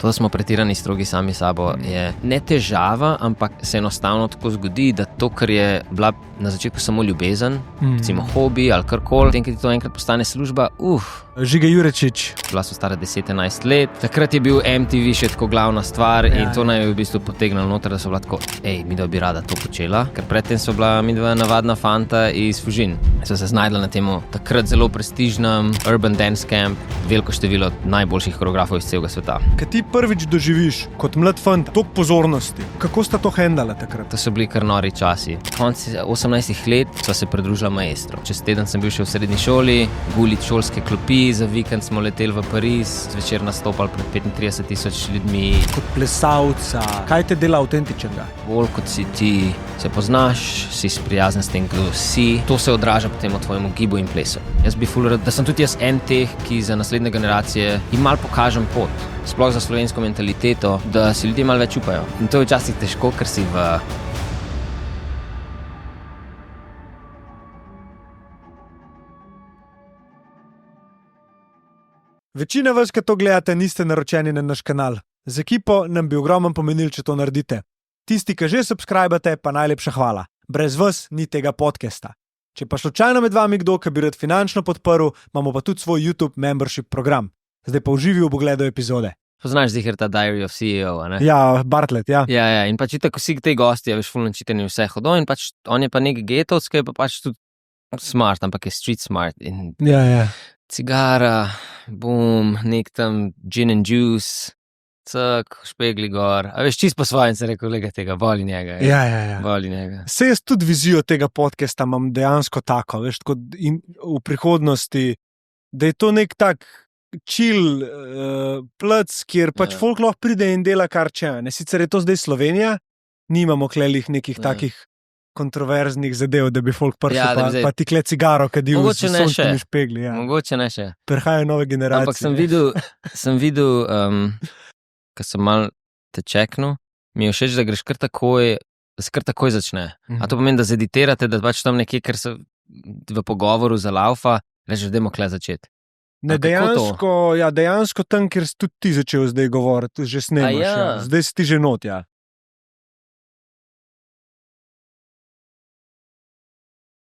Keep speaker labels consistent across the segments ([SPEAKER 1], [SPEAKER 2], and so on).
[SPEAKER 1] To, da smo pretirani strogi sami sabo, je ne težava, ampak se enostavno tako zgodi, da to, kar je bila na začetku samo ljubezen, recimo hobi ali karkoli, potem, ko ti to enkrat postane služba,
[SPEAKER 2] Žiga Jurečič.
[SPEAKER 1] Bila so stara 10-11 let, takrat je bil MTV še tako glavna stvar in to naj je v bistvu potegnilo noter, da so bila tako, midva bi rada to počela, ker predtem so bila midva navadna fanta iz Fužin. So se znajdla na temu takrat zelo prestižnem Urban Dance Camp, veliko število najboljših koreografov iz celega sveta.
[SPEAKER 2] Kad ti prvič doživiš kot mlad fant toliko pozornosti, kako sta to handala takrat?
[SPEAKER 1] To so bili kar nori časi. Konci 18 let sva se pridružila maestro. Čez teden sem bil še v srednji šoli, gulit šolske klopi, za vikend smo leteli v Pariz, zvečer nastopali pred 35,000 ljudmi.
[SPEAKER 2] Kot plesalca, kaj te dela avtentičnega?
[SPEAKER 1] Bolj kot si ti, se poznaš, si sprijazen s tem, kdo si. To se odraža potem v tvojemu gibu in plesu. Jaz bi ful rad, da sem tudi jaz en teh, ki za naslednje generacije jim malo pokažem pot. Sploh za slovensko mentaliteto, da si ljudje malo več upajo. In to je včasih težko, ker si v...
[SPEAKER 2] Večina vas, ki to gledate, niste naročeni na naš kanal. Z ekipo nam bi ogromno pomenili, če to naredite. Tisti, ki že subscribate, pa najlepša hvala. Brez vas ni tega podcasta. Če pa slučajno med vami kdo, ki bi rad finančno podprl, imamo pa tudi svoj YouTube membership program. Zdaj pa uživi v pogledu epizode.
[SPEAKER 1] Poznaš ziher ta Diary of CEO, ne?
[SPEAKER 2] Ja, Bartlett, ja.
[SPEAKER 1] Ja, in pač itak vsi te gosti, veš, fulno čitanje vse hodo in pač on je pa nek getovski, pa pač tudi smart, ampak je street smart. In
[SPEAKER 2] Ja.
[SPEAKER 1] cigara, bum, nek tam gin and juice, cak, špegli gor. A veš, čist po svojem se rekel, lega tega, voli njega.
[SPEAKER 2] Ja.
[SPEAKER 1] Voli njega.
[SPEAKER 2] Se jaz tudi vizijo tega podcasta imam dejansko tako, veš, tako in v prihodnosti, da je to nek tak chill plc, kjer pač folk lahko pride in dela kar če. Ne? Sicer je to zdaj Slovenija, nimamo klelih nekih takih kontroverznih zadev, da bi folk prišel pa ti kle cigaro, kadil s sončnimi špegli. Ja.
[SPEAKER 1] Mogoče ne še.
[SPEAKER 2] Prihajajo nove generacije.
[SPEAKER 1] Ampak sem videl, ko sem mal te čeknul, mi je všeč, da greš kar takoj začne. A to pomeni, da zeditirate, da pač tam nekje, ker se v pogovoru za laufa, rečeš, dajmo kle začeti.
[SPEAKER 2] Ne, dejansko tam, kjer si tudi ti začel zdaj govoriti, že snemaš. Ja. Zdaj si ti že not, ja.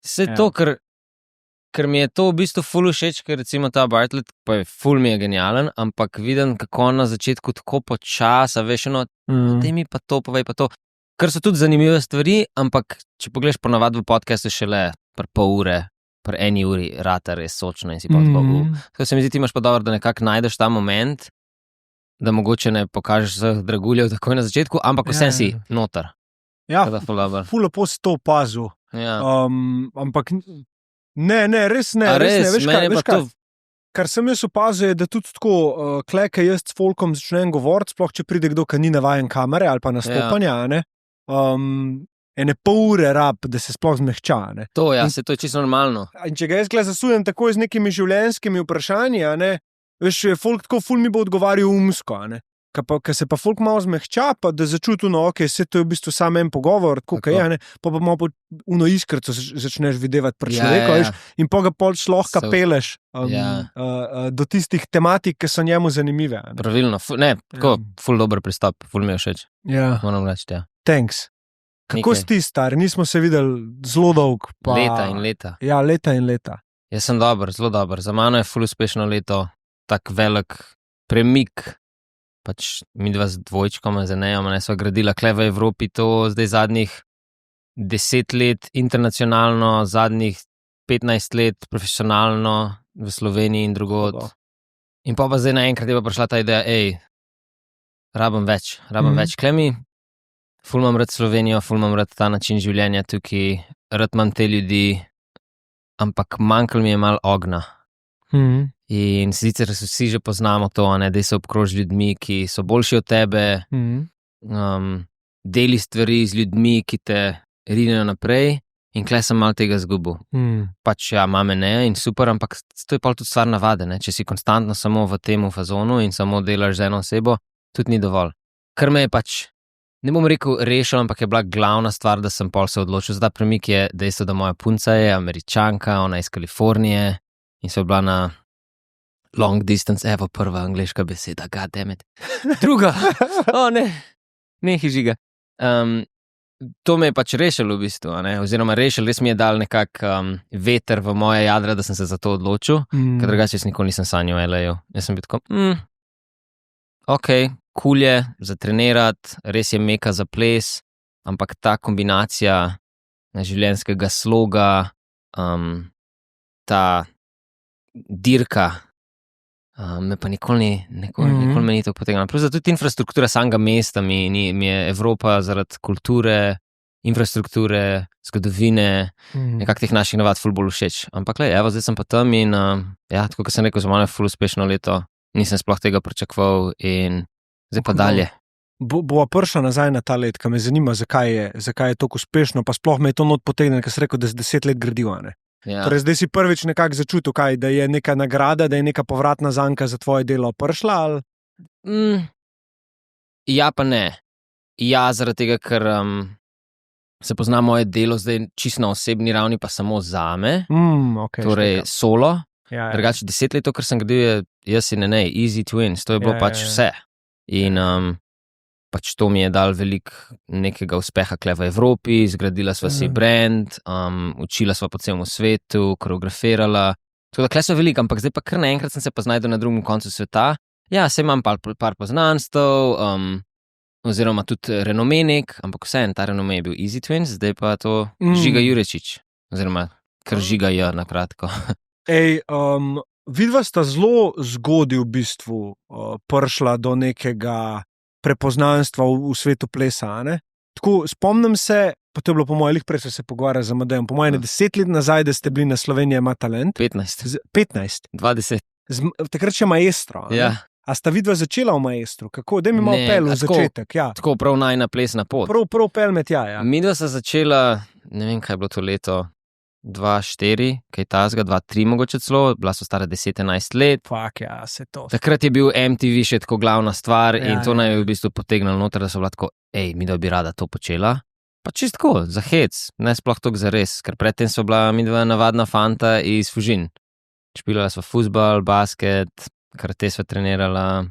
[SPEAKER 1] Vse to, ker mi je to v bistvu ful všeč, ker recimo ta Bartlett, pa je ful mi je genialen, ampak vidim, kako na začetku tako počasa, veš, daj mi pa to, povej pa to. Ker so tudi zanimive stvari, ampak če pogledaš ponavad v podcastu šele pol ure, 1 uri, rata res sočno in si pa tako. Tako se mi zdi, ti imaš pa dobro, da nekako najdeš ta moment, da mogoče ne pokažeš vseh draguljev takoj na začetku, ampak vsem si noter.
[SPEAKER 2] Ja, ful lepo si to opazil.
[SPEAKER 1] Ja.
[SPEAKER 2] Ampak ne, res ne. Veš kaj? Kar sem jaz opazil, je, da tudi tako, kleke jaz s folkom začnem govoriti, sploh če pride kdo, ki ni navajen kamere ali pa nastopanja, ne? Ene pol ure rab, da se sploh zmehča, ne?
[SPEAKER 1] To je čisto normalno.
[SPEAKER 2] In če ga jaz zasujem takoj z nekimi življenjskimi vprašanji, ne? Veš, folk tako ful mi bo odgovarjal umsko, ne? Ka se pa folk malo zmehča, pa da začuti, se to je v bistvu samo en pogovor, tako je, ne, pa malo uno iskrco začneš videvati pri človeku, veš, in pa ga pol šlohka peleš do tistih tematik, ki so njemu zanimive. Ne.
[SPEAKER 1] Pravilno, tako, ful dober pristop, ful mi je všeč.
[SPEAKER 2] Ja.
[SPEAKER 1] Moram reči,
[SPEAKER 2] Thanks. Kako si ti star? Nismo se videli zelo dolg.
[SPEAKER 1] Leta in leta.
[SPEAKER 2] Ja, leta in leta.
[SPEAKER 1] Jaz sem dober, zelo dober. Za mano je ful uspešno leto, tak velik premik. Pač mi dva z dvojčkom, z Enejem, sva gradila kle v Evropi to zdaj zadnjih 10 let internacionalno, zadnjih 15 let profesionalno v Sloveniji in drugod. In pa zdaj naenkrat je pa prišla ta ideja, rabim več kle mi, ful imam rad Slovenijo, ful imam rad ta način življenja tukaj, rad imam te ljudi, ampak manjkalo mi je malo ognja. In sicer vsi že poznamo to, da se obkroži ljudmi, ki so boljši od tebe, deli stvari z ljudmi, ki te rinejo naprej in kle sem malo tega zgubil. Pač mame ne in super, ampak to je pa tudi stvar navade, ne? Če si konstantno samo v tem fazonu in samo delaš z eno osebo, tudi ni dovolj. Kar me je pač, ne bom rekel rešil, ampak je bila glavna stvar, da sem pol se odločil za ta premik, je dejstvo, da moja punca je Američanka, ona je iz Kalifornije in so bila na long distance, evo prva angleška beseda, goddammit. Druga, ne žiga. To me je pač rešilo v bistvu, oziroma rešil, res mi je dal nekak veter v moje jadra, da sem se za to odločil, ker drugače jaz nikoli nisem sanjal v LA-ju. Jaz sem bil tako, ok, cool je za trenirati, res je meka za ples, ampak ta kombinacija življenjskega sloga, ta dirka, me pa nikoli me ni to potegnilo. Plus, tudi infrastruktura samega mesta mi je Evropa zaradi kulture, infrastrukture, zgodovine, nekak teh naših navad ful bolj všeč. Ampak evo, zdaj sem pa tam in tako kot sem rekel, za mano je ful uspešno leto, nisem sploh tega pričakoval in zdaj pa dalje.
[SPEAKER 2] Bova prišla nazaj na ta let, ka me zanima, zakaj je tako uspešno, pa sploh me je to not potegnilo, ker sem rekel, da si 10 let gradil,
[SPEAKER 1] Ja.
[SPEAKER 2] Torej, zdaj si prvič nekako začutil, da je neka nagrada, da je neka povratna zanka za tvoje delo prišla, ali?
[SPEAKER 1] Ja pa ne. Ja, zaradi tega, ker se pozna moje delo zdaj čisto na osebni ravni, pa samo zame,
[SPEAKER 2] Okay,
[SPEAKER 1] torej solo.
[SPEAKER 2] Ja.
[SPEAKER 1] Drugače 10 let, kar sem gradil, jaz in ne, easy twins, to je bilo pač vse. In pač to mi je dal veliko nekega uspeha kle v Evropi, zgradila sva si brand, učila sva po celem svetu, koreografirala. Tako da kle so veliko, ampak zdaj pa kar naenkrat sem se pa znašel na drugem koncu sveta. Ja, se imam par poznanstev, oziroma tudi renomenik, ampak vseeno, ta renome je bil Easy Twins, zdaj pa to Žiga Jurečič, oziroma kar Žiga je na kratko.
[SPEAKER 2] Vidva sta zelo zgodaj v bistvu prišla do nekega prepoznanstva v svetu plesa, ne? Tako, spomnim se, pa to je bilo po mojem, prej se pogovarjali z Amadejem, po mojem 10 let nazaj, da ste bili na Slovenija ima talent.
[SPEAKER 1] 15.
[SPEAKER 2] 20. Takrat še maestro,
[SPEAKER 1] Ja.
[SPEAKER 2] A sta vidva začela v maestru? Kako? Daj mi malo pel v začetek, ja.
[SPEAKER 1] Tako prav najna plesna pot.
[SPEAKER 2] Prav pel med ja.
[SPEAKER 1] Midva sta začela, ne vem, kaj je bilo to leto, 2-4, kaj tazga, 2-3 mogoče celo, bila so stara 10-11 let.
[SPEAKER 2] Fak, ja, se to.
[SPEAKER 1] Takrat je bil MTV še tako glavna stvar in to naj je v bistvu potegnilo noter, da so bila tako, midva bi rada to počela. Pa čist tako, za hec, ne sploh toliko za res, ker predtem so bila midva navadna fanta iz Fužin. Špilala sva fuzbal, basket, karate sva trenirala.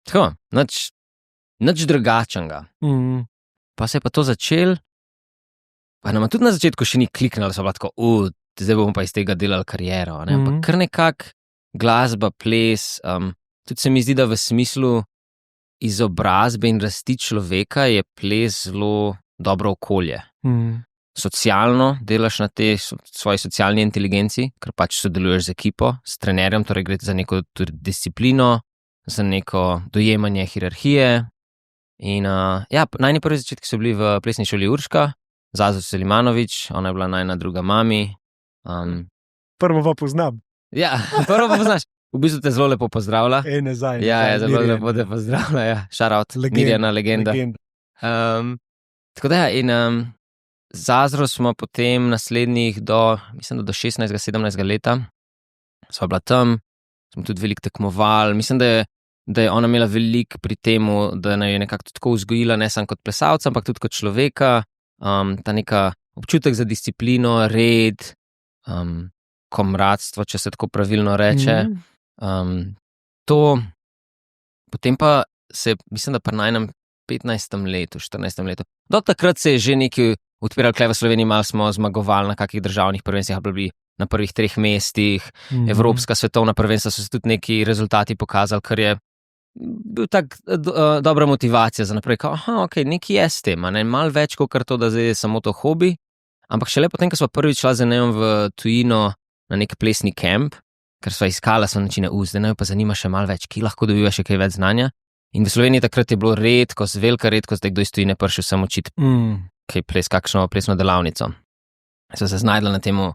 [SPEAKER 1] Tako, nič drugačnega. Pa se je pa to začel. Pa nama tudi na začetku še ni kliknilo, da so bila tako, zdaj bomo pa iz tega delali kariero. Ampak kar nekak glasba, ples, tudi se mi zdi, da v smislu izobrazbe in rasti človeka je ples zelo dobro okolje. Socialno delaš na tej svoji socialni inteligenci, ker pač sodeluješ z ekipo, s trenerjem, torej gre za neko disciplino, za neko dojemanje hierarhije. In najni prvi začetki so bili v plesni šoli Urška, Zazo Selimanović, ona je bila najna druga mami.
[SPEAKER 2] Prvo pa poznam.
[SPEAKER 1] Ja, prvo pa poznaš. V bistvu te zelo lepo pozdravlja.
[SPEAKER 2] Nazaj.
[SPEAKER 1] Ja, zelo lepo te pozdravlja, ja. Shout out, Mirjana, legenda. Tako da in Zazro smo potem naslednjih mislim, da do 16-17 leta sva bila tam, smo tudi veliko tekmovali. Mislim, da je ona imela veliko pri temu, da naj je nekako tako vzgojila, ne samo kot plesalca, ampak tudi kot človeka. Ta neka občutek za disciplino, red, komradstvo, če se tako pravilno reče. Potem pa se, mislim, da pri najnem 15. letu, 14. letu, do takrat se je že nekaj odpiral kle v Sloveniji, malo smo zmagovali na kakih državnih prvenstvih, bili na prvih 3 mestih, Evropska svetovna prvenstva so se tudi neki rezultati pokazali, kar je bil tak dobra motivacija za naprej, nekaj je s tem, malo več kot to, da zdaj je samo to hobi, ampak šele potem, ko smo prvič šla z Neom v tujino na nek plesni kemp, ker sva iskala načine, zdaj naj pa zanima še malo več, ki lahko dobiva še kaj več znanja. In v Sloveniji takrat je bilo redkost, velika redkost, da kdo iz tujine prišel sem učiti kakšno plesno delavnico. Sva se znajdla na temu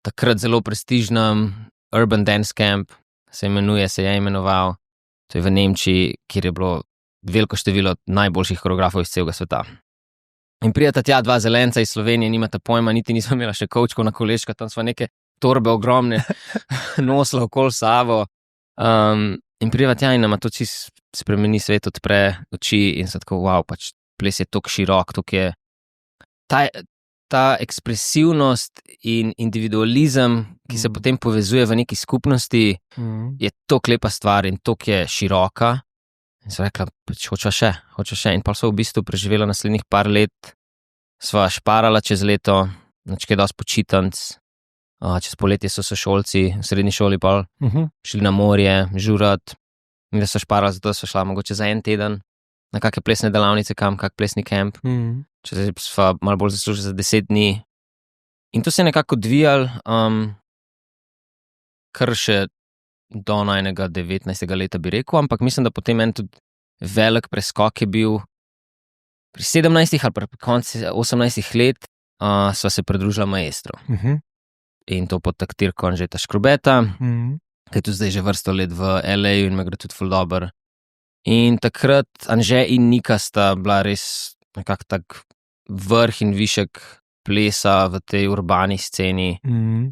[SPEAKER 1] takrat zelo prestižnem Urban Dance Camp, se je imenoval. To je v Nemčiji, kjer je bilo veliko število najboljših koreografov iz celega sveta. In prideta tja 2 zelenca iz Slovenije, nimata pojma, niti nismo imela še kovčkov na koleška, tam sva neke torbe ogromne nosla okoli sabo. In prideva tja in nama to čisto spremeni svet, odpre oči in so tako, pač ples je toliko širok, toliko je... ta ekspresivnost in individualizem, ki se potem povezuje v neki skupnosti, je toliko lepa stvar in toliko je široka. In so rekla, pač hočeva še. In pa so v bistvu preživela naslednjih par let, sva šparala čez leto, načkaj dosti počitnic, čez poletje so sošolci v srednji šoli pa šli na morje, žurat. In da so šparala, zato so šla mogoče za en teden na kakšne plesne delavnice, kak plesni kamp. Če sva malo bolj zaslužila za 10 dni. In to se je nekako odvijalo, kar še do najnega 19. leta bi rekel, ampak mislim, da potem en tudi velik preskok je bil pri 17 ali pri koncu 18 let, sva se pridružila Maestro. In to pod taktirko Anžeta Škrubeta, ki je tudi zdaj že vrsto let v LA-ju in me gre tudi ful dobro. In takrat Anže in Nika sta bila res nekako tak vrh in višek plesa v tej urbani sceni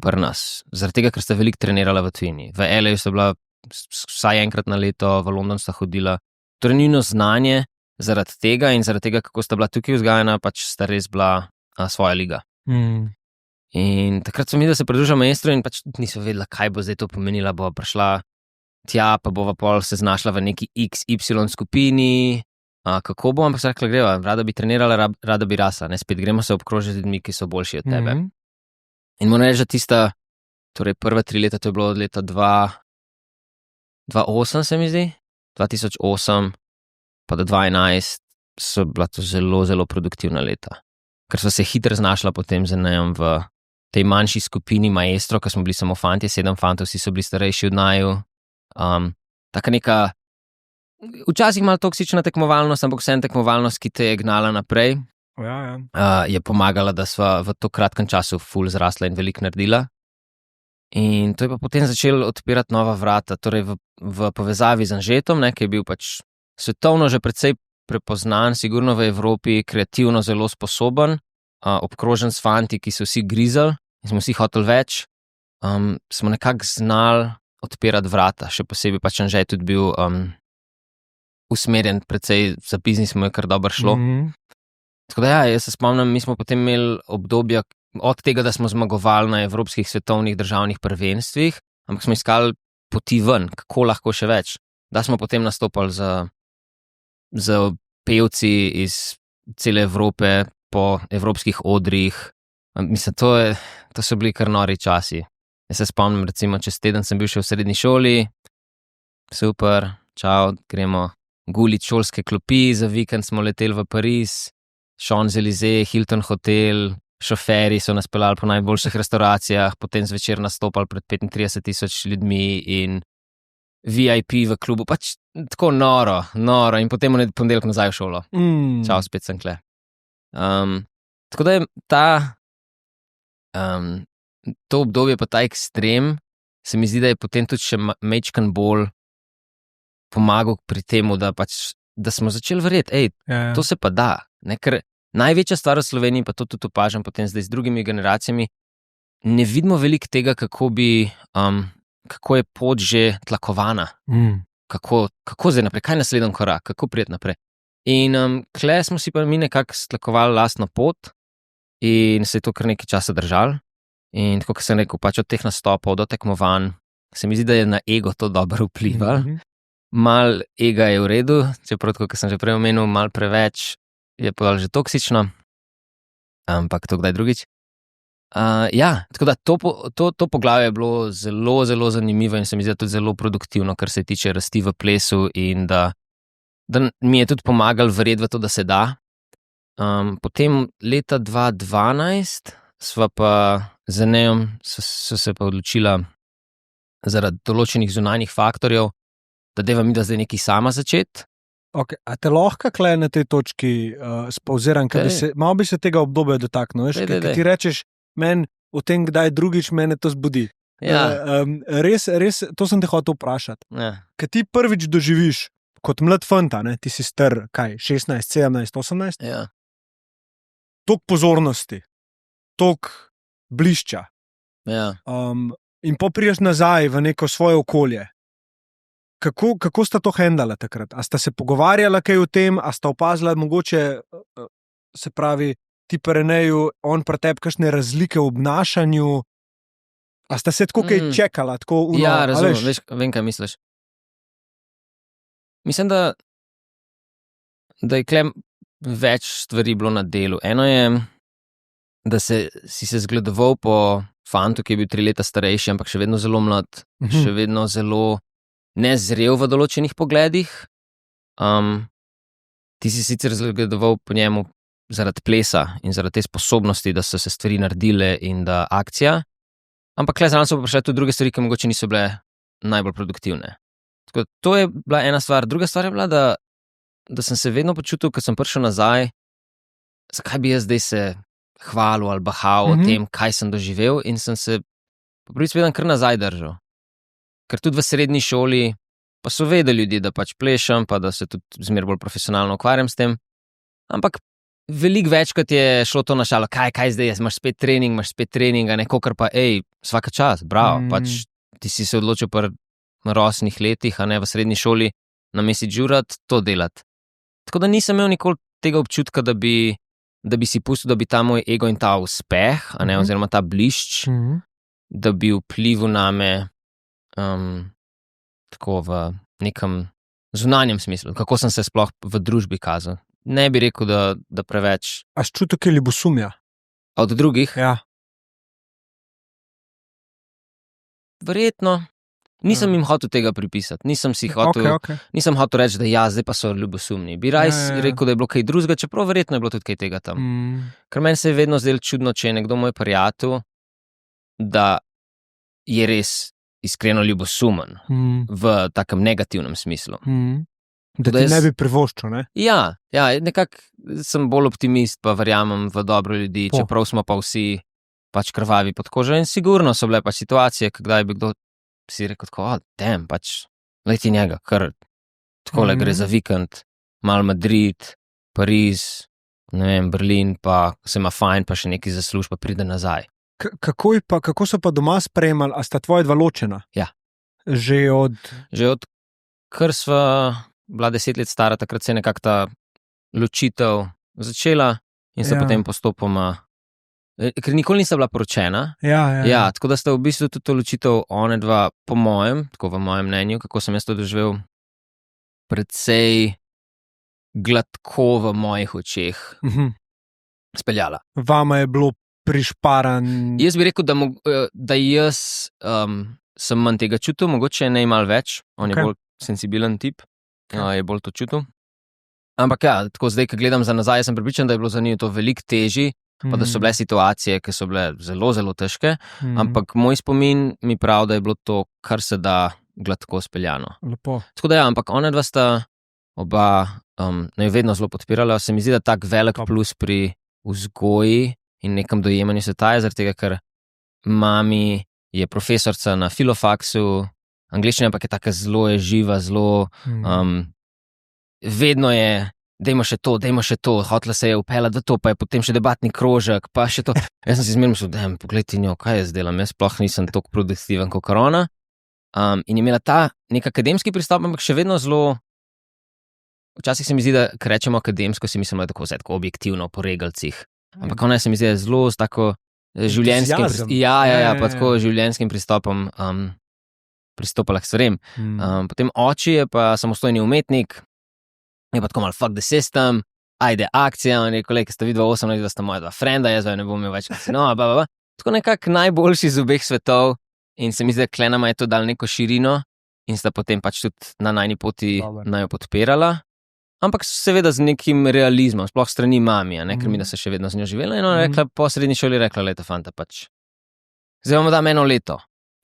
[SPEAKER 1] pri nas. Zaradi tega, ker sta veliko trenirala v tujini. V LA-ju sta bila vsaj enkrat na leto, v London sta hodila. Torej njeno znanje zaradi tega in zaradi tega, kako sta bila tukaj vzgajena, pač sta res bila svoja liga. In takrat so mi, da se pridružila Maestro in pač niso vedela, kaj bo zdaj to pomenila, bo prišla tja, pa bova pol se znašla v neki XY skupini, kako bo, ampak se rekla, greva, rada bi trenirala, rada bi rasla, ne, spet gremo se obkrožiti z ljudmi, ki so boljši od tebe. In moram reči, da tista, torej prva 3 leta, to je bilo od leta 2008, se mi zdi, 2008, pa do 2011, so bila to zelo, zelo produktivna leta. Ker so se hitro znašla potem z Nejem v tej manjši skupini Maestro, ker smo bili samo fantje, 7 fantov, vsi so bili starejši od naju. Taka neka, včasih malo toksična tekmovalnost, ampak vsem tekmovalnost, ki te je gnala naprej, je pomagala, da sva v to kratkem času ful zrasla in veliko naredila. In to je pa potem začelo odpirati nova vrata, torej v povezavi z Anžetom, ne, ki je bil pač svetovno že precej prepoznan, sigurno v Evropi, kreativno zelo sposoben, obkrožen s fanti, ki so vsi grizali in smo vsi hoteli več, smo nekako znali odpirati vrata, še posebej pač Anže je tudi bil usmerjen, precej za biznis mu je kar dobro šlo. Tako da ja, jaz se spomnim, mi smo potem imeli obdobja od tega, da smo zmagovali na evropskih, svetovnih, državnih prvenstvih, ampak smo iskali poti ven, kako lahko še več. Da smo potem nastopali z pevci iz cele Evrope, po evropskih odrih. Mislim, to so bili kar nori časi. Jaz se spomnim, recimo, čez teden sem bil še v srednji šoli, super, čau, gremo gulit šolske klopi, za vikend smo leteli v Pariz, Champs-Élysées, Hilton hotel, šoferji so nas peljali po najboljših restauracijah, potem zvečer nastopali pred 35,000 ljudmi in VIP v klubu, pač tako noro, in potem v ponedeljek nazaj v šolo. Čau, spet sem kle. Tako da je to obdobje pa ta ekstrem, se mi zdi, da je potem tudi še mečkan bolj pomagal pri temu, da smo začeli verjeti, to se pa da, ne, ker največja stvar v Sloveniji, pa to tudi opažam potem zdaj z drugimi generacijami, ne vidimo veliko tega, kako je pot že tlakovana, kako zdaj naprej, kaj je naslednji korak, kako priti naprej. In kle smo si pa mi nekako stlakovali lastno pot in se je to kar nekaj časa držalo. In tako, kot sem rekel, pač od teh nastopov do tekmovanj, se mi zdi, da je na ego to dobro vplivalo. Mal ega je v redu, čeprav, kot sem že prej omenil, mal preveč je podal že toksično, ampak to kdaj drugič. Tako da to poglavje je bilo zelo, zelo zanimivo in se mi zdi tudi zelo produktivno, kar se tiče rasti v plesu in da mi je tudi pomagal verjeti v to, da se da. Potem leta 2012 sva pa z Nejem so se pa odločila zaradi določenih zunanjih faktorjev, da deva mi da zdaj nekaj sama začeti.
[SPEAKER 2] Okay. A te lahko kle na tej točki spauziram, malo bi se tega obdobja dotaknil, ker ti rečeš, meni o tem, kdaj drugič mene to zbudi. Res, to sem te hotel vprašati. Ker ti prvič doživiš kot mlad fanta, ne, ti si star, 16, 17, 18? Toliko pozornosti, toliko blišča. In popriješ nazaj v neko svoje okolje. Kako sta to handala takrat? A sta se pogovarjala kaj o tem, a sta opazila mogoče, se pravi, ti pri Reneju, on pri tebi kakšne razlike v obnašanju? A sta se tako kaj čekala? Tako,
[SPEAKER 1] Ja, razumem, vem, kaj misliš. Mislim, da je klem več stvari bilo na delu. Eno je, da si se zgledoval po fantu, ki je bil 3 leta starejši, ampak še vedno zelo mlad, še vedno zelo nezrel v določenih pogledih. Ti si sicer zgledoval po njemu zaradi plesa in zaradi te sposobnosti, da so se stvari naredile in da akcija, ampak le zraven so pa prišle tudi druge stvari, ki mogoče niso bile najbolj produktivne. Tako, to je bila ena stvar. Druga stvar je bila, da sem se vedno počutil, ko sem prišel nazaj, zakaj bi jaz zdaj se hvalil ali bahal o tem, kaj sem doživel, in sem se po prvi spet kar nazaj držal. Ker tudi v srednji šoli pa so vedeli ljudi, da pač plešem, pa da se tudi zmer bolj profesionalno ukvarjam s tem. Ampak veliko večkrat je šlo to na šalo, kaj zdaj, imaš spet trening, a ne kokar pa, vsaka čas, bravo, pač ti si se odločil pri rosnih letih, a ne v srednji šoli, na mesec žurat, to delati. Tako da nisem imel nikoli tega občutka, da bi si pustil, da bi ta moj ego in ta uspeh, a ne, oziroma ta blišč, da bi vplival name tako v nekem zunanjem smislu, kako sem se sploh v družbi kazal. Ne bi rekel, da preveč.
[SPEAKER 2] A si čutil kaj ljubosumja?
[SPEAKER 1] Od drugih?
[SPEAKER 2] Ja.
[SPEAKER 1] Verjetno. Nisem jim hotel tega pripisati. Nisem hotel reči, da zdaj pa so ljubosumni. Bi rekel, da je bilo kaj drugega, čeprav verjetno je bilo tudi kaj tega tam. Ker meni se je vedno zdelo čudno, če je nekdo moj prijatelj, da je res iskreno ljubosumen v takem negativnem smislu.
[SPEAKER 2] Da ti ne bi privoščil, ne?
[SPEAKER 1] Ja, nekako sem bolj optimist, pa verjamem v dobro ljudi, čeprav smo pa vsi pač krvavi pod kožo, in sigurno so bile pač situacije, kdaj bi kdo si rekel tako, pač leti njega, kar takole gre za vikend, mal Madrid, Pariz, ne vem, Berlin, pa se ima fajn, pa še nekaj zasluž, pa pride nazaj.
[SPEAKER 2] Kako so pa doma sprejemali, a sta tvoja dva ločena?
[SPEAKER 1] Ja.
[SPEAKER 2] Že od
[SPEAKER 1] kar sva bila 10 let stara, takrat se je nekako ta ločitev začela in se potem postopoma, ker nikoli nista bila poročena. Ja, tako da sta v bistvu tudi to ločitev one dva, po mojem, tako v mojem mnenju, kako sem jaz to doživel, precej gladko v mojih očeh speljala.
[SPEAKER 2] Vama je bilo prišparan.
[SPEAKER 1] Jaz bi rekel, da jaz sem manj tega čutil, mogoče ne malo več, on je bolj sensibilen tip, je bolj to čutil. Ampak ja, tako zdaj, ko gledam za nazaj, sem pripričan, da je bilo za njih to veliko težje, pa da so bile situacije, ki so bile zelo, zelo težke, ampak moj spomin mi pravi, da je bilo to, kar se da gladko speljano.
[SPEAKER 2] Lepo.
[SPEAKER 1] Tako da ja, ampak ona dva sta oba naj vedno zelo podpirala. Se mi zdi, da tak velik plus pri vzgoji in nekem dojemanju sveta je, zaradi tega, ker mami je profesorca na filofaksu, angleščina pa je taka zelo živa, zelo vedno je, dajmo še to, hotela se je upeljati v to, pa je potem še debatni krožek, pa še to. Jaz sem si zmerno mislil, poglej ti njo, kaj jaz delam, jaz sploh nisem tako produktiven kot ona. In je imela ta nek akademski pristop, ampak še vedno zelo, včasih se mi zdi, da ko rečemo akademsko, si mislimo, da je tako objektivno po regalcih. Ampak ona se mi zdi zelo s tako življenjskim pa tako življenjskim pristopom pristopala k stvarem. Potem oči je pa samostojni umetnik, je pa tako malo fuck the system, ajde akcija, on je rekel, ki sta vidva 18, da sta moja dva frenda, jaz ne bom imel več kasino, tako nekako najboljši iz obeh svetov, in se mi zdi, da klenama je to dal neko širino in sta potem pač tudi na najni poti naju podpirala. Ampak seveda z nekim realizmom, sploh strani mami, ker mi da se še vedno z njo živela, in ona rekla, po srednji šoli rekla, leta fanta, pač zdaj vam dam 1 leto,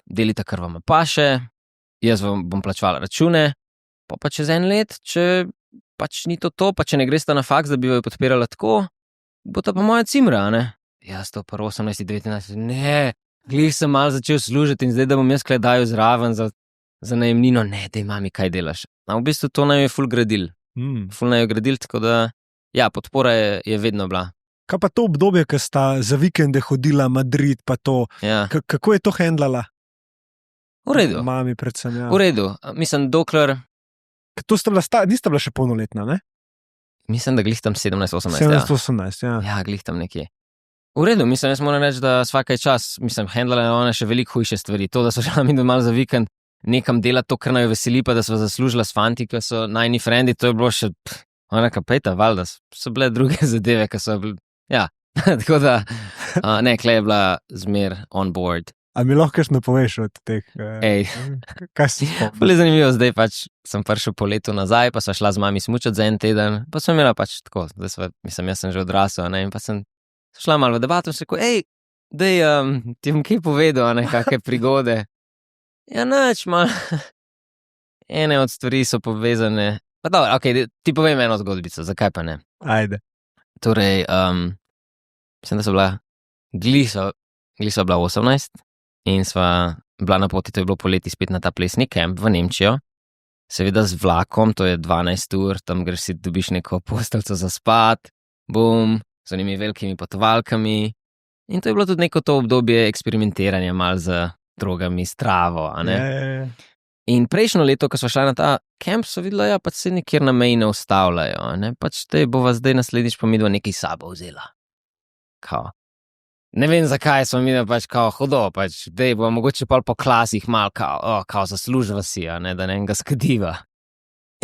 [SPEAKER 1] delite, kar vam paše, jaz vam bom plačevala račune, pa čez 1 let, če pač ni to, pa če ne gresta na faks, da bi jo podpirala tako, bo to pa moja cimra, ne? Jaz to pa 18, 19, ne, glih sem malo začel služiti in zdaj, da bom jaz kledaju zraven za najemnino, ne, dej mami, kaj delaš. A v bistvu to naj je ful gradil. Ful naj je gradil, tako da, ja, podpora je vedno bila.
[SPEAKER 2] Kaj pa to obdobje, ko sta za vikende hodila Madrid, pa to, kako je to handlala?
[SPEAKER 1] V redu.
[SPEAKER 2] Mami predvsem, ja.
[SPEAKER 1] V redu, mislim, dokler...
[SPEAKER 2] To nista bila še polnoletna, ne?
[SPEAKER 1] Mislim, da glih tam 17-18.
[SPEAKER 2] 718, ja.
[SPEAKER 1] Ja, glih tam nekje. V redu, mislim, jaz moram reči, da svaka je čas, mislim, handlala je ona še veliko hujše stvari. To, da so šla mi doma za vikend nekam delati to, kar naj veseli, pa da so zaslužila s fanti, ki so najni frendi, to je bilo še, ona kapeta, valjda, so bile druge zadeve, ki so bile, ja, tako da, ne, Klej je bila zmer on board.
[SPEAKER 2] A mi lahko še ne poveš od teh, kaj si spomnil?
[SPEAKER 1] Bilo je zanimivo, zdaj pač sem prišel po letu nazaj, pa sva šla z mami smučati za en teden, pa sem imela pač tako, mislim, jaz sem že odrasel, ne, in pa sem šla malo v debato in se rekel, dej, ti bom kaj povedal, ne, kakšne prigode. Ja, nič, ene od stvari so povezane, pa dobro, okej, ti povem eno zgodbico, zakaj pa ne?
[SPEAKER 2] Ajde.
[SPEAKER 1] Torej, mislim, da so bila, glih so bila 18 in sva bila na poti, to je bilo poleti spet na ta plesni kemp v Nemčijo, seveda z vlakom, to je 12 ur, tam greš si dobiš neko postelco za spat, bum, z onimi velikimi potovalkami in to je bilo tudi neko to obdobje eksperimentiranja malo z drogami, s travo, a ne? In prejšnjo leto, ko smo šla na ta kemp, so videla, ja, pač se nikjer na meji ne ustavljajo, a ne? Pač te bova zdaj naslednjič pa midva nekaj sabo vzela. Kao. Ne vem, zakaj smo midva pač kao hudo, pač dej bova mogoče pol po klasih mal kao zaslužila si, a ne, da ne ga skadiva.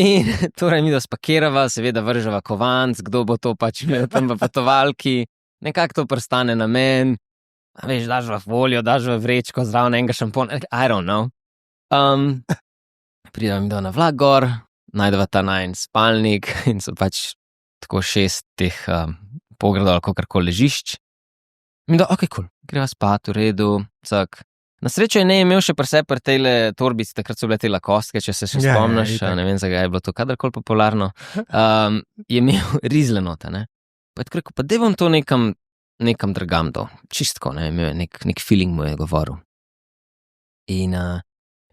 [SPEAKER 1] In torej midva spakirava, seveda vržava kovanc, kdo bo to pač imel tam v potovalki, nekako to prstane na men, veš, daš v folio, daš v vrečko, zraven enega šampona, I don't know. Prideva midva na vlak gor, najdeva ta najin spalnik in so pač tako 6 teh pogradov ali kakorkoli ležišč. Midva, okej, cool, greva spat, v redu, cak. Na srečo je ne imel še pri tejle torbici, takrat so bile te lakostke, če se še spomniš, ne vem, zakaj je bilo to kadarkoli popularno, je imel rizle note, ne. Pa je tako rekel, pa dej bom to nekam dragam do, čistko, ne, imel je nek feeling mu je govoril. In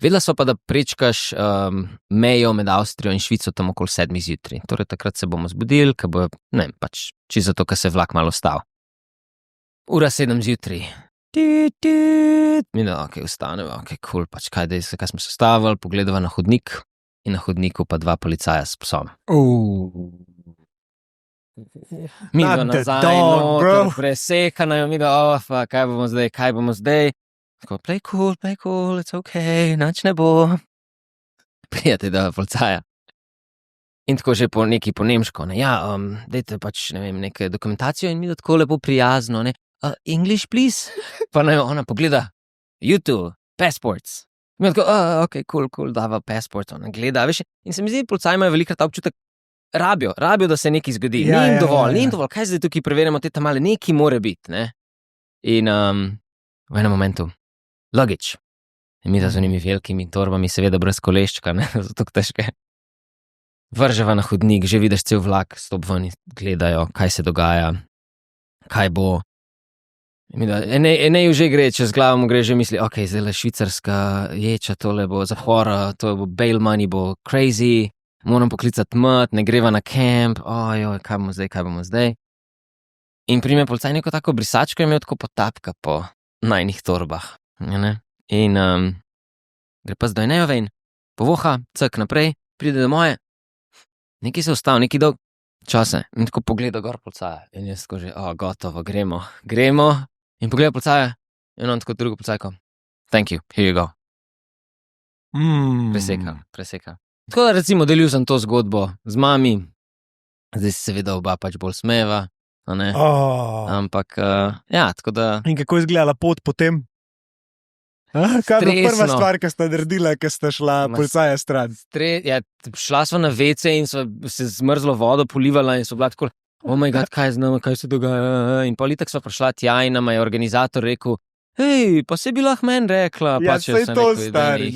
[SPEAKER 1] vedela so pa, da prečkaš mejo med Avstrijo in Švico tam okoli 7 zjutraj, torej takrat se bomo zbudili, ker bo, ne, pač čisto zato, ker se vlak malo stal. Ura 7 zjutraj. Mi da, okej, vstaneva, okej, cool, pač kaj smo se stavili, pogledava na hodnik in na hodniku pa 2 policaja s psom. Mi da nazaj, noter, presekanajo, mi da, kaj bomo zdaj? Tako, play cool, it's okay, nič ne bo. Prijatelj, da policaja. In tako že po nemško, ne, ja, dajte pač, ne vem, neke dokumentacijo in mi da tako lepo prijazno, ne, English, please? Pa naj ona pogleda, YouTube, passports. Mi tako, okej, cool, dava passport, ona gleda, veš, in se mi zdi, policaji imajo velikrat ta občutek, rabijo, da se nekaj zgodi, ni jim dovolj, kaj zdaj tukaj preverjamo, te tam male, nekaj more biti, ne. In v enem momentu, luggage. In mi da z onimi velikimi torbami, seveda brez koleščka, ne, zato težke. Vrževa na hodnik, že vidiš cel vlak, stop ven, gledajo, kaj se dogaja, kaj bo. Enej že gre, čez glavo mu gre že misli, okej, zdaj le švicarska ječa, tole bo zapor, to bo bail money, bo crazy, moram poklicati mat, ne greva na camp, kaj bomo zdaj. In prime policaj neko tako brisačko je imel tako potapka po najnih torbah, ne? In gre pa zdaj nejo ven, povoha, cak naprej, pride do moje, nekaj se ustavil, nekaj dolg čase in tako pogleda gor policaja in jaz tako že, gotovo, gremo. In pogleda policaja in on tako drugo policajko, thank you, here you go. Preseka. Tako da recimo delil sem to zgodbo z mami, zdaj se seveda oba pač bolj smeva, a ne, ampak ja, tako da. In
[SPEAKER 2] kako je izgledala pot potem? Kaj je prva stvar, ki sta naredila, ki sta šla policaja stran?
[SPEAKER 1] Ja, šla sva na WC in sva se zmrzlo vodo polivala in so bila tako, oh my god, kaj z nama, kaj se dogaja? In pol itak sva prišla tja in nama je organizator rekel, hej, pa se bi lahko meni rekla.
[SPEAKER 2] Ja, sej to stari.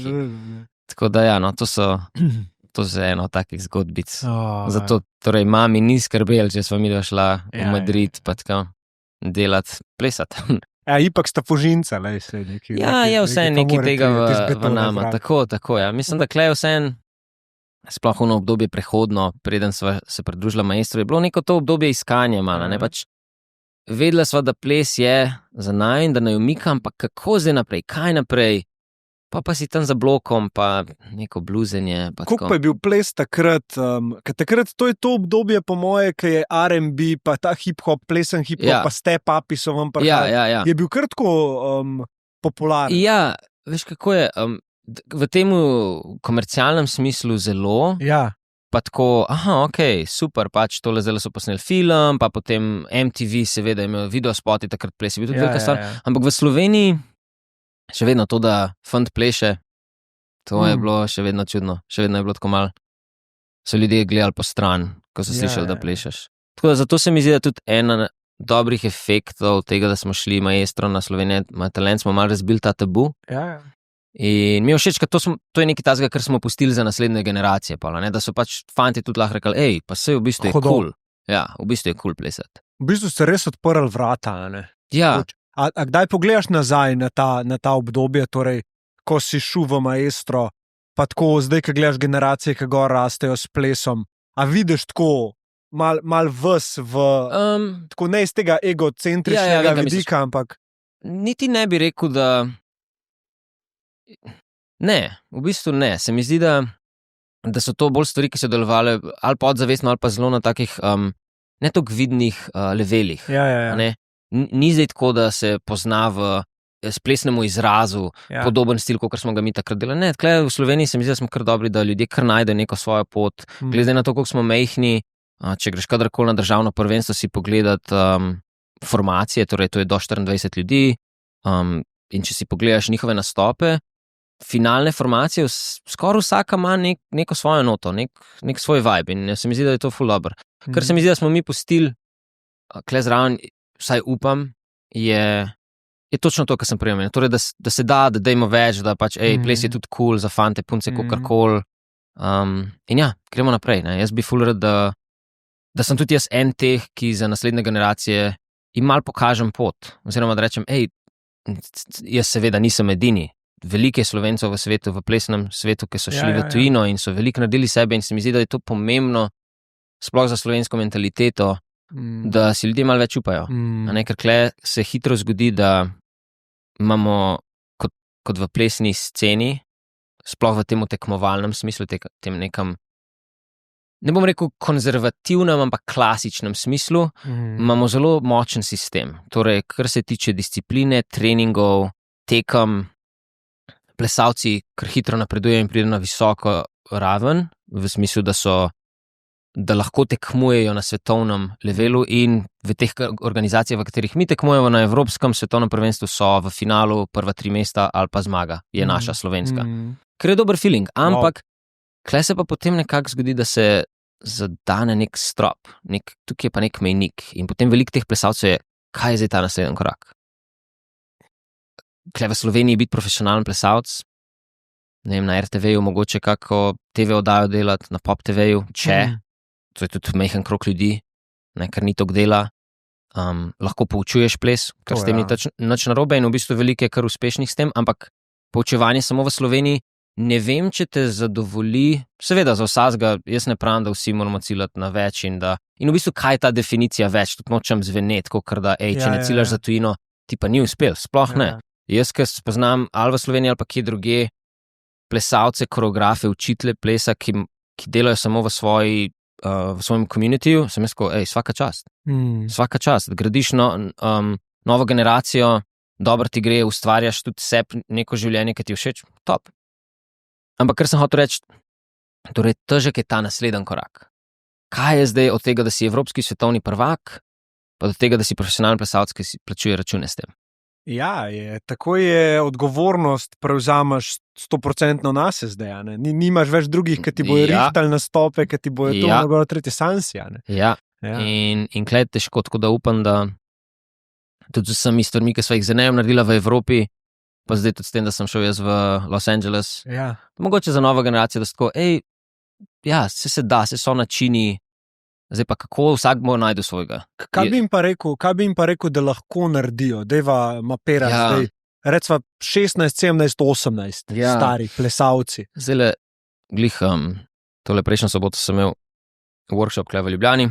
[SPEAKER 1] Tako da ja, no, to je eno takih zgodbic. Zato, torej, mami ni skrbel, če sva midva šla v Madrid, pa tako delat, plesati.
[SPEAKER 2] Ja, ipak sta fužinca, lej, se nekaj.
[SPEAKER 1] Ja, je vse nekaj tega v nama, tako, ja. Mislim, da klej vse sploh ono obdobje prehodno, preden sva se pridružila maestru, je bilo neko to obdobje iskanja malo, ne, pač vedela sva, da ples je za naju in da naj umika, ampak kako zdaj naprej, kaj naprej, Pa si tam za blokom, pa neko bluzenje.
[SPEAKER 2] Kako pa je bil ples takrat? Ker takrat to je to obdobje, po moje, ki je R&B, pa ta hip-hop, plesen hip-hop, pa step-upi so vam prihajali.
[SPEAKER 1] Ja.
[SPEAKER 2] Je bil kratko popularen.
[SPEAKER 1] Ja, veš kako je, v tem komercialnem smislu zelo,
[SPEAKER 2] Ja.
[SPEAKER 1] pa tako, ok, super, pač tole zdaj so posneli film, pa potem MTV seveda imel videospoti, takrat ples je bil tudi velika stvar, ampak v Sloveniji še vedno to, da fant pleše, to je bilo še vedno čudno, še vedno je bilo tako malo, so ljudje gledali po stran, ko so slišali, da plešeš. Tako da zato se mi zdi, da tudi ena dobrih efektov tega, da smo šli maestro na Slovenijo, ima talent, smo malo razbili ta tabu.
[SPEAKER 2] Ja.
[SPEAKER 1] In mi je všeč, ker to je nekaj tazga, kar smo pustili za naslednje generacije, da so pač fanti tudi lahko rekli, pa sej v bistvu je cool. Ja, v bistvu je cool plesati.
[SPEAKER 2] V bistvu ste res odprli vrata, ne?
[SPEAKER 1] Ja.
[SPEAKER 2] A kdaj pogledaš nazaj na ta obdobje, torej, ko si šel v maestro, pa tako zdaj, ko gledaš generacije, ki gor rastejo s plesom, a vidiš tako mal ves tako ne iz tega egocentričnega vidika, ampak...
[SPEAKER 1] Niti ne bi rekel, da... Ne, v bistvu ne. Se mi zdi, da so to bolj stvari, ki so delovale ali podzavestno, ali pa zelo na takih ne toliko vidnih levelih.
[SPEAKER 2] Ja.
[SPEAKER 1] Ne? Ni zdaj tako, da se pozna v splesnemu izrazu podoben stil, kot smo ga mi takrat delali. Ne, tukaj v Sloveniji se mi zdi, da smo kar dobri, da ljudje kar najdejo neko svojo pot. Glede na to, koliko smo majhni, če greš kadarkoli na državno prvenstvo si pogledati formacije, torej to je do 24 ljudi, in če si pogledaš njihove nastope, finalne formacije, skoraj vsaka ima neko svojo noto, nek svoj vibe in se mi zdi, da je to ful dobro. Kar se mi zdi, da smo mi pustili kle zraven, vsaj upam, je točno to, kar sem prej omenil. Torej, da se da dajmo več, da pač, ples je tudi cool za fante, punce, kakorkoli. In ja, gremo naprej. Ne? Jaz bi ful rad, da sem tudi jaz en teh, ki za naslednje generacije jim malo pokažem pot. Oziroma, da rečem, jaz seveda nisem edini. Veliko je Slovencev v svetu, v plesnem svetu, ki so šli v tujino in so veliko naredili sebe in se mi zdi, da je to pomembno, sploh za slovensko mentaliteto, da si ljudje malo več upajo. Ker kle se hitro zgodi, da imamo kot v plesni sceni, sploh v tem tekmovalnem smislu, tem nekam, ne bom rekel konzervativnem, ampak klasičnem smislu, imamo zelo močen sistem. Torej, kar se tiče discipline, treningov, tekem, plesalci kar hitro napredujejo in pridejo na visoko raven, v smislu, da lahko tekmujejo na svetovnem levelu in v teh organizacijah, v katerih mi tekmujemo na evropskem svetovnem prvenstvu, so v finalu prva 3 mesta ali pa zmaga, je naša slovenska. Ker je dober feeling, ampak kle se pa potem nekako zgodi, da se zadane nek strop, tukaj je pa nek mejnik in potem veliko teh plesalcev je, kaj je zdaj ta naslednji korak? Kle v Sloveniji biti profesionalen plesalc, ne vem, na RTV-ju mogoče kako TV oddajo delati, na Pop TV-ju, to je tudi majhen krog ljudi, ker ni toliko dela, lahko poučuješ ples, ker s tem ni nič narobe in v bistvu veliko je kar uspešnih s tem, ampak poučevanje samo v Sloveniji, ne vem, če te zadovolji, seveda za vsakega, jaz ne pravim, da vsi moramo ciljati na več in v bistvu kaj je ta definicija več, tudi nočem zveneti, kot da, če ne ciljaš za tujino, ti pa ni uspel, sploh ne. Jaz, ker spoznam ali v Sloveniji ali pa kje druge plesalce, koreografe, učitelje plesa, ki delajo samo v svojem communityju, sem jaz rekel, svaka čast. Svaka čast. Gradiš novo generacijo, dobro ti gre, ustvarjaš tudi sebi neko življenje, ki ti je všeč, top. Ampak kar sem hotel reči, torej težek je ta naslednji korak. Kaj je zdaj od tega, da si evropski svetovni prvak, pa do tega, da si profesionalni plesalec, ki si plačuje račune s tem?
[SPEAKER 2] Ja, tako je odgovornost prevzamaš 100% nas zdaj, ne? Nimaš več drugih, ki ti bojo rihtali nastope, ki ti bojo to nagovorili tretje sansija.
[SPEAKER 1] Ja, in klej težko, tako da upam, da tudi z vsemi stvarmi, ki sva jih z Enejem naredila v Evropi, pa zdaj tudi s tem, da sem šel jaz v Los Angeles, mogoče za novo generacijo, da se tako, se da, se so načini, zdaj pa kako vsak bo najdu svojega.
[SPEAKER 2] Kaj bi jim pa rekel, da lahko naredijo? Dejva mapirati zdaj. Recva 16, 17, 18 stari plesalci.
[SPEAKER 1] Zdaj tole prejšnjo soboto sem imel workshop kle v Ljubljani,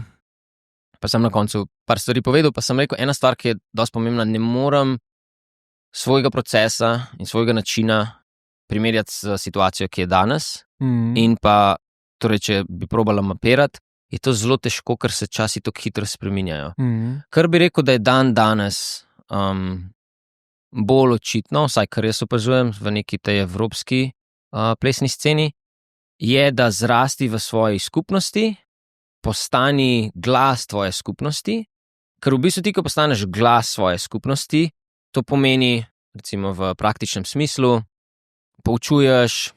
[SPEAKER 1] pa sem na koncu par stvari povedal, pa sem rekel, ena stvar, ki je dosti pomembna, ne morem svojega procesa in svojega načina primerjati s situacijo, ki je danes, in pa, torej, če bi probala mapirati, je to zelo težko, ker se časi tako hitro spreminjajo. Kar bi rekel, da je danes bolj očitno, vsaj kar jaz opazujem v neki tej evropski plesni sceni, je, da zrasti v svoji skupnosti, postani glas tvoje skupnosti, ker v bistvu ti, ko postaneš glas svoje skupnosti, to pomeni, recimo v praktičnem smislu, poučuješ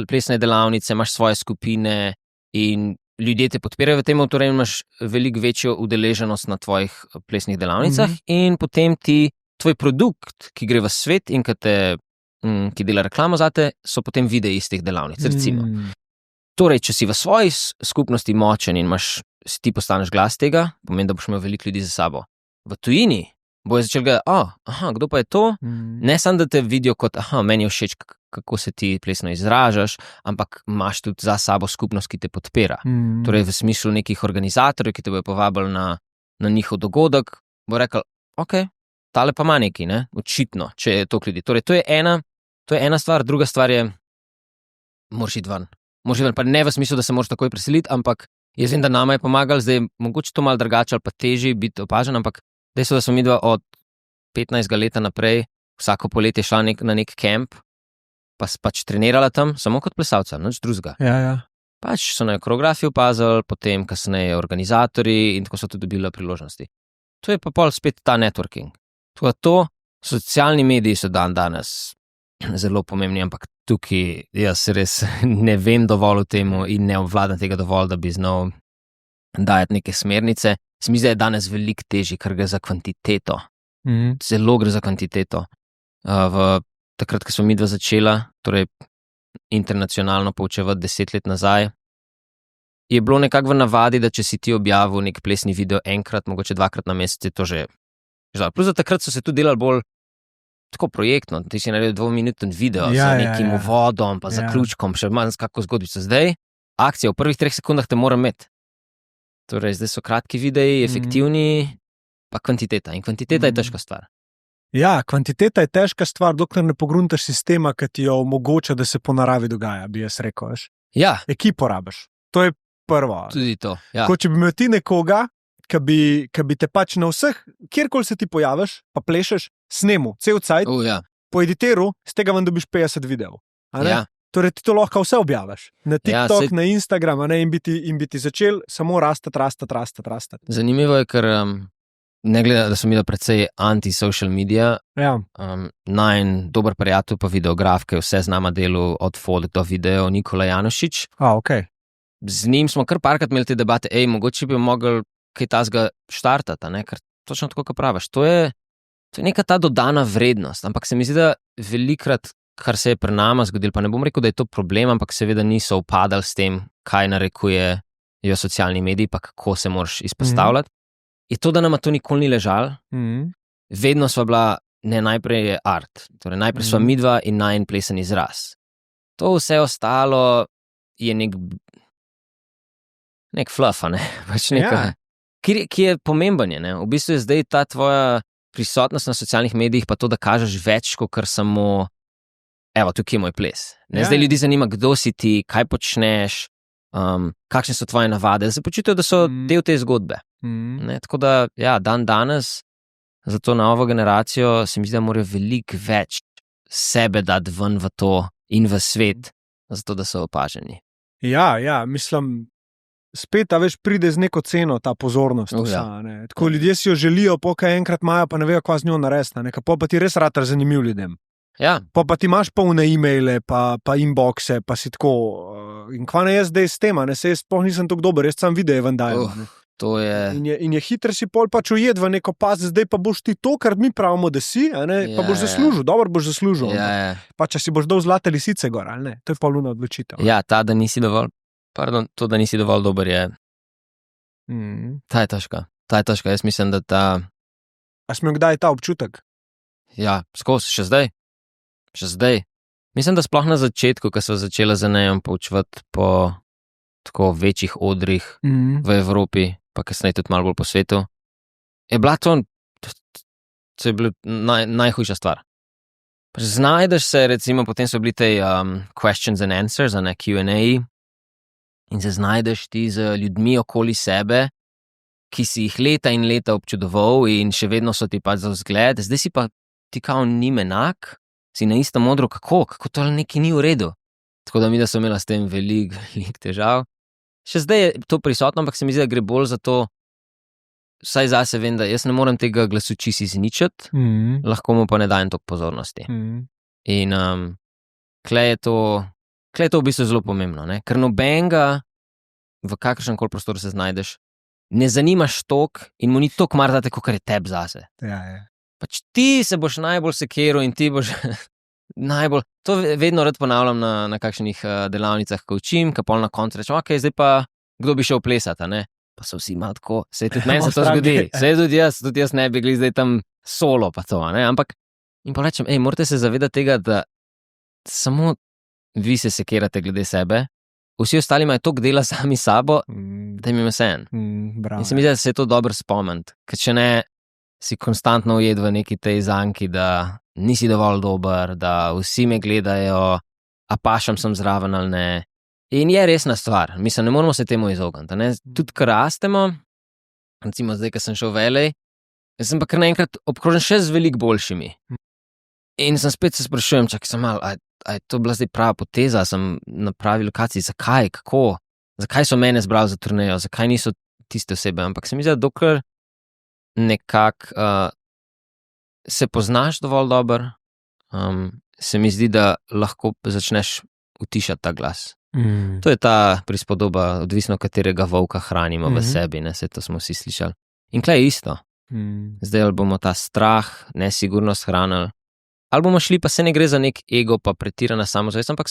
[SPEAKER 1] plesne delavnice, imaš svoje skupine in ljudje te podpirajo v tem, torej imaš veliko večjo udeleženost na tvojih plesnih delavnicah in potem tvoj produkt, ki gre v svet in ki dela reklamo zate, so potem videi iz teh delavnic, recimo. Torej, če si v svoji skupnosti močen in ti postaneš glas tega, pomeni, da boš imel veliko ljudi za sabo. V tujini bojo začeli gledati, kdo pa je to? Ne samo, da te vidijo kot, meni je všeč, kako se ti plesno izražaš, ampak imaš tudi za sabo skupnost, ki te podpira. Torej, v smislu nekih organizatorjev, ki te bojo povabili na njihov dogodek, bo rekel, tale pa ima neki, ne? Očitno, če je toliko ljudi. Torej, to je ena stvar, druga stvar je, moraš iti ven. Pa ne v smislu, da se moraš takoj preseliti, ampak jaz vem, da nama je pomagal, zdaj mogoče to malo drugače ali pa težje biti opažen, ampak dejstvo, da smo midva od 15 leta naprej vsako poletje šla na nek kamp, pa pač trenirala tam, samo kot plesalca, nič drugega.
[SPEAKER 2] Ja.
[SPEAKER 1] Pač so na koreografiji opazili, potem kasneje organizatorji in tako so tudi dobili priložnosti. To je pa pol spet ta networking. Socialni mediji so danes zelo pomembni, ampak tukaj jaz res ne vem dovolj o tem in ne obvladam tega dovolj, da bi znal dajati neke smernice. Se mi zdi, da je danes veliko težje, ker gre za kvantiteto. Zelo gre za kvantiteto. Takrat, ko smo midva začela, torej internacionalno poučevati 10 let nazaj, je bilo nekako v navadi, da če si ti objavil nek plesni video enkrat, mogoče 2krat na mesec, je to že. Plus za takrat so se tudi delali bolj tako projektno, ti si naredil 2-minuten video z nekim uvodom, pa zaključkom, še manj s kako zgodbico. Zdaj, akcija v prvih 3 sekundah te mora imeti. Torej, zdaj so kratki videi, efektivni, pa kvantiteta. In kvantiteta je težka stvar.
[SPEAKER 2] Ja, kvantiteta je težka stvar, dokler ne pogruntaš sistema, ki ti jo omogoča, da se po naravi dogaja, bi jaz rekel.
[SPEAKER 1] Ja.
[SPEAKER 2] Ekipo rabiš. To je prvo.
[SPEAKER 1] Tudi to, ja.
[SPEAKER 2] Ko če bi imel ti nekoga, ki bi te pač na vseh, kjerkoli se ti pojaviš, pa plešeš, snemu, cel cajt, po editeru, z tega vam dobiš 50 videov.
[SPEAKER 1] Ja.
[SPEAKER 2] Torej ti to lahko vse objaviš. Na TikTok, na Instagram, in bi ti začel samo rastati.
[SPEAKER 1] Zanimivo je, ker ne glede, da so mi da precej anti-social media, najn dober prijatelj pa videograf, ki je vse z nama delal od fotk do video, Nikola Janošič. Z njim smo kar parkrat imeli te debate, mogoče bi mogli kaj tazga štartati, ker točno tako, kot praviš. To je neka ta dodana vrednost, ampak se mi zdi, da velikrat, kar se je pri nama zgodilo, pa ne bom rekel, da je to problem, ampak seveda niso upadali s tem, kaj narekujejo socialni mediji, pa kako se moraš izpostavljati. Je to, da nama to nikoli ni ležalo. Vedno sva bila, najprej je art, torej najprej sva midva in najin plesen izraz. To vse ostalo je nek fluff, pač neka, ki je pomemben, v bistvu je zdaj ta tvoja prisotnost na socialnih medijih pa to, da kažeš več, kot kar samo tukaj je moj ples. Zdaj ljudi zanima, kdo si ti, kaj počneš, kakšne so tvoje navade, da se počutijo, da so del te zgodbe. Tako da, danes za to novo generacijo se mi zdi, da morajo veliko več sebe dati ven v to in v svet, zato da so opaženi.
[SPEAKER 2] Ja, mislim, spet pride z neko ceno ta pozornost. Tako ljudje si jo želijo, pokaj enkrat imajo, pa ne vejo, kva z njo narediti. Pa ti res rata zanimiv ljudem.
[SPEAKER 1] Ja.
[SPEAKER 2] Pa ti imaš polne e-maile, pa inboxe, pa si tako. In kva ne jaz zdaj s tem, se jaz sploh nisem tako dober, jaz sam videe ven dajem.
[SPEAKER 1] To je.
[SPEAKER 2] In je hitro si pol pač ujed v neko pas, zdaj pa boš ti to, kar mi pravimo, da si, pa boš zaslužil, dobro boš zaslužil. Pa če si boš dal zlate lisice gor, ali ne, to je poluna odločitev.
[SPEAKER 1] Ja, to, da nisi dovolj dober je. Ta je težka. Jaz mislim, da ta.
[SPEAKER 2] A smo kdaj ta občutek?
[SPEAKER 1] Ja, skozi, še zdaj. Mislim, da sploh na začetku, ko so začela za nejem poučevati po tako večjih odrih v Evropi, pa kasneje tudi malo bolj po svetu, je bila to najhujša stvar. Pač znajdeš se, recimo, potem so bili te questions and answers, a ne Q&A, in se znajdeš ti z ljudmi okoli sebe, ki si jih leta in leta občudoval in še vedno so ti pač za vzgled, zdaj si pa ti kao njim enak, si na isto modro, kako to nekaj ni v redu. Tako da mi, da so imela s tem veliko težav. Še zdaj je to prisotno, ampak se mi zdi, da gre bolj za to, vsaj zase vem, da jaz ne morem tega glasu čisto izničiti, lahko mu pa ne dajem toliko pozornosti. In tle je to v bistvu zelo pomembno, ne? Ker nobenega, v kakršnem koli prostoru se znajdeš, ne zanimaš toliko in mu ni toliko mar date, kot je tebi zase.
[SPEAKER 2] Ja.
[SPEAKER 1] Pač ti se boš najbolj sekiral in ti boš najbolj, to vedno rad ponavljam na kakšnih delavnicah, ko učim, ko pol na koncu rečem, ok, zdaj pa kdo bi šel plesati, ne? Pa so vsi malo tako, sej tudi meni se to zgodi, sej tudi jaz ne bi gli zdaj tam solo pa to, ne? Ampak, in pa rečem, morate se zavedati tega, da samo vi se sekirate glede sebe, vsi ostali imajo toliko dela sami sabo, da jim je vseeno. In se mi zdi, da se je to dobro spomniti, ker če ne, si konstantno ujed v neki tej zanki, da nisi dovolj dober, da vsi me gledajo, a pašem sem zraven ali ne. In je resna stvar, mislim, ne moramo se temu izogniti. Tudi, ko rastemo, recimo zdaj, ko sem šel v LA, jaz sem pa kar naenkrat obkrožen še z veliko boljšimi. In sem spet se sprašujem, čakaj sem malo, a je to bila zdaj prava poteza, sem na pravi lokaciji, zakaj, kako, zakaj so mene zbrali za turnejo, zakaj niso tiste osebe, ampak se mi zdi, da dokler nekako se poznaš dovolj dobro, se mi zdi, da lahko začneš utišati ta glas. To je ta prispodoba, odvisno katerega volka hranimo v sebi, ne, se to smo vsi slišali. In tle je isto. Zdaj ali bomo ta strah, nesigurnost hranili, ali bomo šli, pa se ne gre za nek ego, pa pretirana samozavest, ampak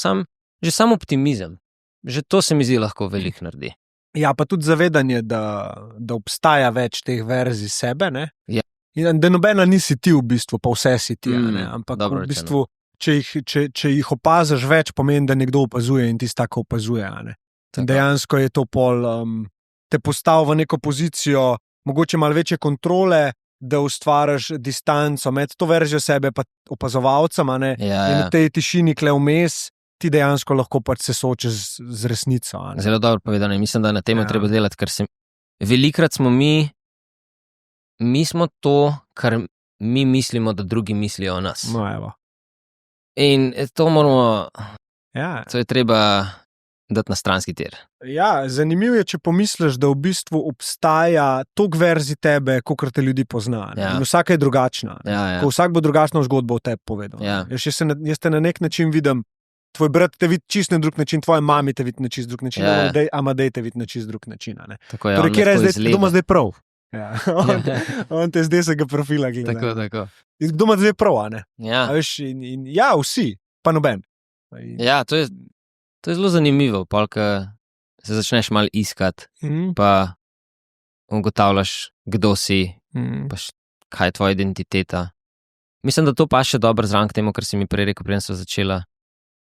[SPEAKER 1] že sam optimizem. Že to se mi zdi lahko veliko naredi.
[SPEAKER 2] Ja, pa tudi zavedanje, da obstaja več teh verzij sebe, ne?
[SPEAKER 1] Ja.
[SPEAKER 2] In da nobena nisi ti v bistvu, pa vse si ti, ne? Ampak
[SPEAKER 1] dobro
[SPEAKER 2] v bistvu, če jih opaziš več, pomeni, da nekdo opazuje in tisti tako opazuje, ne? Dejansko je to pol, te postavil v neko pozicijo, mogoče malo večje kontrole, da ustvariš distanco med to verzijo sebe pa opazovalcem, ne?
[SPEAKER 1] Ja.
[SPEAKER 2] In v tej tišini kle vmes ti dejansko lahko pač se soočiš z resnico.
[SPEAKER 1] Zelo dobro povedano in mislim, da na tem treba delati, ker velikrat smo mi smo to, kar mi mislimo, da drugi mislijo o nas.
[SPEAKER 2] No, evo.
[SPEAKER 1] In to moramo,
[SPEAKER 2] Ja.
[SPEAKER 1] to je treba dati na stranski tir.
[SPEAKER 2] Ja, zanimivo je, če pomisliš, da v bistvu obstaja toliko verzij tebe, kolikor te ljudi pozna.
[SPEAKER 1] Ja.
[SPEAKER 2] In vsaka je drugačna.
[SPEAKER 1] Ja.
[SPEAKER 2] Ko vsak bo drugačno zgodbo o tebi povedal.
[SPEAKER 1] Ja.
[SPEAKER 2] Jaz te na nek način vidim, tvoj brat te vidi čist na drug način, tvoja mami te vidi na čist drug način, Amadej te vidi na čist drug način.
[SPEAKER 1] Tako je,
[SPEAKER 2] torej, kje je zdaj, kdo ima zdaj prav? Ja. On te zdaj se ga profila gleda.
[SPEAKER 1] Tako.
[SPEAKER 2] In kdo ima zdaj prav, a ne?
[SPEAKER 1] Ja.
[SPEAKER 2] A veš, in ja, vsi, pa noben.
[SPEAKER 1] Ja, to je zelo zanimivo, ko se začneš malo iskati, pa ugotavljaš, kdo si, pa kaj je tvoja identiteta. Mislim, da to pa še dobro zraven k temu, kar si mi prej rekel, preden so začela,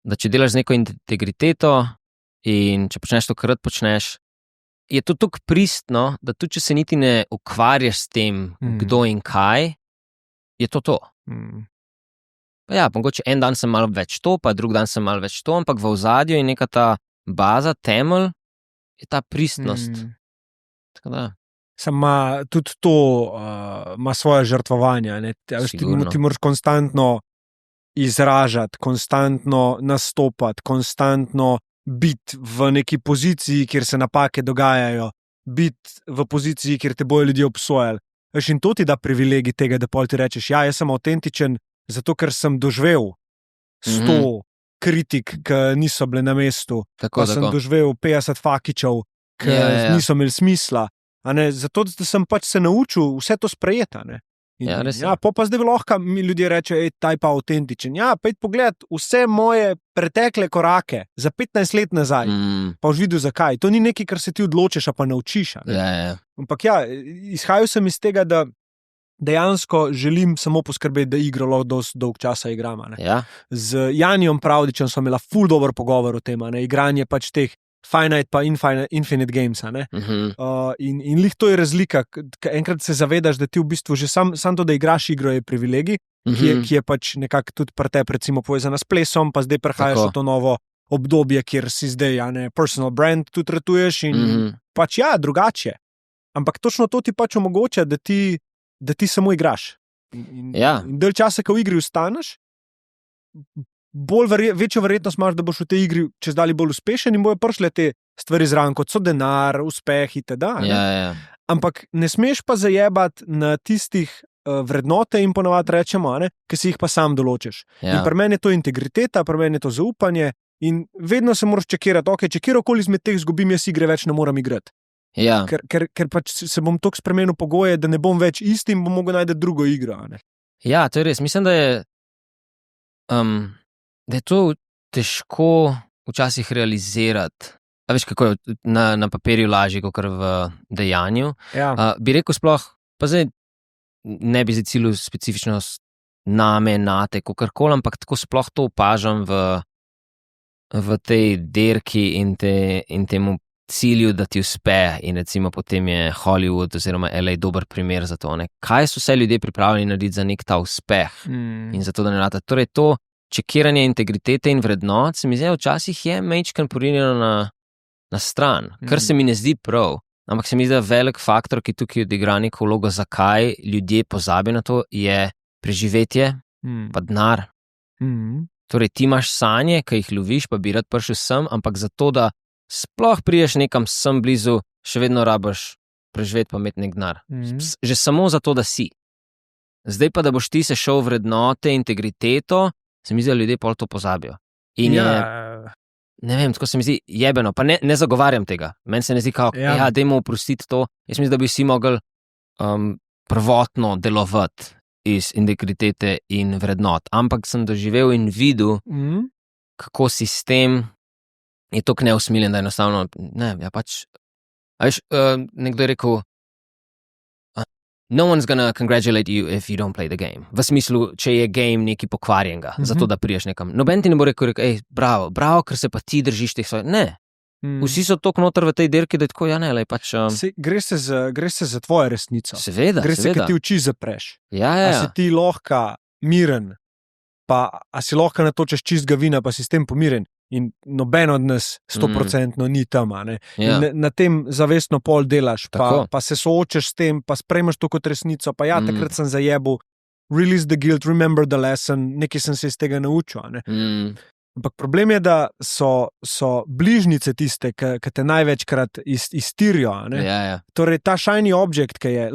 [SPEAKER 1] da če delaš z neko integriteto in če počneš to, kar rad počneš, je to tako pristno, da tudi če se niti ne ukvarjaš s tem, kdo in kaj, je to. Pa ja, mogoče en dan sem malo več to, pa drug dan sem malo več to, ampak v ozadju je neka ta baza, temelj, je ta pristnost. Tako da.
[SPEAKER 2] Sama tudi to ima svoje žrtvovanja. Ne? Ti moraš konstantno izražati, konstantno nastopati, konstantno biti v neki poziciji, kjer se napake dogajajo, biti v poziciji, kjer te bojo ljudje obsojali. In to ti da privilegij tega, da pol ti rečeš, ja, jaz sem avtentičen, zato ker sem doživel 100 kritik, ki niso bile na mestu,
[SPEAKER 1] tako.
[SPEAKER 2] Sem doživel 50 fakičev, ki niso imeli smisla. Zato, da sem pač se naučil vse to sprejeti. Pa zdaj lahko mi ljudje rečejo, taj pa avtentičen. Ja, pa pogled vse moje pretekle korake za 15 let nazaj, pa už videl zakaj. To ni nekaj, kar se ti odločiš, pa naučiš. Ampak ja, izhajal sem iz tega, da dejansko želim samo poskrbeti, da igro lahko dosti dolg časa igramo.
[SPEAKER 1] Ja.
[SPEAKER 2] Z Janijom Pravdičem smo imeli ful dober pogovor o tem, igranje pač teh Finite pa Infinite Games. In lih to je razlika, enkrat se zavedaš, da ti v bistvu že sam to, da igraš igro, je privilegij, ki je pač nekako tudi pri tebi recimo povezana s plesom, pa zdaj prehajaš v to novo obdobje, kjer si zdaj, personal brand tudi ratuješ in pač drugače. Ampak točno to ti pač omogoča, da ti samo igraš. In del časa, ko v igri ostaneš, večjo verjetnost imaš, da boš v tej igri čez dalje bolj uspešen in bojo prišle te stvari zraven, kot so denar, uspeh itd. Ampak ne smeš pa zajebati na tistih vrednote in ponavadi rečemo, ki si jih pa sam določiš. In pri meni je to integriteta, pri meni je to zaupanje in vedno se moraš čekirati, če kjerokoli izmed teh izgubim, jaz igre več ne moram igrati. Ker pač se bom toliko spremenil pogoje, da ne bom več isti in bom mogel najti drugo igro.
[SPEAKER 1] Ja, to je res. Mislim, da je to težko včasih realizirati. A veš, kako je na papirju lažje, kot v dejanju. Bi rekel sploh, pa zdaj ne bi cilil specifičnost name, nate, kakorkoli, ampak tako sploh to opažam v tej derki in temu cilju, da ti uspe in recimo potem je Hollywood oziroma LA dober primer za to. Kaj so vse ljudje pripravljeni narediti za nek ta uspeh in za to, da ne rata. Torej to čekiranje integritete in vrednot se mi zdi, včasih je majčkan porinjeno na stran, kar se mi ne zdi prav. Ampak se mi zdi, velik faktor, ki tukaj odigra neko vlogo, zakaj ljudje pozabijo na to, je preživetje pa denar. Torej ti imaš sanje, ki jih loviš, pa bi rad prišel sem, ampak zato, da sploh priješ nekam sem blizu, še vedno rabaš preživeti pa imeti nek denar. Že samo zato, da si. Zdaj pa, da boš ti se šel vrednote, integriteto, se mi zdi, da ljudje pol to pozabijo. In ne vem, tako se mi zdi jebeno, pa ne zagovarjam tega. Meni se ne zdi kao, dajmo oprostiti to. Jaz mislim, da bi vsi mogli prvotno delovati iz integritete in vrednot. Ampak sem doživel in videl, kako sistem je tako neusmiljen, da enostavno, nekdo je rekel, no one's gonna congratulate you if you don't play the game. V smislu, če je game nekaj pokvarjenega, zato da priješ nekam. Noben ti ne bo rekel, bravo, ker se pa ti držiš teh svojih. Ne. Vsi so toliko noter v tej derki, da je tako, pač...
[SPEAKER 2] Gre se za tvojo resnico.
[SPEAKER 1] Seveda.
[SPEAKER 2] Gre se, ker ti oči zapreš.
[SPEAKER 1] A
[SPEAKER 2] si ti lahko miren, pa a si lahko natočeš čistega vina, pa si s tem pomiren. In noben od nas 100% ni tam. Na tem zavestno pol delaš, pa se soočaš s tem, pa sprejmeš to kot resnico, pa takrat sem zajebil, release the guilt, remember the lesson, nekaj sem se iz tega naučil. Ampak problem je, da so bližnjice tiste, ki te največkrat iztirijo. Torej ta shiny object, ki je,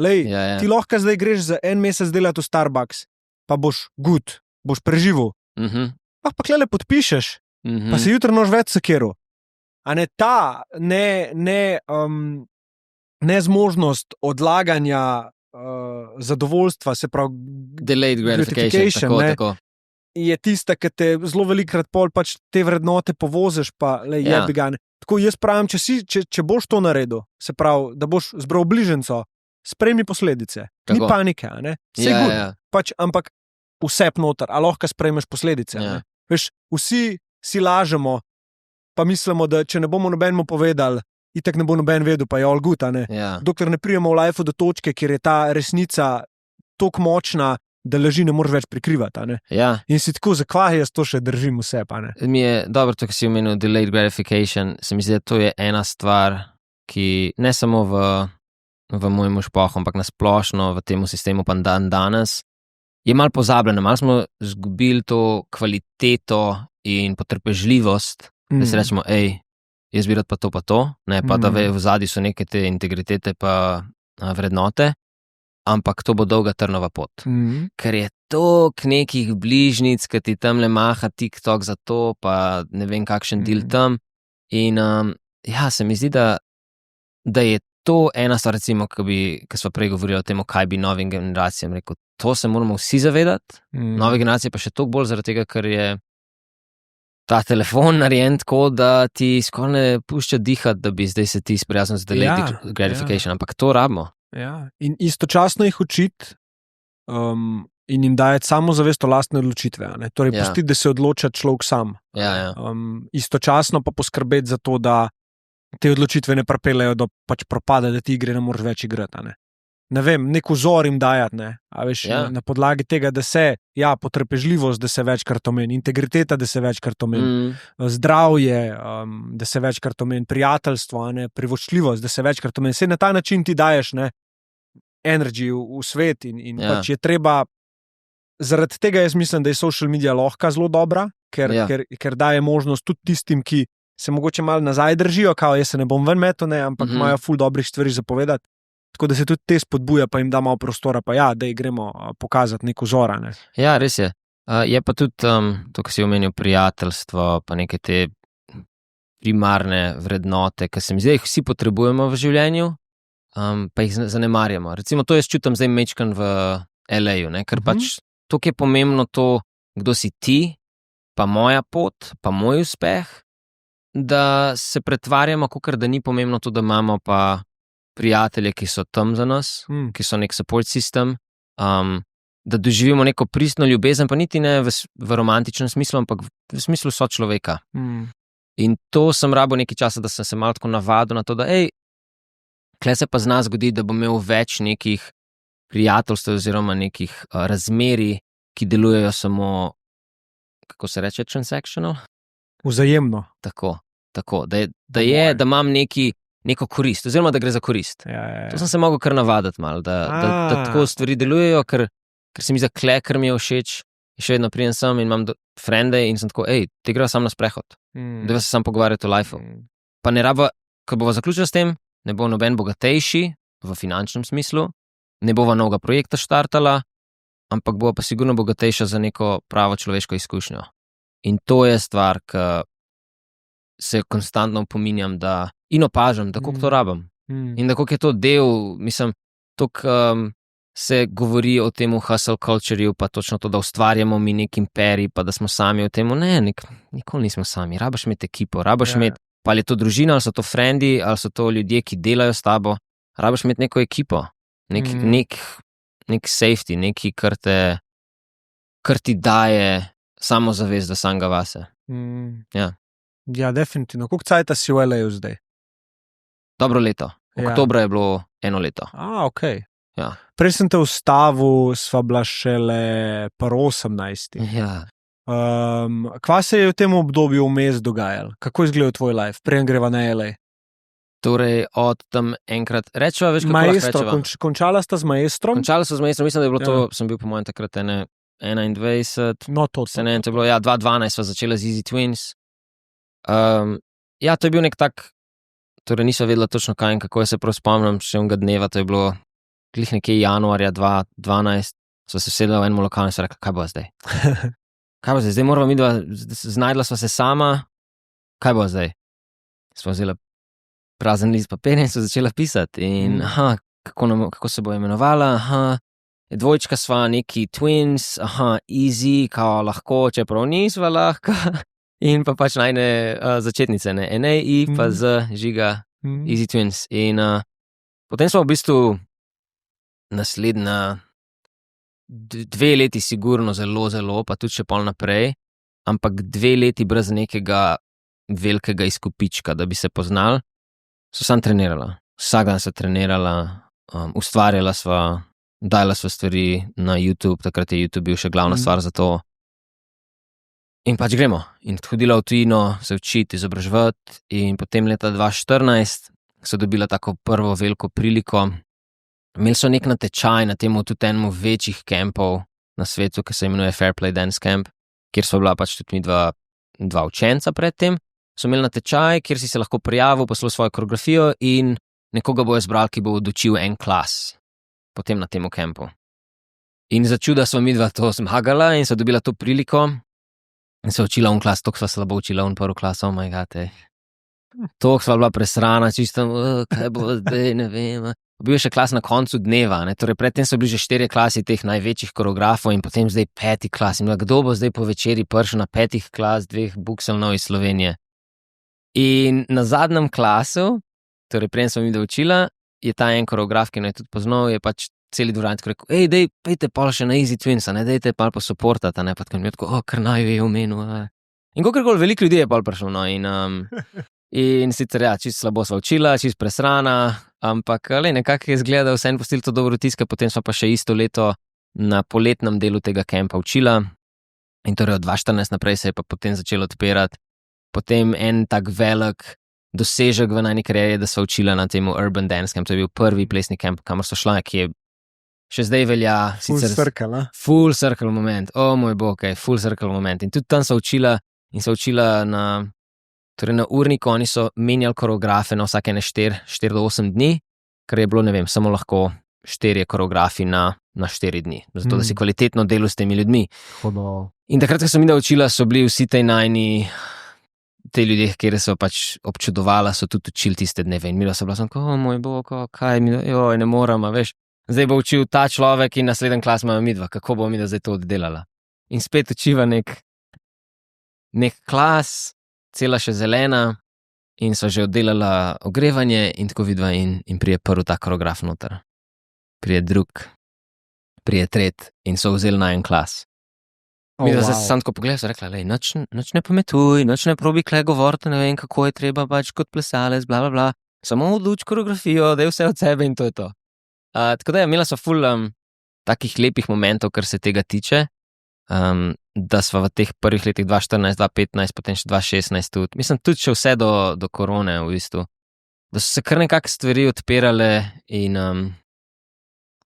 [SPEAKER 2] ti lahko zdaj greš za en mesec delati v Starbucks, pa boš good, boš preživel. Pa klele podpišeš, pa se jutri nož več sekiral. A ne ta nezmožnost odlaganja zadovoljstva, se pravi
[SPEAKER 1] delayed gratification, tako.
[SPEAKER 2] Je tista, ki te zelo velikrat pol pač te vrednote povoziš, pa jebi ga. Tako jaz pravim, če boš to naredil, se pravi, da boš zbral bližnjico, sprejmi posledice. Tako. Ni panike, pač, ampak vse noter, a lahko sprejmeš posledice. Veš, vsi si lažemo, pa mislimo, da če ne bomo nobenemu povedali, itak ne bo noben vedel, pa je all good, Dokler ne prijemo v lifeu do točke, kjer je ta resnica toliko močna, da laži ne moreš več prikrivati. In si tako, zakaj jaz to še držim vse,
[SPEAKER 1] Mi je dobro, to, ko si omenil delayed gratification, se mi zdi, da to je ena stvar, ki ne samo v mojem špohu, ampak nasplošno v tem sistemu pa danes, je malo pozabljeno, malo smo izgubili to kvaliteto in potrpežljivost, da si rečemo, jaz bi rad pa to, ne pa da v zadnji so neke te integritete pa vrednote, ampak to bo dolga trnova pot. Ker je toliko nekih bližnjic, ki ti tamle maha TikTok za to, pa ne vem kakšen deal tam. In se mi zdi, da je to ena stvar, recimo, ki smo prej govorili o tem, kaj bi novim generacijam rekel. To se moramo vsi zavedati, nove generacije pa še toliko bolj zaradi tega, ker je ta telefon narejen tako, da ti skoraj ne pušča dihati, da bi zdaj se ti sprijaznil z delayed gratification, ampak to rabimo.
[SPEAKER 2] In istočasno jih učiti in jim dajati samozavest o lastne odločitve. Torej, pustiti, da se odloča človek sam. Istočasno pa poskrbeti za to, da te odločitve ne pripeljejo do pač propada, da ti igre ne moreš več igrati. Ne vem, nek vzor jim dajati, ne? A veš, na podlagi tega, da se, potrpežljivost, da se večkrat omeni, integriteta, da se večkrat omeni, zdravje, da se večkrat omeni, prijateljstvo, privoščljivost, da se večkrat omeni. Vse na ta način ti daješ, energy v svet in pač je treba, zaradi tega jaz mislim, da je social media lahko zelo dobra, ker daje možnost tudi tistim, ki se mogoče malo nazaj držijo, kao jaz se ne bom ven metal, ampak imajo ful dobrih stvari za povedati. Tako da se tudi te spodbuja, pa jim da malo prostora, pa da gremo pokazati nek vzor.
[SPEAKER 1] Ja, res je. Je pa tudi to, kar si omenil, prijateljstvo, pa neke te primarne vrednote, ki se mi zdi, jih vsi potrebujemo v življenju, pa jih zanemarjamo. Recimo, to jaz čutim zdaj mečkan v LA-ju, ker pač to, ki je pomembno to, kdo si ti, pa moja pot, pa moj uspeh, da se pretvarjamo, kakor da ni pomembno to, da imamo pa prijatelje, ki so tam za nas, ki so nek support system, da doživimo neko pristno ljubezen, pa niti ne v romantičnem smislu, ampak v smislu sočloveka. In to sem rabil nekaj časa, da sem se malo tako navadil na to, da kle se pa zna zgodi, da bom imel več nekih prijateljstev oziroma nekih razmerij, ki delujejo samo, kako se reče, transactional?
[SPEAKER 2] Vzajemno.
[SPEAKER 1] Tako, da imam neko korist, oziroma da gre za korist.
[SPEAKER 2] Ja.
[SPEAKER 1] To sem se mogel kar navaditi malo, da tako stvari delujejo, ker se mi zakle, ker mi je všeč, še vedno pridem sem in imam frende in sem tako, ti grejo sam na sprehod, da se sam pogovarjati o lifeu. Pa ne rabo, ko bova zaključila s tem, ne bo noben bogatejši v finančnem smislu, ne bova novega projekta štartala, ampak bova pa sigurno bogatejša za neko pravo človeško izkušnjo. In to je stvar, ki se konstantno opominjam, in opažam, da koliko to rabim. In da koliko je to del, mislim, toliko se govori o tem hustle culture-ju, pa točno to, da ustvarjamo mi nek imperij, pa da smo sami v tem. Ne, nikoli nismo sami. Rabaš imeti ekipo, imeti, pa ali je to družina, ali so to frendi, ali so to ljudje, ki delajo s tabo. Rabaš imeti neko ekipo, nek safety, neki, kar ti daje samozavest, da sam ga vase.
[SPEAKER 2] Ja, definitivno. Koliko cajta si v LA-ju zdaj?
[SPEAKER 1] Dobro leto. Oktobra je bilo 1 leto.
[SPEAKER 2] Ok.
[SPEAKER 1] Ja.
[SPEAKER 2] Prej sem te ustavil, sva bila šele par 18.
[SPEAKER 1] Ja.
[SPEAKER 2] Kva se je v tem obdobju vmes dogajalo? Kako je izgledal tvoj life? Preden greva na LA?
[SPEAKER 1] Torej, od tam enkrat, rečeva, veš, kako
[SPEAKER 2] Maestro,
[SPEAKER 1] lahko rečeva?
[SPEAKER 2] končala sta z maestrom?
[SPEAKER 1] Končala so z maestrom, mislim, da je bilo to, sem bil po mojem takrat 21,
[SPEAKER 2] No, to.
[SPEAKER 1] se ne, to je bilo, 2012 sva začela z Easy Twins. To je bil nek tak, torej nisva vedela točno kaj in kako, se prav spomnim še onega dneva, to je bilo glih nekje januarja 2012, sva se sedela v enem lokalu in sva rekla, kaj bo zdaj? Kaj bo zdaj? Zdaj moramo midva, znajdla sva se sama, kaj bo zdaj? Sva vzela prazen list papirja in sva začela pisati in kako se bo imenovala, dvojčka sva neki Twins, easy, kao lahko, čeprav nisva lahko. In pa pač najne začetnice, NAI, pa z žiga Easy Twins. In potem smo v bistvu naslednja 2 leti sigurno zelo, pa tudi še pol naprej, ampak 2 leti brez nekega velikega izkupička, da bi se poznali, so sam trenirala. Vsak dan se trenirala, ustvarjala sva, dajala sva stvari na YouTube, takrat je YouTube bil še glavna stvar za to. In pač gremo. In hodila v tujino, se učiti, izobraževati in potem leta 2014 so dobila tako prvo veliko priliko. Imeli so nek natečaj na temu tudi enemu večjih kampov na svetu, ki se imenuje Fair Play Dance Camp, kjer so bila pač tudi mi dva učenca predtem. So imeli natečaj, kjer si se lahko prijavil, poslal svojo koreografijo in nekoga bo izbral, ki bo odučil en klas potem na temu kampu. In za čuda sva mi dva to zmagala in so dobila to priliko. In se učila un klas, toliko sva slabo učila un prvi klas, oh my god, Toliko sva bila presrana, čisto, kaj bo zdaj, ne vem. Bil je še klas na koncu dneva, torej predtem so bili že 4 klasi teh največjih koreografov in potem zdaj 5. klas. In kdo bo zdaj po večeri prišel na 5. klas 2 bukselnov iz Slovenije. In na zadnjem klasu, torej preden sva mi da učila, je ta en koreograf, ki je tudi poznal, je pač celi dvorani tako rekel, dej, pejte pa še na Easy Twins, dejte pa posupportati, pa tako mi je tako, kar naj je omenil. In kakorkoli veliko ljudi je pa prišlo, in In sicer, ja, čisto slabo sva učila, čisto presrana, ampak nekako je izgleda vse en postil to dobro tiska, potem sva pa še isto leto na poletnem delu tega kempa učila. In torej od 2014 naprej se je pa potem začelo odpirati. Potem en tak velik dosežek v najni karieri je, da sva učila na temu Urban Dance Camp. To je bil prvi plesni kemp, kamor so šla, ki je še zdaj velja. Full circle moment. O moj bog, full circle moment. In tudi tam sva učila in sva učila torej na urniku, oni so menjali koreografe na vsake 4 do 8 dni, kar je bilo, ne vem, samo lahko 4 koreografi na 4 dni. Zato, da si kvalitetno delal s temi ljudmi. In takrat, ko sem mi da učila, so bili vsi tej najni, te ljudje, kjer so pač občudovala, so tudi učili tiste dneve. In mila so bila sem, moj bog, kaj mi, joj, ne moram, veš. Zdaj bo učil ta človek in naslednji klas imamo midva, kako bo mi da zdaj to oddelala. In spet učiva nek klas, cela še zelena, in so že oddelala ogrevanje in tako vidva in prije prvi ta koreograf noter. Prije drug, prije tret in so vzeli na en klas. Mi da se sam tako pogledala, so rekla, nič ne pametuj, nič ne probi kle govoriti, ne vem, kako je treba pač kot plesalec, bla, bla, bla. Samo odluč koreografijo, da je vse od sebe in to je to. Tako da imela so ful takih lepih momentov, kar se tega tiče, da sva v teh prvih letih 2014, 2015, potem še 2016 tudi. Mislim, tudi še vse do korone v bistvu. Da so se kar nekak stvari odpirale in